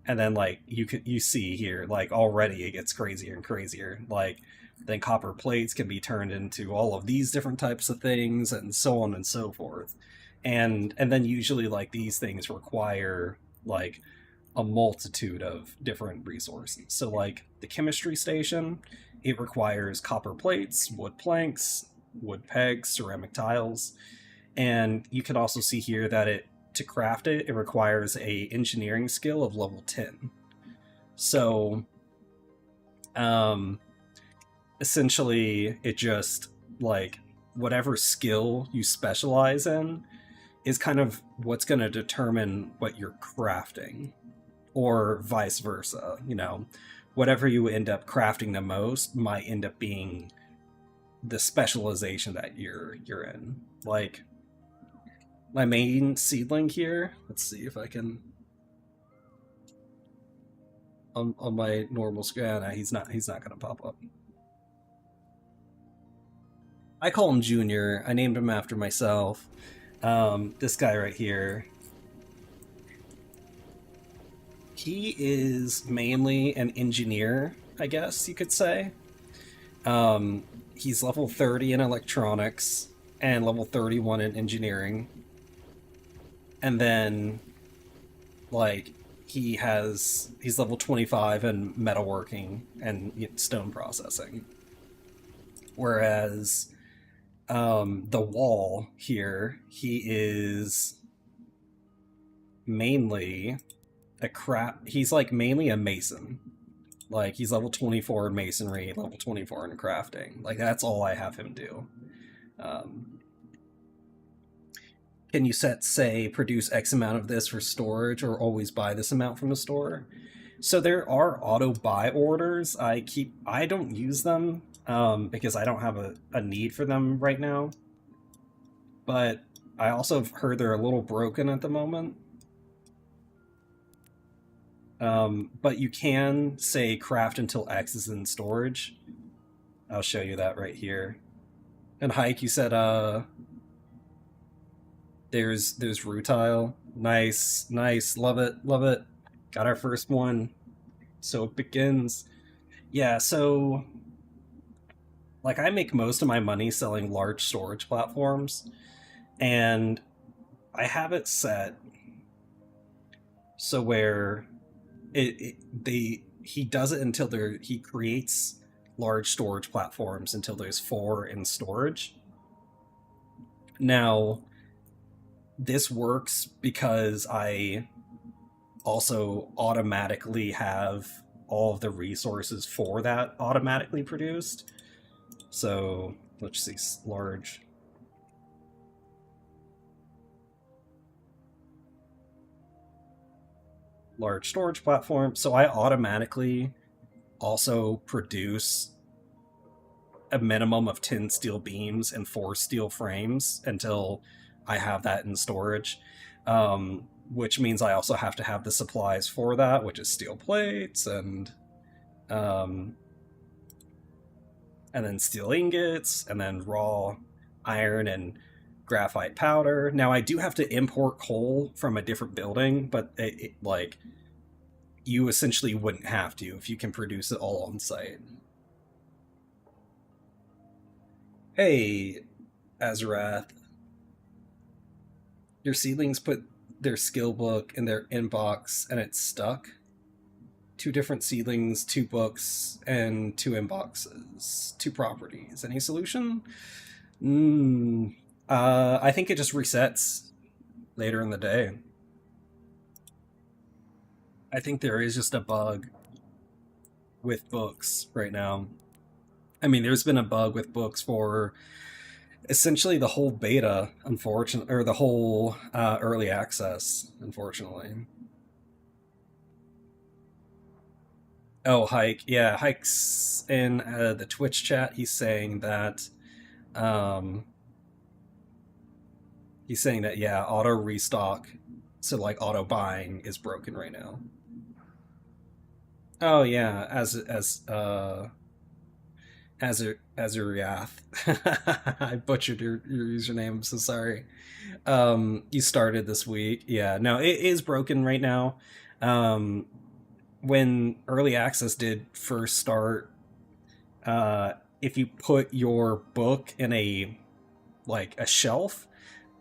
[SPEAKER 1] And then like you see here, like already it gets crazier and crazier. Like then copper plates can be turned into all of these different types of things, and so on and so forth. And then usually like these things require like a multitude of different resources. So, like the chemistry station, it requires copper plates, wood planks, wood pegs, ceramic tiles, and you can also see here that to craft it requires a engineering skill of level 10. So, um, essentially, it just like whatever skill you specialize in is kind of what's going to determine what you're crafting, or vice versa. You know, whatever you end up crafting the most might end up being the specialization that you're in. Like my main seedling here. Let's see if I can on my normal screen. He's not going to pop up. I call him Junior. I named him after myself. This guy right here. He is mainly an engineer, I guess you could say. He's level 30 in electronics and level 31 in engineering. And then, like, he's level 25 in metalworking and stone processing. Whereas the wall here, he is mainly he's like mainly a mason. Like, he's level 24 in masonry, level 24 in crafting. Like, that's all I have him do. Can you say produce X amount of this for storage, or always buy this amount from the store? So there are auto buy orders. I don't use them because I don't have a need for them right now. But I also have heard they're a little broken at the moment. But you can say craft until X is in storage. I'll show you that right here. And Hike, you said there's rutile. Nice, love it. Got our first one. So it begins. Yeah, so like I make most of my money selling large storage platforms, and I have it set so where he does it until he creates large storage platforms until there's 4 in storage. Now, this works because I also automatically have all of the resources for that automatically produced. So let's see, large storage platform. So I automatically also produce a minimum of 10 steel beams and 4 steel frames until I have that in storage, which means I also have to have the supplies for that, which is steel plates and then steel ingots, and then raw iron and graphite powder. Now, I do have to import coal from a different building, but like, you essentially wouldn't have to if you can produce it all on site. Hey, Azarath. Your seedlings put their skill book in their inbox and it's stuck. 2 different seedlings, 2 books, and 2 inboxes. 2 properties. Any solution? I think it just resets later in the day. I think there is just a bug with books right now. I mean, there's been a bug with books for essentially the whole beta, unfortunately, or the whole early access, unfortunately. Oh, Hike. Yeah, Hike's in the Twitch chat. He's saying that, yeah, auto restock, so like auto buying is broken right now. Oh yeah, Azuriath. I butchered your username. I'm so sorry. You started this week. Yeah, no, it is broken right now. When early access did first start, if you put your book in a shelf,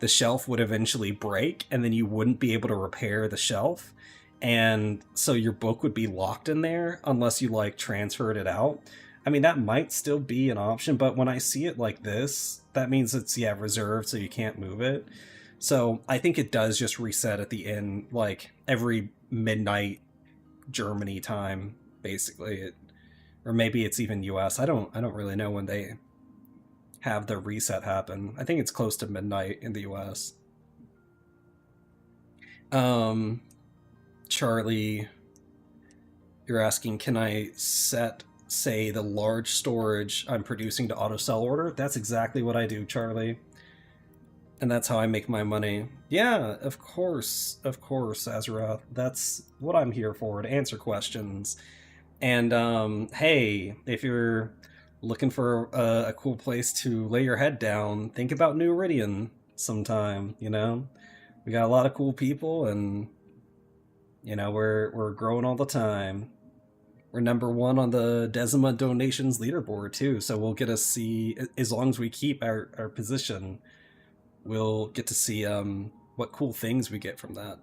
[SPEAKER 1] the shelf would eventually break, and then you wouldn't be able to repair the shelf. and so your book would be locked in there unless you like transferred it out. I mean, that might still be an option, but when I see it like this, that means it's, yeah, reserved, so you can't move it. So I think it does just reset at the end, like every midnight Germany time, basically. Or maybe it's even US. I don't really know when they have the reset happen. I think it's close to midnight in the US. Um, Charlie, you're asking, can I set, say, the large storage I'm producing to auto sell order? That's exactly what I do, Charlie. And that's how I make my money. Yeah, of course, Azeroth. That's what I'm here for, to answer questions. And hey, if you're looking for a cool place to lay your head down, think about New Eridian sometime. We got a lot of cool people, and we're growing all the time. We're number one on the Decima donations leaderboard too, so we'll get to see, as long as we keep our position, we'll get to see what cool things we get from that.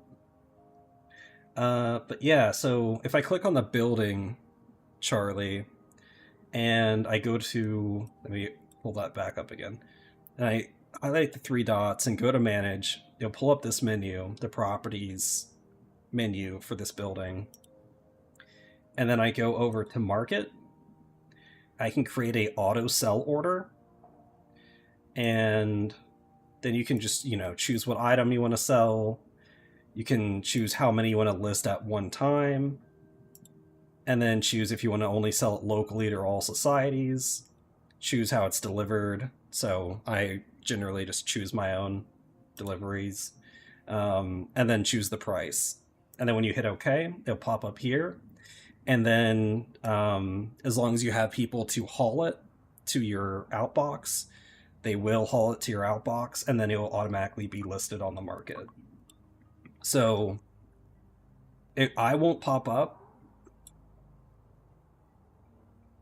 [SPEAKER 1] But yeah, so if I click on the building, Charlie, and I go to, let me pull that back up again, and I highlight the three dots and go to manage, you'll pull up this menu, the properties menu for this building, and then I go over to market. I can create a auto sell order, and then you can just choose what item you want to sell. You can choose how many you want to list at one time, and then choose if you want to only sell it locally to all societies. Choose how it's delivered. So I generally just choose my own deliveries, and then choose the price. And then when you hit OK, it'll pop up here. And then as long as you have people to haul it to your outbox, they will haul it to your outbox, and then it will automatically be listed on the market. So I won't pop up.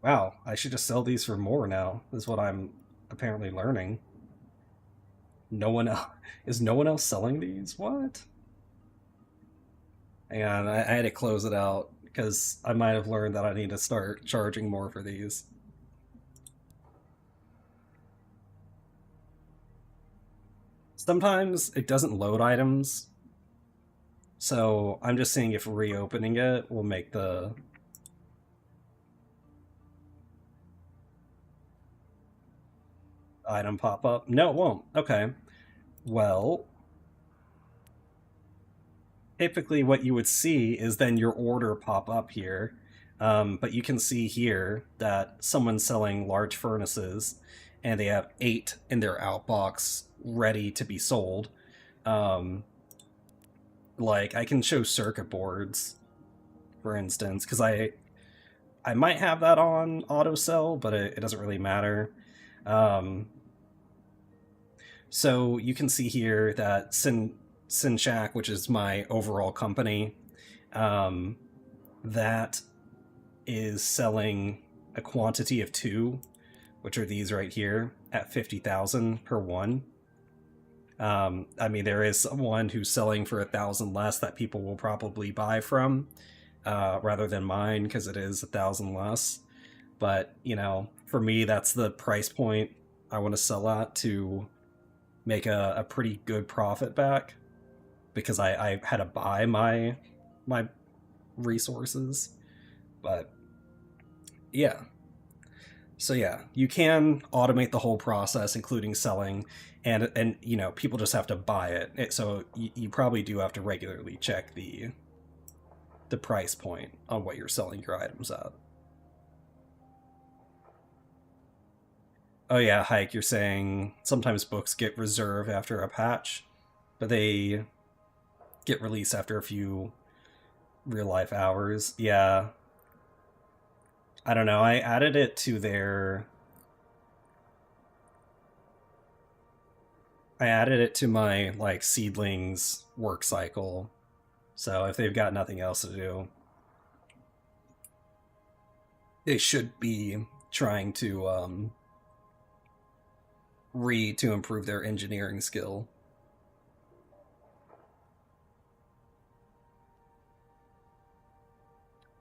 [SPEAKER 1] Wow, I should just sell these for more now, is what I'm apparently learning. No one else is no one else selling these? What? Hang on, I had to close it out because I might have learned that I need to start charging more for these. Sometimes it doesn't load items, so I'm just seeing if reopening it will make the item pop up. No, it won't. Okay. Well, typically what you would see is then your order pop up here. But you can see here that someone's selling large furnaces, and they have 8 in their outbox ready to be sold. Um, like, I can show circuit boards, for instance, because I might have that on auto sell, but it doesn't really matter. Um, so you can see here that Sinshak, which is my overall company, um, that is selling a quantity of 2, which are these right here, at 50,000 per one. I mean, there is someone who's selling for 1,000 less that people will probably buy from, rather than mine, because it is 1,000 less. But for me, that's the price point I want to sell at to make a pretty good profit back, because I had to buy my resources. But yeah. So yeah, you can automate the whole process, including selling, and people just have to buy it. So you probably do have to regularly check the price point on what you're selling your items at. Oh yeah, Hike, you're saying sometimes books get reserved after a patch, but they get released after a few real life hours. Yeah, I don't know. I added it to my like seedlings work cycle. So if they've got nothing else to do, they should be trying to read to improve their engineering skill.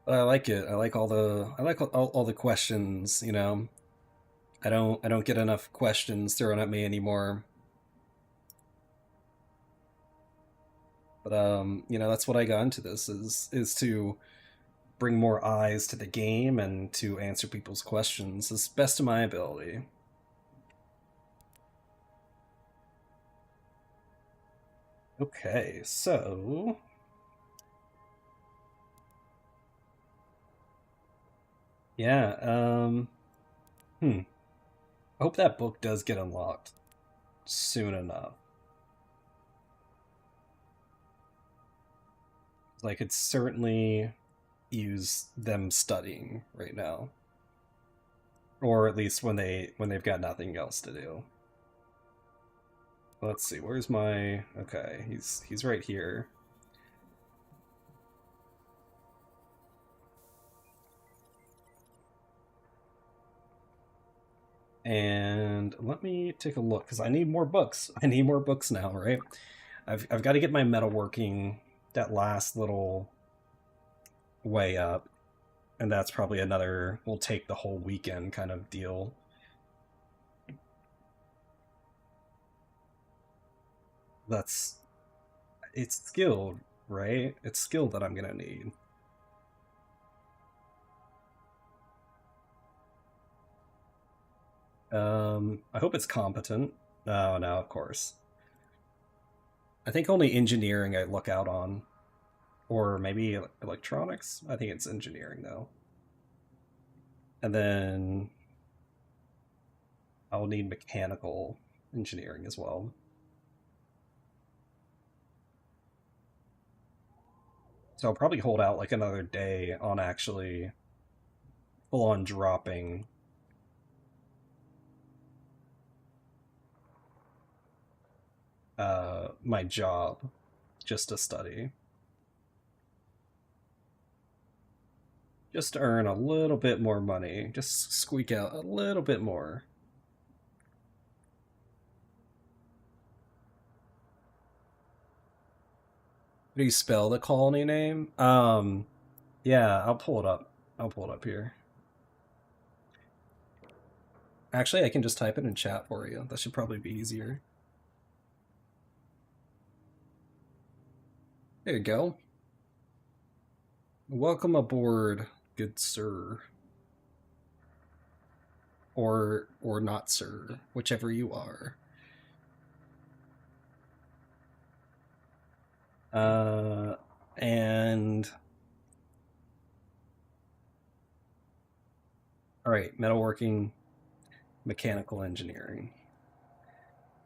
[SPEAKER 1] I like it. I like all the questions. I don't get enough questions thrown at me anymore. But that's what I got into this is to bring more eyes to the game and to answer people's questions as best of my ability. Okay, so yeah, hmm. I hope that book does get unlocked soon enough. Like it's certainly use them studying right now, or at least when they've got nothing else to do. Let's see, where's my okay? He's right here. And let me take a look because I need more books. I need more books now, right? I've got to get my metalworking that last little way up, and that's probably another will take the whole weekend kind of deal. That's it's skilled, right? It's skilled that I'm gonna need. I hope it's competent. Oh no, of course. I think only engineering I look out on, or maybe electronics. I think it's engineering though. And then I'll need mechanical engineering as well. So I'll probably hold out like another day on actually full on dropping my job just to study. Just to earn a little bit more money. Just squeak out a little bit more. Do you spell the colony name? Yeah, I'll pull it up. I'll pull it up here. Actually, I can just type it in chat for you. That should probably be easier. There you go. Welcome aboard, good sir. Or not sir, whichever you are. And all right, metalworking, mechanical engineering.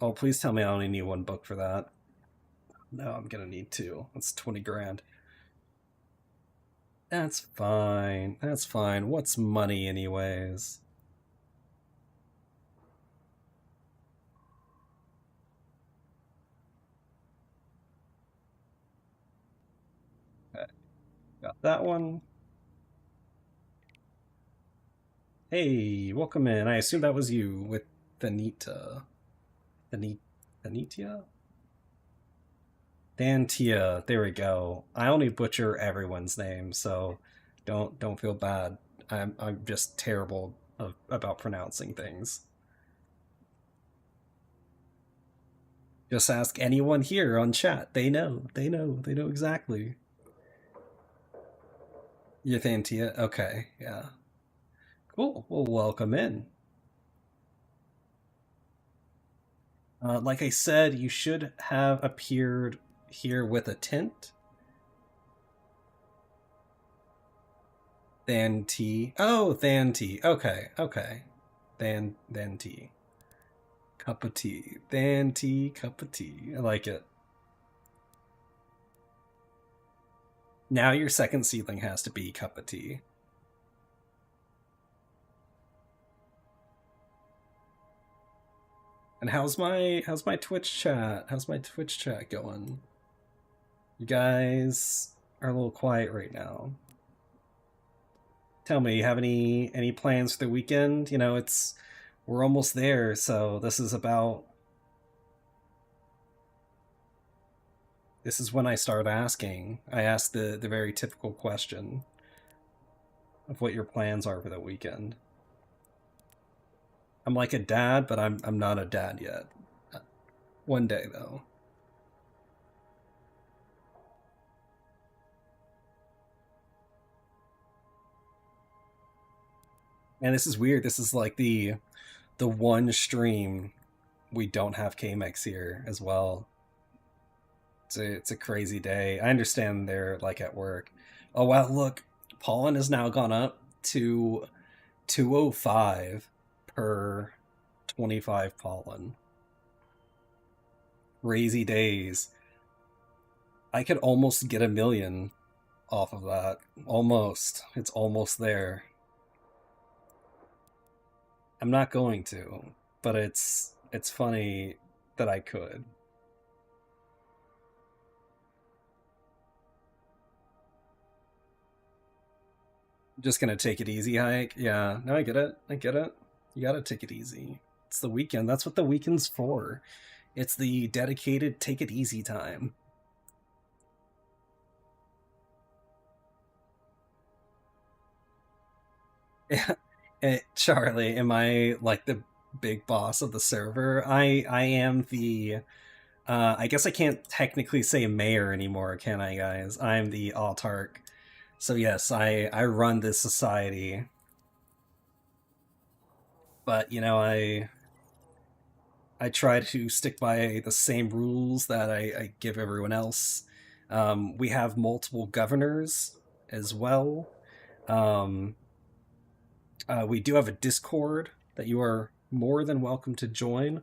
[SPEAKER 1] Oh, please tell me I only need one book for that. No, I'm gonna need two. That's 20 grand. That's fine. That's fine. What's money, anyways? Okay, got that one. Hey, welcome in. I assume that was you with Thanita. Thanit Thanitia? Dantia. There we go. I only butcher everyone's name, so don't feel bad. I'm just terrible about pronouncing things. Just ask anyone here on chat. They know. They know. They know exactly. You're Thantia? Okay, yeah. Cool. Well, welcome in. Like I said, you should have appeared here with a tint. Than tea. Oh, than tea. Okay, okay. Than tea. Cup of tea. Than tea, cup of tea. I like it. Now your second seedling has to be cup of tea. And how's my Twitch chat? How's my Twitch chat going? You guys are a little quiet right now. Tell me, you have any plans for the weekend? We're almost there, so this is when I start asking. I ask the very typical question. of what your plans are for the weekend. I'm like a dad, but I'm not a dad yet. One day though. And this is weird. This is like the one stream we don't have KMX here as well. It's a crazy day. I understand they're like at work. Oh wow, look, pollen has now gone up to 205 per 25 pollen. Crazy days. I could almost get a million off of that. Almost. It's almost there. I'm not going to, but it's funny that I could. Just gonna take it easy hike. Yeah, no, I get it. I get it. You gotta take it easy. It's the weekend. That's what the weekend's for. It's the dedicated take it easy time. Yeah. Charlie, am I like the big boss of the server? I am the I guess I can't technically say mayor anymore, can I, guys? I'm the autarch. So yes, I run this society, but I try to stick by the same rules that I give everyone else. We have multiple governors as well. Um, we do have a Discord that you are more than welcome to join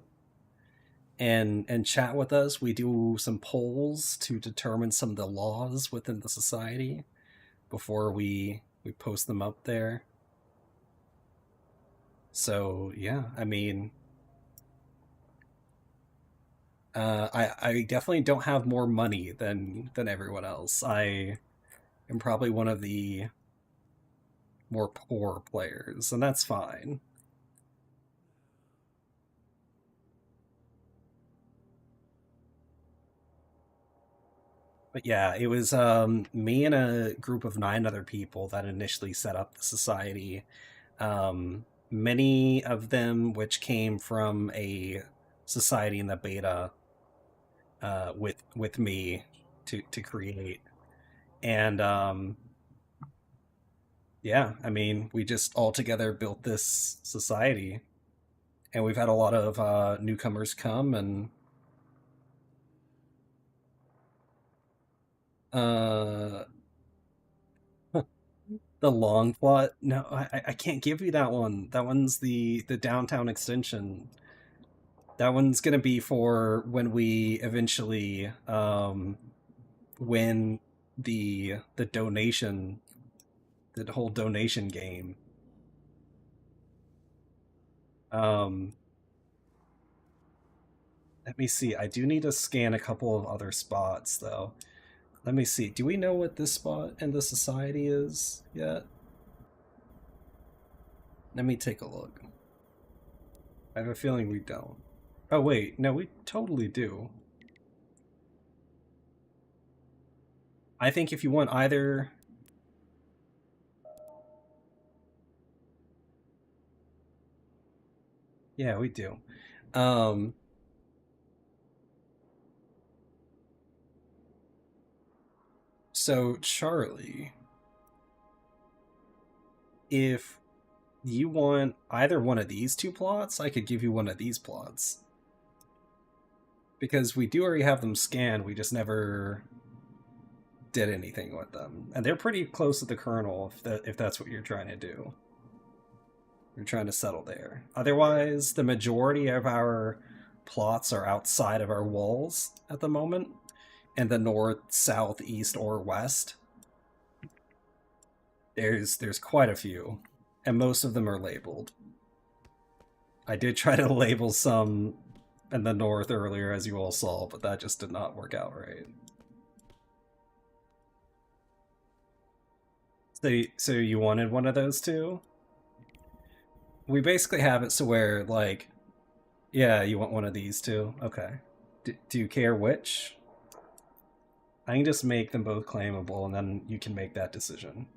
[SPEAKER 1] and chat with us. We do some polls to determine some of the laws within the society before we post them up there. So yeah, I mean, I definitely don't have more money than everyone else. I am probably one of the more poor players, and that's fine. But yeah, it was me and a group of 9 other people that initially set up the society. Many of them which came from a society in the beta with me to create, and yeah, I mean, we just all together built this society, and we've had a lot of newcomers come and uh the long plot. No, I can't give you that one. That one's the downtown extension. That one's gonna be for when we eventually win the donation, the whole donation game. Um, Let me see. I do need to scan a couple of other spots though. Let me see. Do we know what this spot in the society is yet? Let me take a look. I have a feeling we don't. Oh wait, no, we totally do. I think if you want either, yeah, we do. Um, so Charlie, if you want either one of these 2 plots, I could give you one of these plots. Because we do already have them scanned, we just never did anything with them. And they're pretty close to the kernel if that's what you're trying to do. You're trying to settle there. Otherwise, the majority of our plots are outside of our walls at the moment, in the north, south, east, or west. There's quite a few, and most of them are labeled. I did try to label some in the north earlier, as you all saw, but that just did not work out right. So you wanted one of those two? We basically have it so where, like, yeah, you want one of these two? Okay. Do you care which? I can just make them both claimable, and then you can make that decision.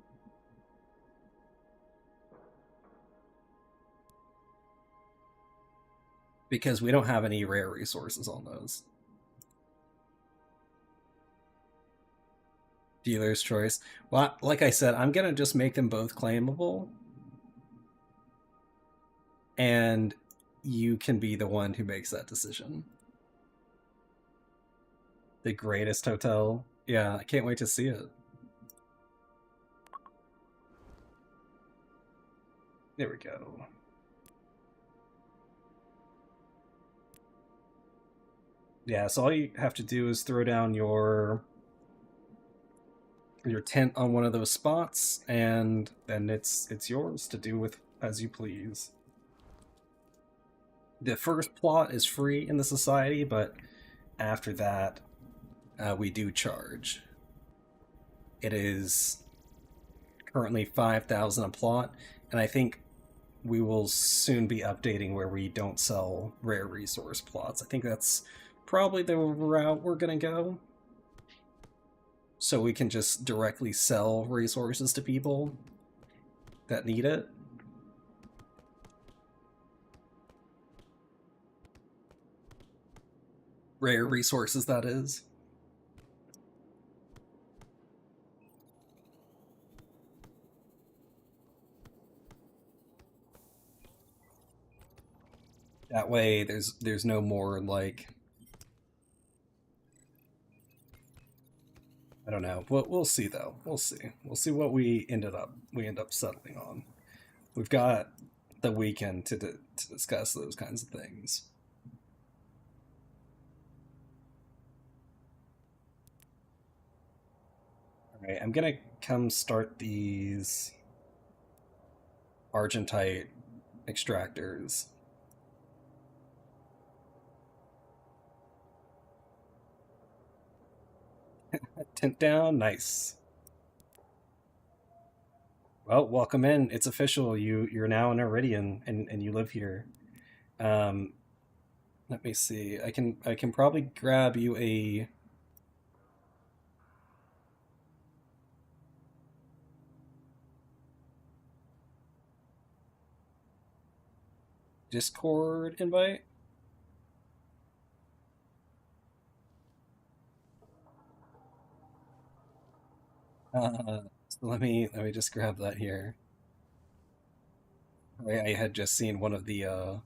[SPEAKER 1] because we don't have any rare resources on those. Dealer's choice. Well, like I said, I'm gonna just make them both claimable, and you can be the one who makes that decision. The greatest hotel. Yeah, I can't wait to see it. There we go. Yeah, so all you have to do is throw down your tent on one of those spots, and then it's yours to do with as you please. The first plot is free in the society, but after that, we do charge. It is currently 5,000 a plot, and I think we will soon be updating where we don't sell rare resource plots. I think that's probably the route we're gonna go. So we can just directly sell resources to people that need it. Rare resources, that is. That way there's no more like, I don't know. We'll see though. We'll see. We'll see what we end up settling on. We've got the weekend to discuss those kinds of things. All right, I'm gonna come start these Argentite extractors. Tint down, nice. Well, welcome in. It's official. You're now an Eridian, and you live here. Um, Let me see. I can probably grab you a Discord invite. So let me just grab that here. I had just seen one of the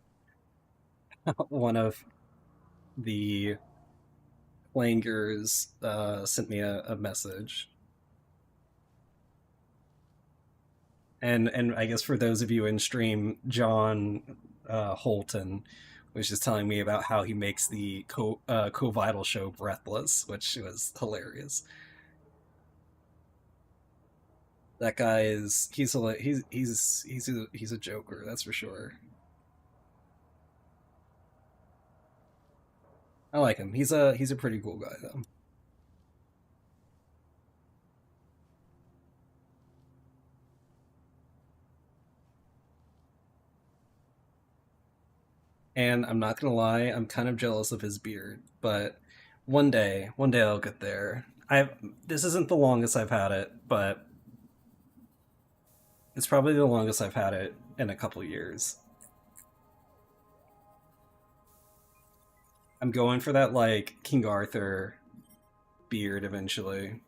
[SPEAKER 1] one of the clangers sent me a message. And I guess for those of you in stream, John Holton was just telling me about how he makes the co-vital show breathless, which was hilarious. That guy is he's a joker, that's for sure. I like him. He's a pretty cool guy though. And I'm not gonna lie, I'm kind of jealous of his beard, but one day I'll get there. I've This isn't the longest I've had it, but it's probably the longest I've had it in a couple years. I'm going for that like King Arthur beard eventually.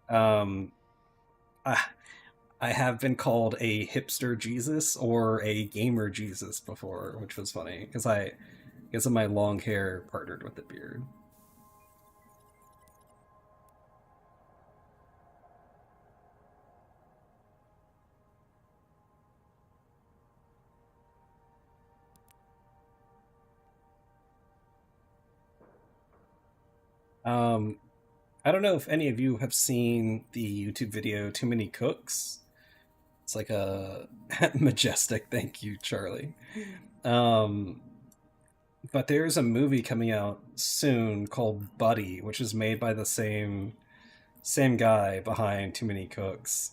[SPEAKER 1] Um, I, I have been called a hipster Jesus or a gamer Jesus before, which was funny because I guess of my long hair partnered with the beard. Um, I don't know if any of you have seen the YouTube video "Too Many Cooks." It's like a majestic. Thank you, Charlie. Um, but there's a movie coming out soon called Buddy, which is made by the same guy behind Too Many Cooks.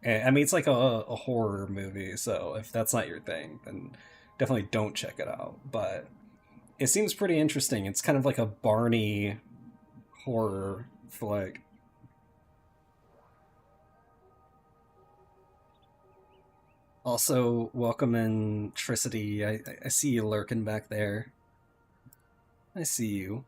[SPEAKER 1] And, I mean, it's like a horror movie, so if that's not your thing, then definitely don't check it out. But it seems pretty interesting. It's kind of like a Barney horror flick. Also, welcome in Tricity. I see you lurking back there. I see you.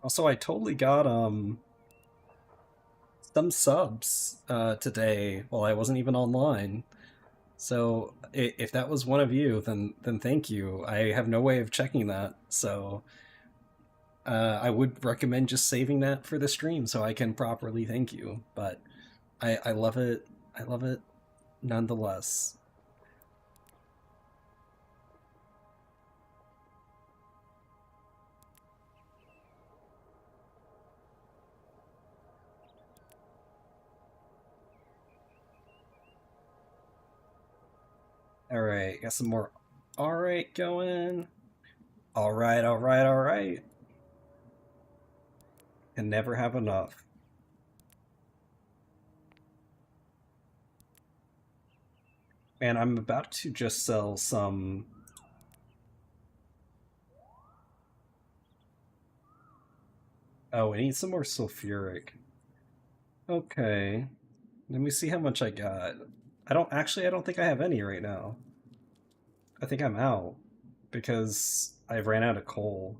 [SPEAKER 1] Also, I totally got some subs today while I wasn't even online. So if that was one of you, then thank you. I have no way of checking that, so I would recommend just saving that for the stream so I can properly thank you. But I love it. I love it nonetheless. All right, got some more. All right, going. All right, all right, all right. Can never have enough. And I'm about to just sell some. Oh, I need some more sulfuric. Okay. Let me see how much I got. I don't think I have any right now. I think I'm out because I ran out of coal.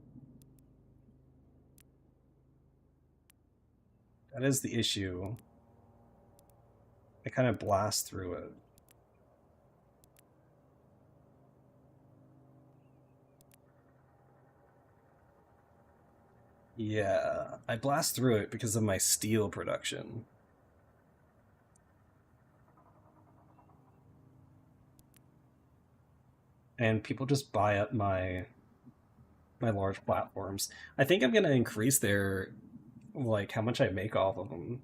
[SPEAKER 1] That is the issue. I kind of blast through it. Yeah, I blast through it because of my steel production. And people just buy up my large platforms. I think I'm gonna increase their like how much I make off of them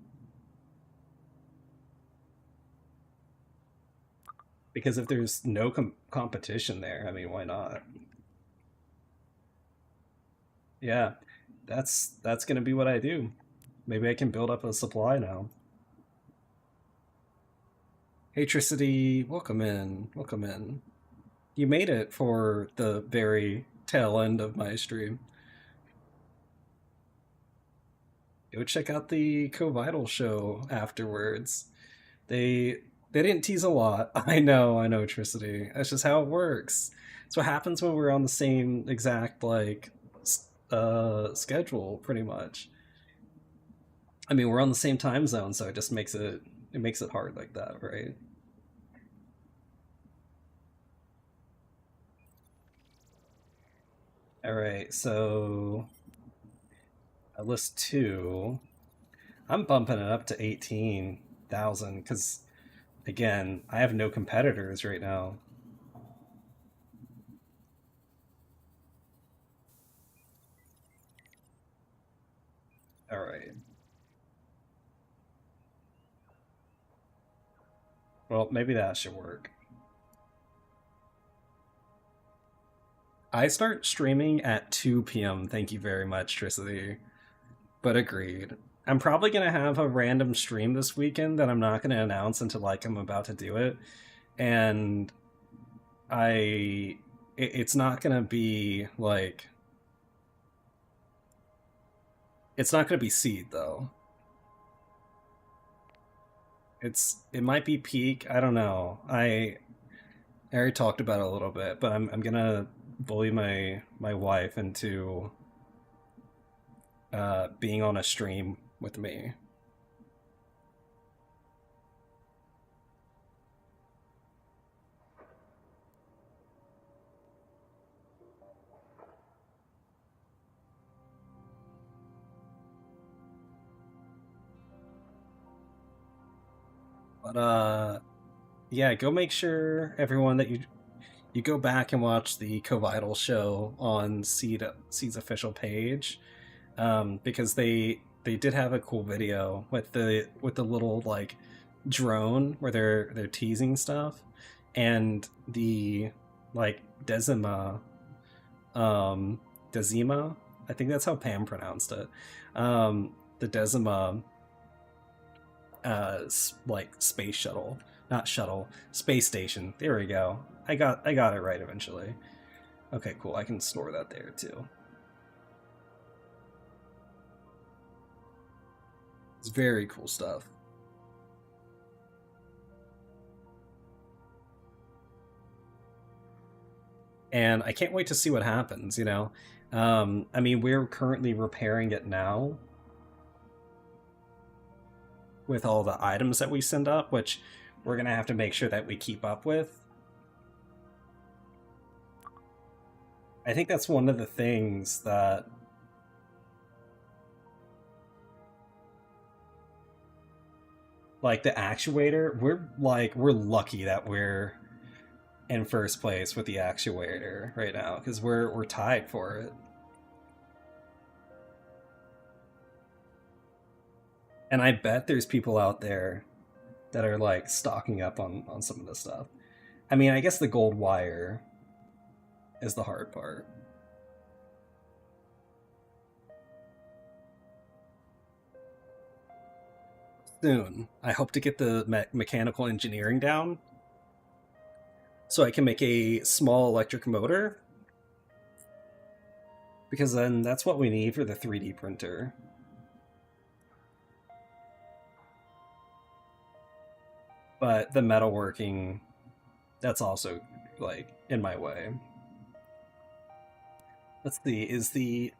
[SPEAKER 1] because if there's no competition there, I mean, why not? Yeah, that's gonna be what I do. Maybe I can build up a supply now. Hatricity, welcome in, welcome in. You made it for the very tail end of my stream. Go check out the Co-Vital show afterwards. They didn't tease a lot. I know, Tricity. That's just how it works. It's what happens when we're on the same exact like schedule, pretty much. I mean, we're on the same time zone, so it makes it hard like that, right? All right, so list two. I'm bumping it up to 18,000 because again, I have no competitors right now. All right. Well, maybe that should work. I start streaming at 2 p.m. Thank you very much, Tricity. But agreed. I'm probably gonna have a random stream this weekend that I'm not gonna announce until like I'm about to do it, and it's not gonna be like it's not gonna be seed though. It might be peak. I don't know. I already talked about it a little bit, but I'm gonna bully my wife into being on a stream with me. But yeah, go make sure everyone that you go back and watch the Co-Vital show on Seed's official page, because they did have a cool video with the little like drone where they're teasing stuff, and the like Decima, I think that's how Pam pronounced it. The Decima like space shuttle, not shuttle, space station. There we go. I got it right eventually. Okay, cool. I can store that there too. It's very cool stuff. And I can't wait to see what happens, you know. I mean, we're currently repairing it now with all the items that we send up, which we're going to have to make sure that we keep up with. I think that's one of the things that like the actuator, we're lucky that we're in first place with the actuator right now because we're tied for it. And I bet there's people out there that are like stocking up on some of this stuff. I mean, I guess the gold wire is the hard part. Soon, I hope to get the mechanical engineering down so I can make a small electric motor because then that's what we need for the 3D printer. But the metalworking, that's also like in my way. Let's see, is the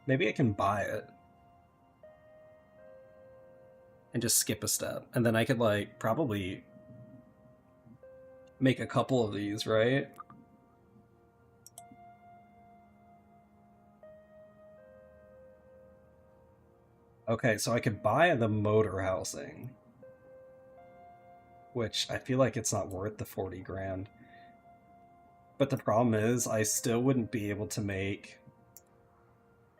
[SPEAKER 1] maybe I can buy it and just skip a step, and then I could like probably make a couple of these, right? Okay, so I could buy the motor housing, which I feel like it's not worth the 40 grand. But the problem is I still wouldn't be able to make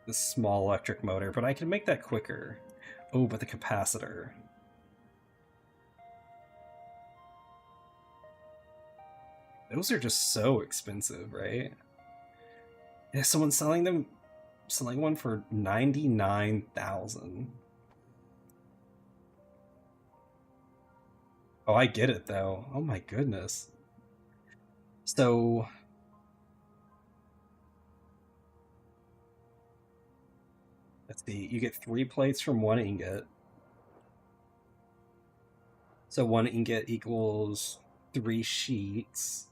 [SPEAKER 1] the small electric motor, but I can make that quicker. Oh, but the capacitor. Those are just so expensive, right? Is someone selling one for 99,000? Oh, I get it though. Oh my goodness. So let's see. You get 3 plates from 1 ingot. So 1 ingot equals 3 sheets.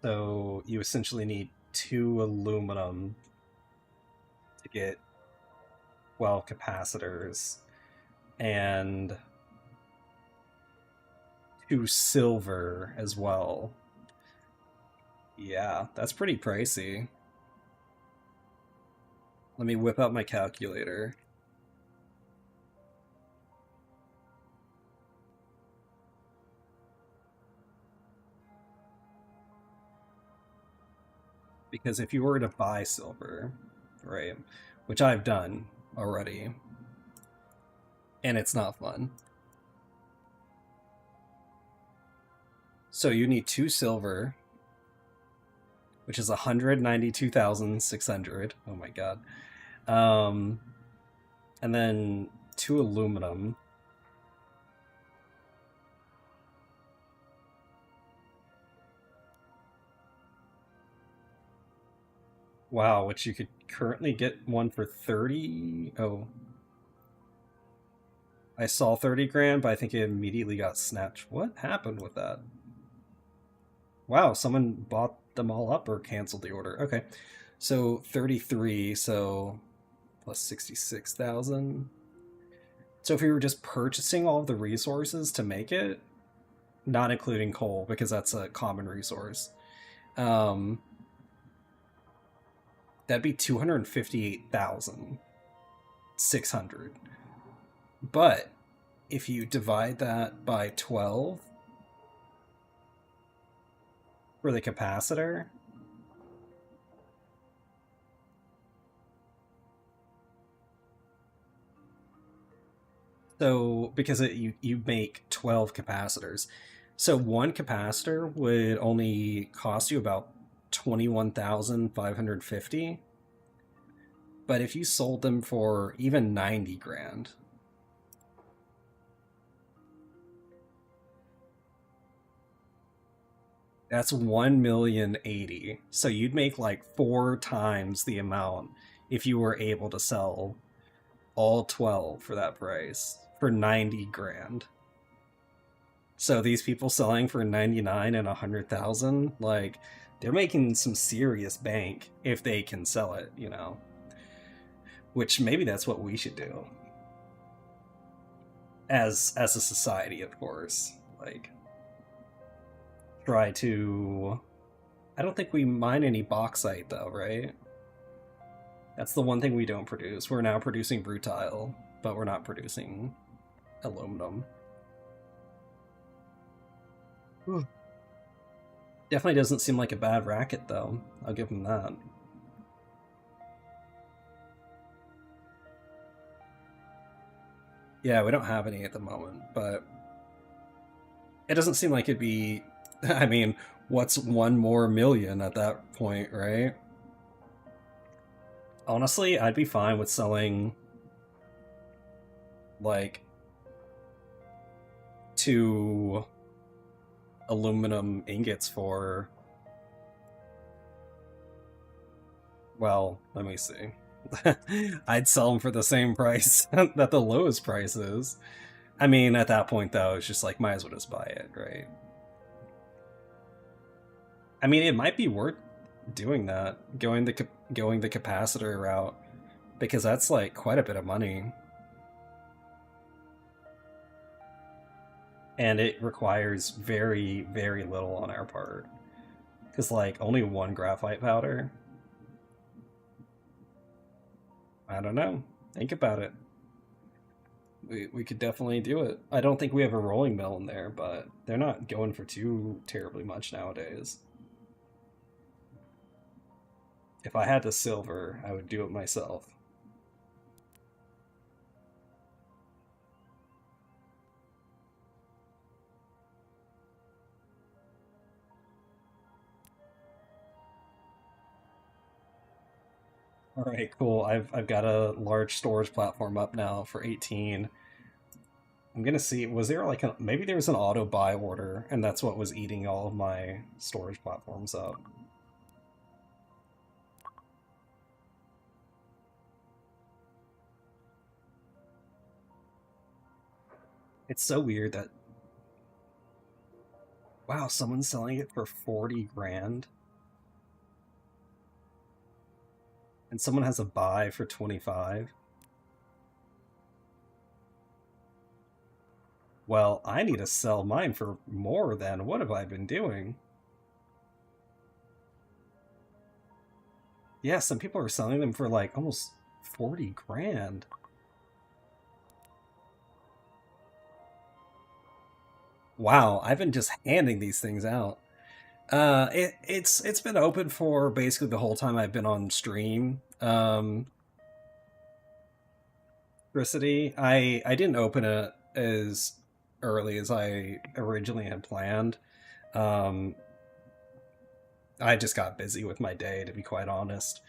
[SPEAKER 1] So you essentially need 2 aluminum to get 12 capacitors and 2 silver as well. Yeah, that's pretty pricey. Let me whip out my calculator. Because if you were to buy silver, right, which I've done already, and it's not fun. So you need 2 silver, which is 192,600. Oh my god. And then 2 aluminum. Wow, which you could currently get one for 30. Oh, I saw 30 grand, but I think it immediately got snatched. What happened with that? Wow, someone bought them all up or canceled the order. Okay, so 33, so plus 66,000. So if we were just purchasing all of the resources to make it, not including coal, because that's a common resource, um, that'd be 258,600. But if you divide that by 12 for the capacitor, so because you make 12 capacitors, so one capacitor would only cost you about 21,550. But if you sold them for even 90 grand, that's 1,080,000. So you'd make like 4 times the amount if you were able to sell all 12 for that price for 90 grand. So these people selling for 99 and 100,000, like they're making some serious bank if they can sell it, you know. Which maybe that's what we should do as a society, of course. Like try to, I don't think we mine any bauxite though, right? That's the one thing we don't produce. We're now producing rutile, but we're not producing aluminum. Definitely doesn't seem like a bad racket, though. I'll give him that. Yeah, we don't have any at the moment, but it doesn't seem like it'd be... I mean, what's 1 more million at that point, right? Honestly, I'd be fine with selling, like, 2 aluminum ingots for... Well, let me see. I'd sell them for the same price that the lowest price is. I mean, at that point, though, it's just like, might as well just buy it, right? I mean, it might be worth doing that, going the capacitor route, because that's like quite a bit of money, and it requires very, very little on our part. Because like only 1 graphite powder. I don't know. Think about it. We could definitely do it. I don't think we have a rolling mill in there, but they're not going for too terribly much nowadays. If I had the silver, I would do it myself. All right, cool. I've got a large storage platform up now for 18. I'm gonna see, was there like a, maybe there was an auto buy order and that's what was eating all of my storage platforms up. It's so weird that, wow, someone's selling it for 40 grand and someone has a buy for 25. Well, I need to sell mine for more than, what have I been doing? Yeah, some people are selling them for like almost 40 grand. Wow, I've been just handing these things out. It's been open for basically the whole time I've been on stream. Electricity. I didn't open it as early as I originally had planned. Um, I just got busy with my day, to be quite honest.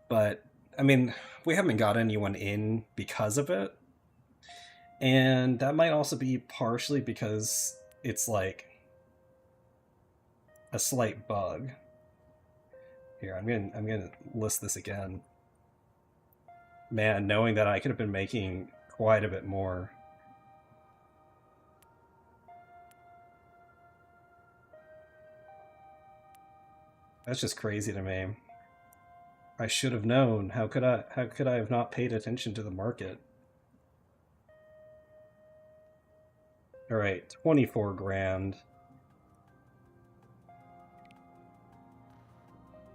[SPEAKER 1] But I mean, we haven't got anyone in because of it, and that might also be partially because it's like a slight bug. Here, I'm gonna list this again. Man, knowing that I could have been making quite a bit more. That's just crazy to me. I should have known. How could I have not paid attention to the market? All right, 24 grand.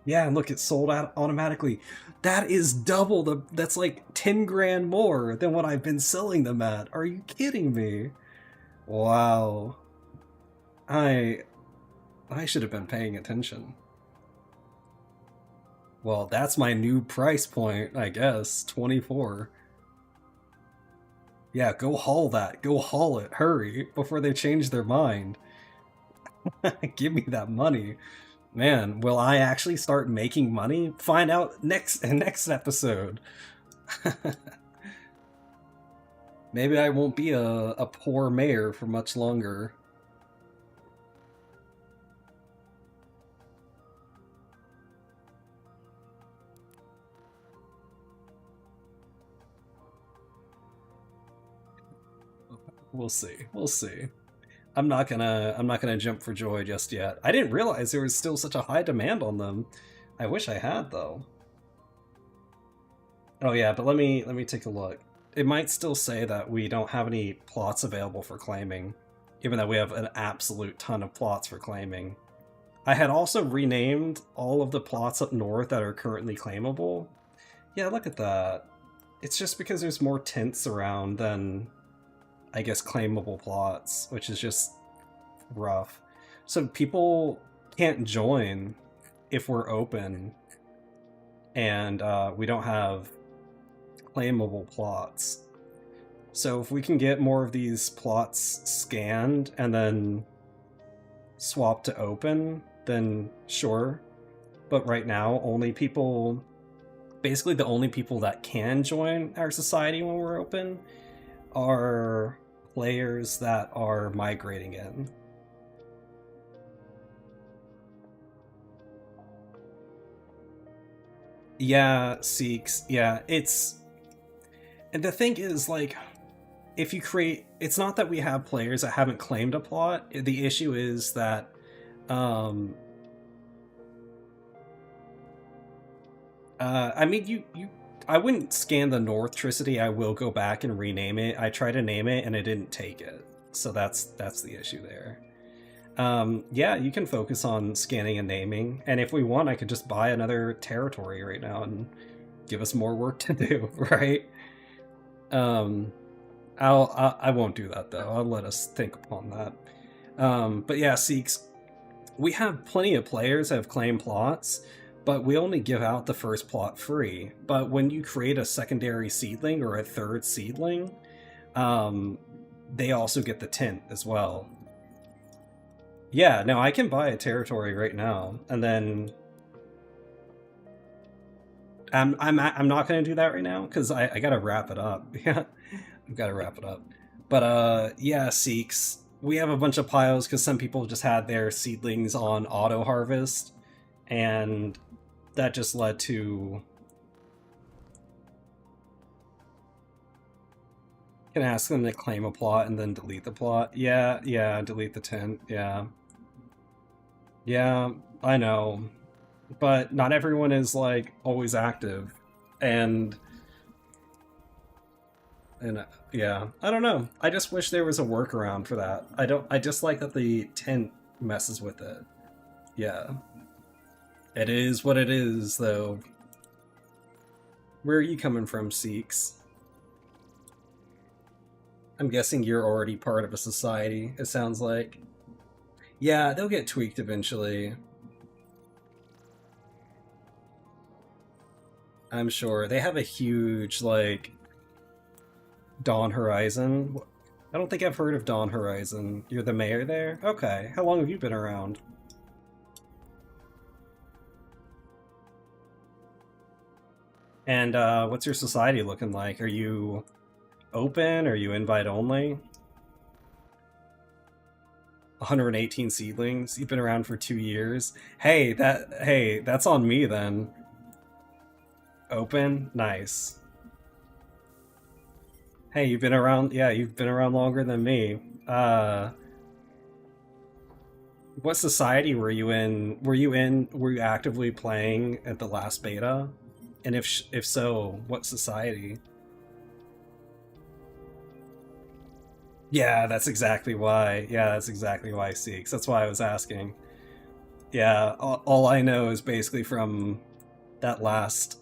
[SPEAKER 1] Yeah, and look, it sold out automatically. That is double the, that's like 10 grand more than what I've been selling them at. Are you kidding me? Wow. I I should have been paying attention. Well, that's my new price point, I guess. 24. Yeah, go haul that. Go haul it. Hurry before they change their mind. Give me that money. Man, will I actually start making money? Find out next episode. Maybe I won't be a poor mayor for much longer. We'll see. We'll see. I'm not gonna jump for joy just yet. I didn't realize there was still such a high demand on them. I wish I had though. Oh yeah, but let me take a look. It might still say that we don't have any plots available for claiming, even though we have an absolute ton of plots for claiming. I had also renamed all of the plots up north that are currently claimable. Yeah, look at that. It's just because there's more tents around than, I guess, claimable plots, which is just rough. So people can't join if we're open and we don't have claimable plots. So if we can get more of these plots scanned and then swapped to open, then sure. But right now, basically the only people that can join our society when we're open are players that are migrating in. Yeah, Sikhs. Yeah, and the thing is, like, if you create, it's not that we have players that haven't claimed a plot. The issue is that, um, I mean, I wouldn't scan the Northtricity. I will go back and rename it. I tried to name it and it didn't take it, so that's the issue there. Yeah, you can focus on scanning and naming, and if we want, I could just buy another territory right now and give us more work to do, right? Um, I won't do that though. I'll let us think upon that. But yeah, Seeks, we have plenty of players that have claimed plots, but we only give out the first plot free. But when you create a secondary seedling or a third seedling, um, they also get the tint as well. Yeah, no, I can buy a territory right now, and then I'm not gonna do that right now because I gotta wrap it up. Yeah, I've gotta wrap it up. But yeah, Seeks, we have a bunch of piles because some people just had their seedlings on auto harvest, and that just led to. Can ask them to claim a plot and then delete the plot. Yeah, yeah, delete the tent. Yeah, yeah, I know, but not everyone is like always active, and yeah, I don't know. I just wish there was a workaround for that. I don't. I just like that the tent messes with it. Yeah, it is what it is, though. Where are you coming from, Seeks? I'm guessing you're already part of a society. It sounds like. Yeah, they'll get tweaked eventually. I'm sure they have a huge like Dawn Horizon. I don't think I've heard of Dawn Horizon. You're the mayor there? Okay. How long have you been around? And what's your society looking like? Are you open? Are you invite only? 118 seedlings. You've been around for 2 years. Hey, that's on me then. Open? Nice. Hey, you've been around, yeah, you've been around longer than me. What society were you in? Were you actively playing at the last beta? And if so, what society? Yeah, that's exactly why. Yeah, that's exactly why Seeks. That's why I was asking. Yeah, all I know is basically from that last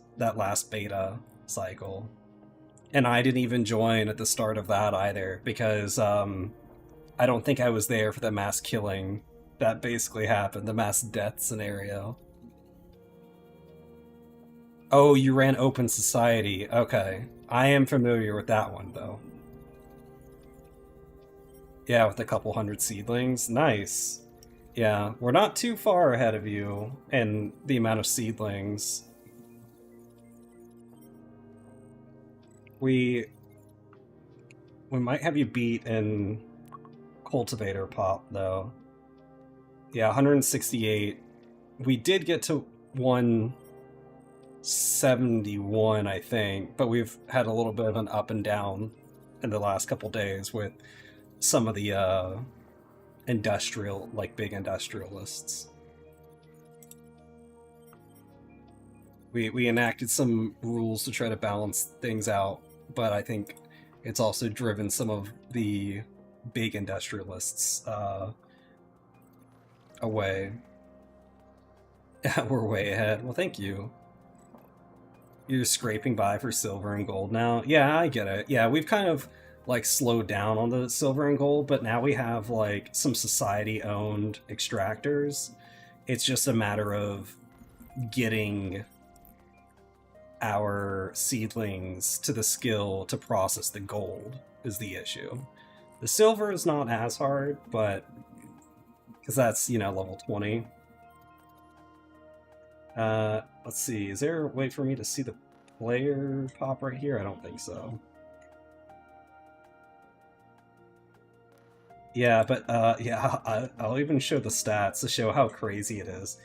[SPEAKER 1] beta cycle. And I didn't even join at the start of that either because I don't think I was there for the mass killing that basically happened, the mass death scenario. Oh, you ran Open Society. Okay. I am familiar with that one though. Yeah, with a couple hundred seedlings. Nice. Yeah, we're not too far ahead of you in the amount of seedlings. We might have you beat in Cultivator Pop, though. Yeah, 168. We did get to 171, I think, but we've had a little bit of an up and down in the last couple days with some of the big industrialists. We enacted some rules to try to balance things out, but I think it's also driven some of the big industrialists away. We're way ahead. Well, thank you. You're scraping by for silver and gold now? Yeah, I get it. Yeah, we've kind of like slowed down on the silver and gold, but now we have like some society-owned extractors. It's just a matter of getting our seedlings to the skill to process the gold is the issue. The silver is not as hard, but because that's, level 20. Let's see, is there a way for me to see the player pop right here? I don't think so. Yeah, but yeah, I'll even show the stats to show how crazy it is.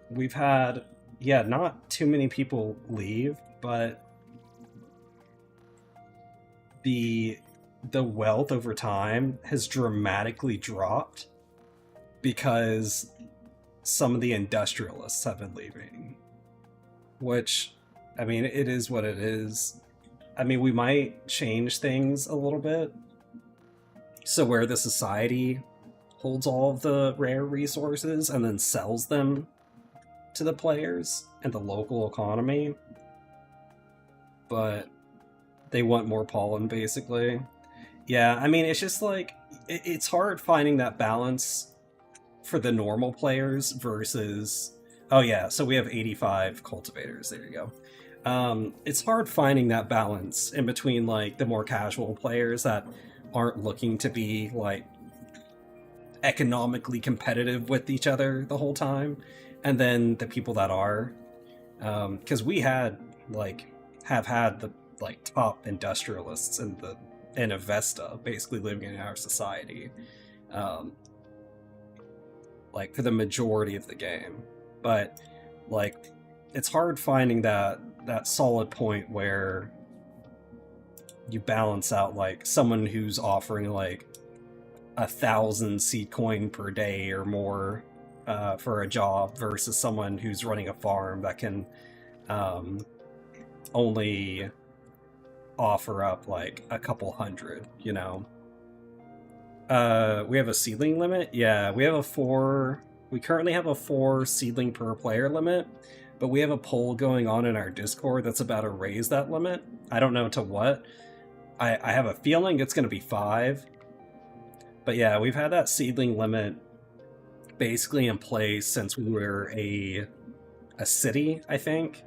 [SPEAKER 1] We've had, yeah, not too many people leave, but the wealth over time has dramatically dropped because some of the industrialists have been leaving. Which, I mean, it is what it is. I mean, we might change things a little bit. So where the society holds all of the rare resources and then sells them to the players and the local economy. But they want more pollen, basically. Yeah, I mean, it's just like, it's hard finding that balance for the normal players versus... Oh yeah, so we have 85 cultivators, there you go. It's hard finding that balance in between like the more casual players that aren't looking to be like economically competitive with each other the whole time, and then the people that are, because we have had the like top industrialists in Avesta basically living in our society, like for the majority of the game. But like it's hard finding that solid point where you balance out like someone who's offering like 1,000 seed coin per day or more for a job versus someone who's running a farm that can only offer up like a couple hundred, We have a seedling limit? Yeah, we currently have a 4 seedling per player limit, but we have a poll going on in our Discord that's about to raise that limit. I don't know to what. I have a feeling it's going to be 5. But yeah, we've had that seedling limit basically in place since we were a city, I think.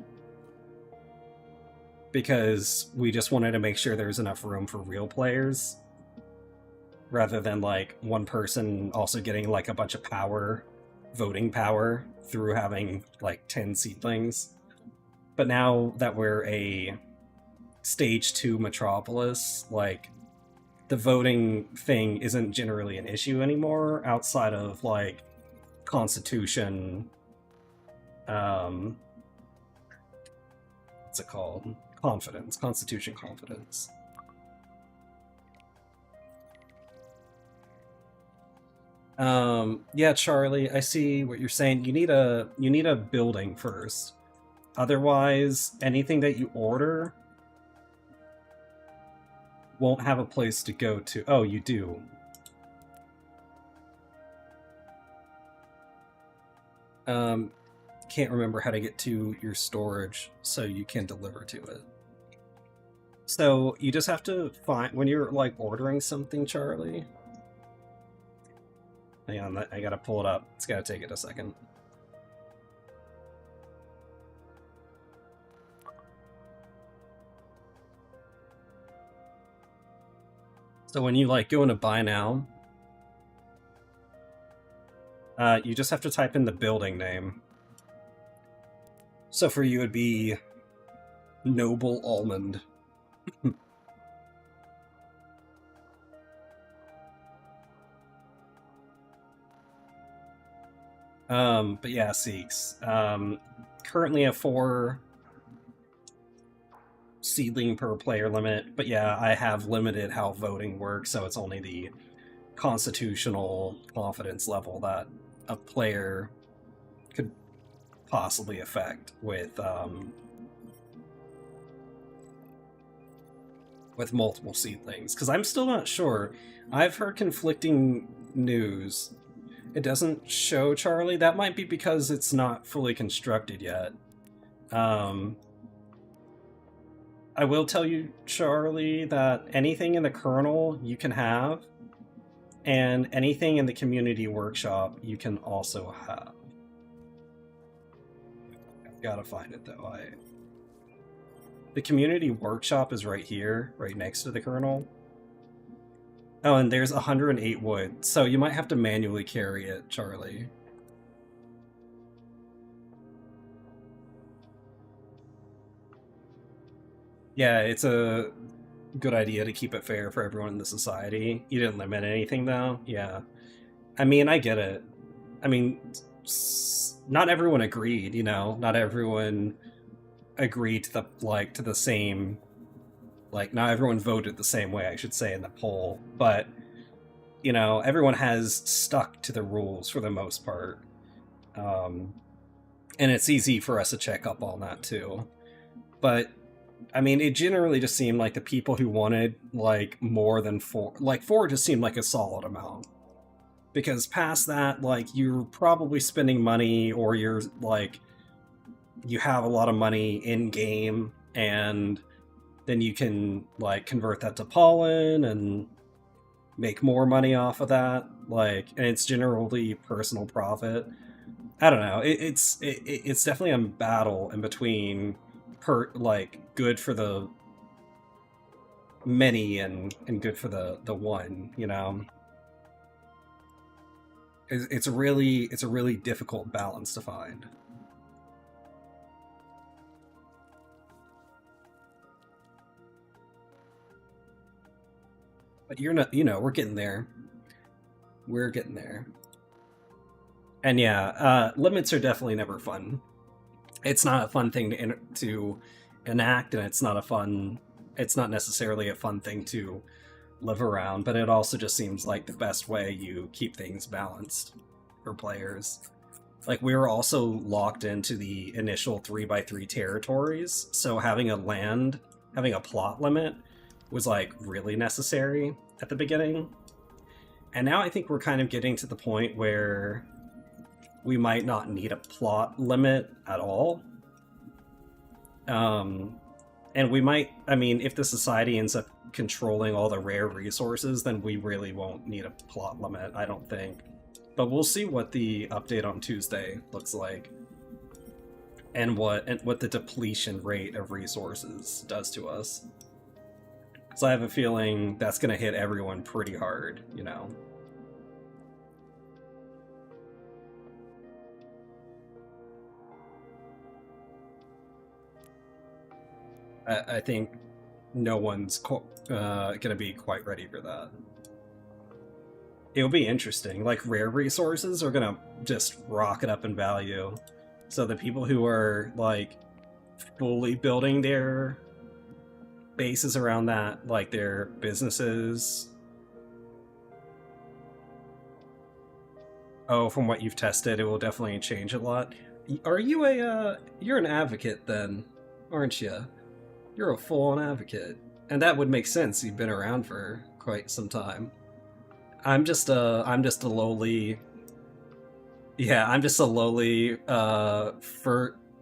[SPEAKER 1] Because we just wanted to make sure there's enough room for real players. Rather than like one person also getting like a bunch of voting power through having like 10 seedlings. But now that we're a stage 2 metropolis, like the voting thing isn't generally an issue anymore outside of like constitution, what's it called? Constitution confidence. Yeah, Charlie, I see what you're saying. You need a building first. Otherwise, anything that you order won't have a place to go to. Oh, you do. Can't remember how to get to your storage so you can deliver to it. So you just have to find, when you're like ordering something, Charlie. Hang on, I gotta pull it up. It's gotta take it a second. So when you like go into buy now, you just have to type in the building name. So for you it'd be Noble almond. But yeah, Sikhs. Currently a 4 seedling per player limit, but yeah, I have limited how voting works, so it's only the constitutional confidence level that a player could possibly affect with multiple seedlings. Because I'm still not sure. I've heard conflicting news. It doesn't show Charlie. That might be because it's not fully constructed yet. I will tell you, Charlie, that anything in the kernel you can have, and anything in the community workshop you can also have. I've got to find it though. The community workshop is right here, right next to the kernel. Oh, and there's 108 wood, so you might have to manually carry it, Charlie. Yeah, it's a good idea to keep it fair for everyone in the society. You didn't limit anything, though? Yeah. I mean, I get it. I mean, not everyone agreed, you know? Not everyone agreed to the same... Like, not everyone voted the same way, I should say, in the poll. But, you know, everyone has stuck to the rules for the most part. And it's easy for us to check up on that, too. But I mean, it generally just seemed like the people who wanted, like, more than 4... Like, 4 just seemed like a solid amount. Because past that, like, you're probably spending money, or you're, like... You have a lot of money in-game, and then you can, like, convert that to pollen, and make more money off of that. Like, and it's generally personal profit. I don't know. It's definitely a battle in between... good for the many and good for the one, you know. It's a really difficult balance to find. But you're not, you know, we're getting there. We're getting there. And yeah, limits are definitely never fun. It's not a fun thing to enact, and it's not necessarily a fun thing to live around, but it also just seems like the best way you keep things balanced for players. Like, we were also locked into the initial 3x3 territories, so having a plot limit was, like, really necessary at the beginning. And now I think we're kind of getting to the point where we might not need a plot limit at all. And we might, I mean, if the society ends up controlling all the rare resources, then we really won't need a plot limit, I don't think. But we'll see what the update on Tuesday looks like. And what the depletion rate of resources does to us. So I have a feeling that's going to hit everyone pretty hard, you know. I think no one's going to be quite ready for that. It'll be interesting. Like, rare resources are going to just rocket up in value. So the people who are, like, fully building their bases around that, like their businesses... Oh, from what you've tested, it will definitely change a lot. Are you you're an advocate then, aren't you? You're a full-on advocate. And that would make sense, you've been around for quite some time. I'm just a lowly... Yeah, I'm just a lowly,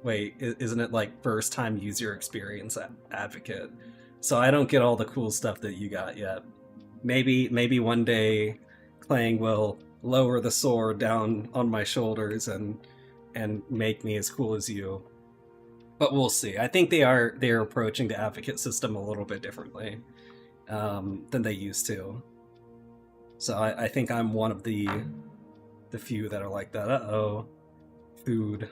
[SPEAKER 1] wait, isn't it like first-time user experience advocate? So I don't get all the cool stuff that you got yet. Maybe one day Clang will lower the sword down on my shoulders and make me as cool as you. But we'll see. I think they're approaching the advocate system a little bit differently than they used to. So I think I'm one of the few that are like that. Uh-oh. Food.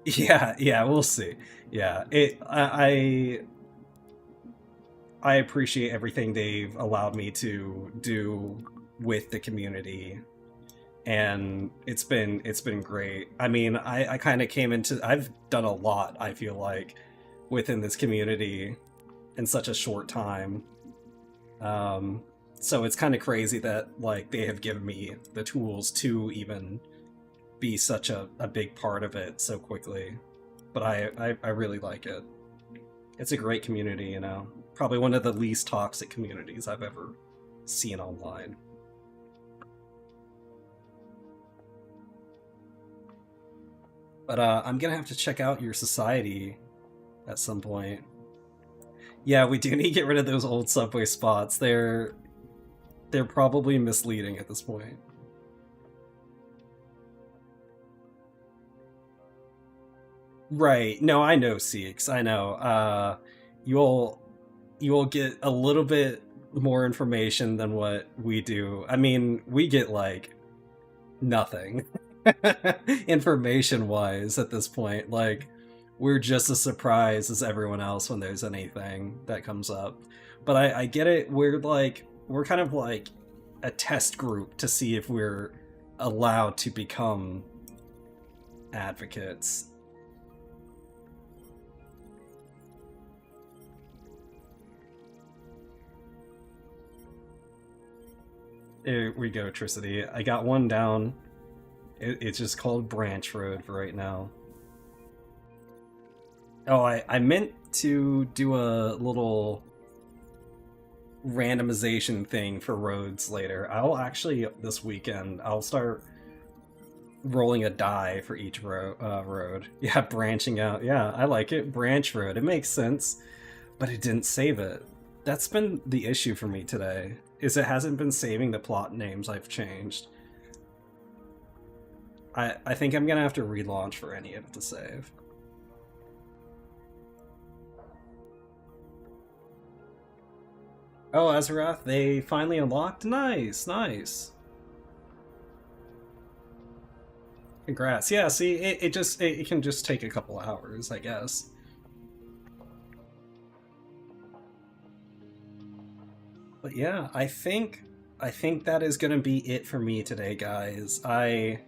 [SPEAKER 1] Yeah, yeah, we'll see. Yeah, I appreciate everything they've allowed me to do with the community, and it's been great. I mean, I kind of came into I've done a lot, I feel like, within this community in such a short time. Um, so it's kind of crazy that like they have given me the tools to even be such a big part of it so quickly. But I really like it. It's a great community, you know. Probably one of the least toxic communities I've ever seen online. But I'm gonna have to check out your society at some point. Yeah, we do need to get rid of those old subway spots. They're probably misleading at this point. Right. No, I know Sikhs. I know. You'll you'll get a little bit more information than what we do. I mean, we get like nothing information wise at this point. Like we're just as surprised as everyone else when there's anything that comes up. But I get it. We're kind of like a test group to see if we're allowed to become advocates. There we go, Tricity. I got one down. It's just called Branch Road for right now. Oh, I meant to do a little randomization thing for roads later. I'll actually, this weekend, I'll start rolling a die for each road. Yeah, branching out. Yeah, I like it. Branch Road. It makes sense, but it didn't save it. That's been the issue for me today, is it hasn't been saving the plot names I've changed. I think I'm gonna have to relaunch for any of it to save. Oh, Azarath, they finally unlocked? Nice, nice. Congrats. Yeah, see, it can just take a couple hours, I guess. But yeah, I think that is gonna be it for me today, guys. I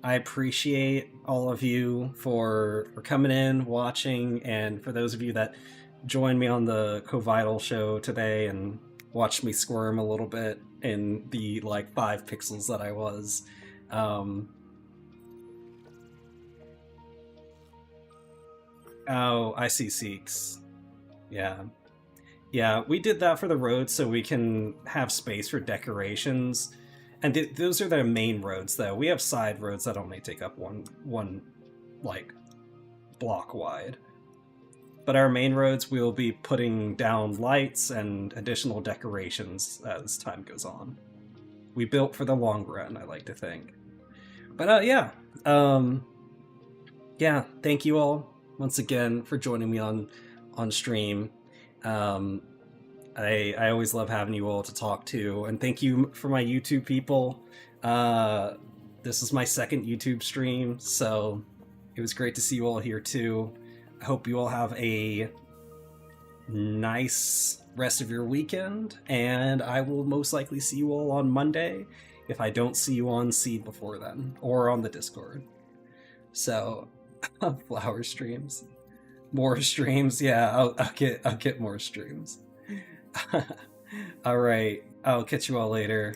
[SPEAKER 1] appreciate all of you for coming in, watching, and for those of you that joined me on the Covital show today and watched me squirm a little bit in the like 5 pixels that I was. Um, oh, I see Seeks. Yeah. Yeah, we did that for the roads so we can have space for decorations. And those are the main roads, though. We have side roads that only take up one like block wide. But our main roads, we'll be putting down lights and additional decorations as time goes on. We built for the long run, I like to think. But yeah, um, yeah. Thank you all once again for joining me on stream. Um, I always love having you all to talk to, and thank you for my YouTube people. Uh, this is my second YouTube stream, so it was great to see you all here too. I hope you all have a nice rest of your weekend, and I will most likely see you all on Monday if I don't see you on Seed before then, or on the Discord. So, flower streams, more streams. Yeah, I'll get more streams. All right, I'll catch you all later.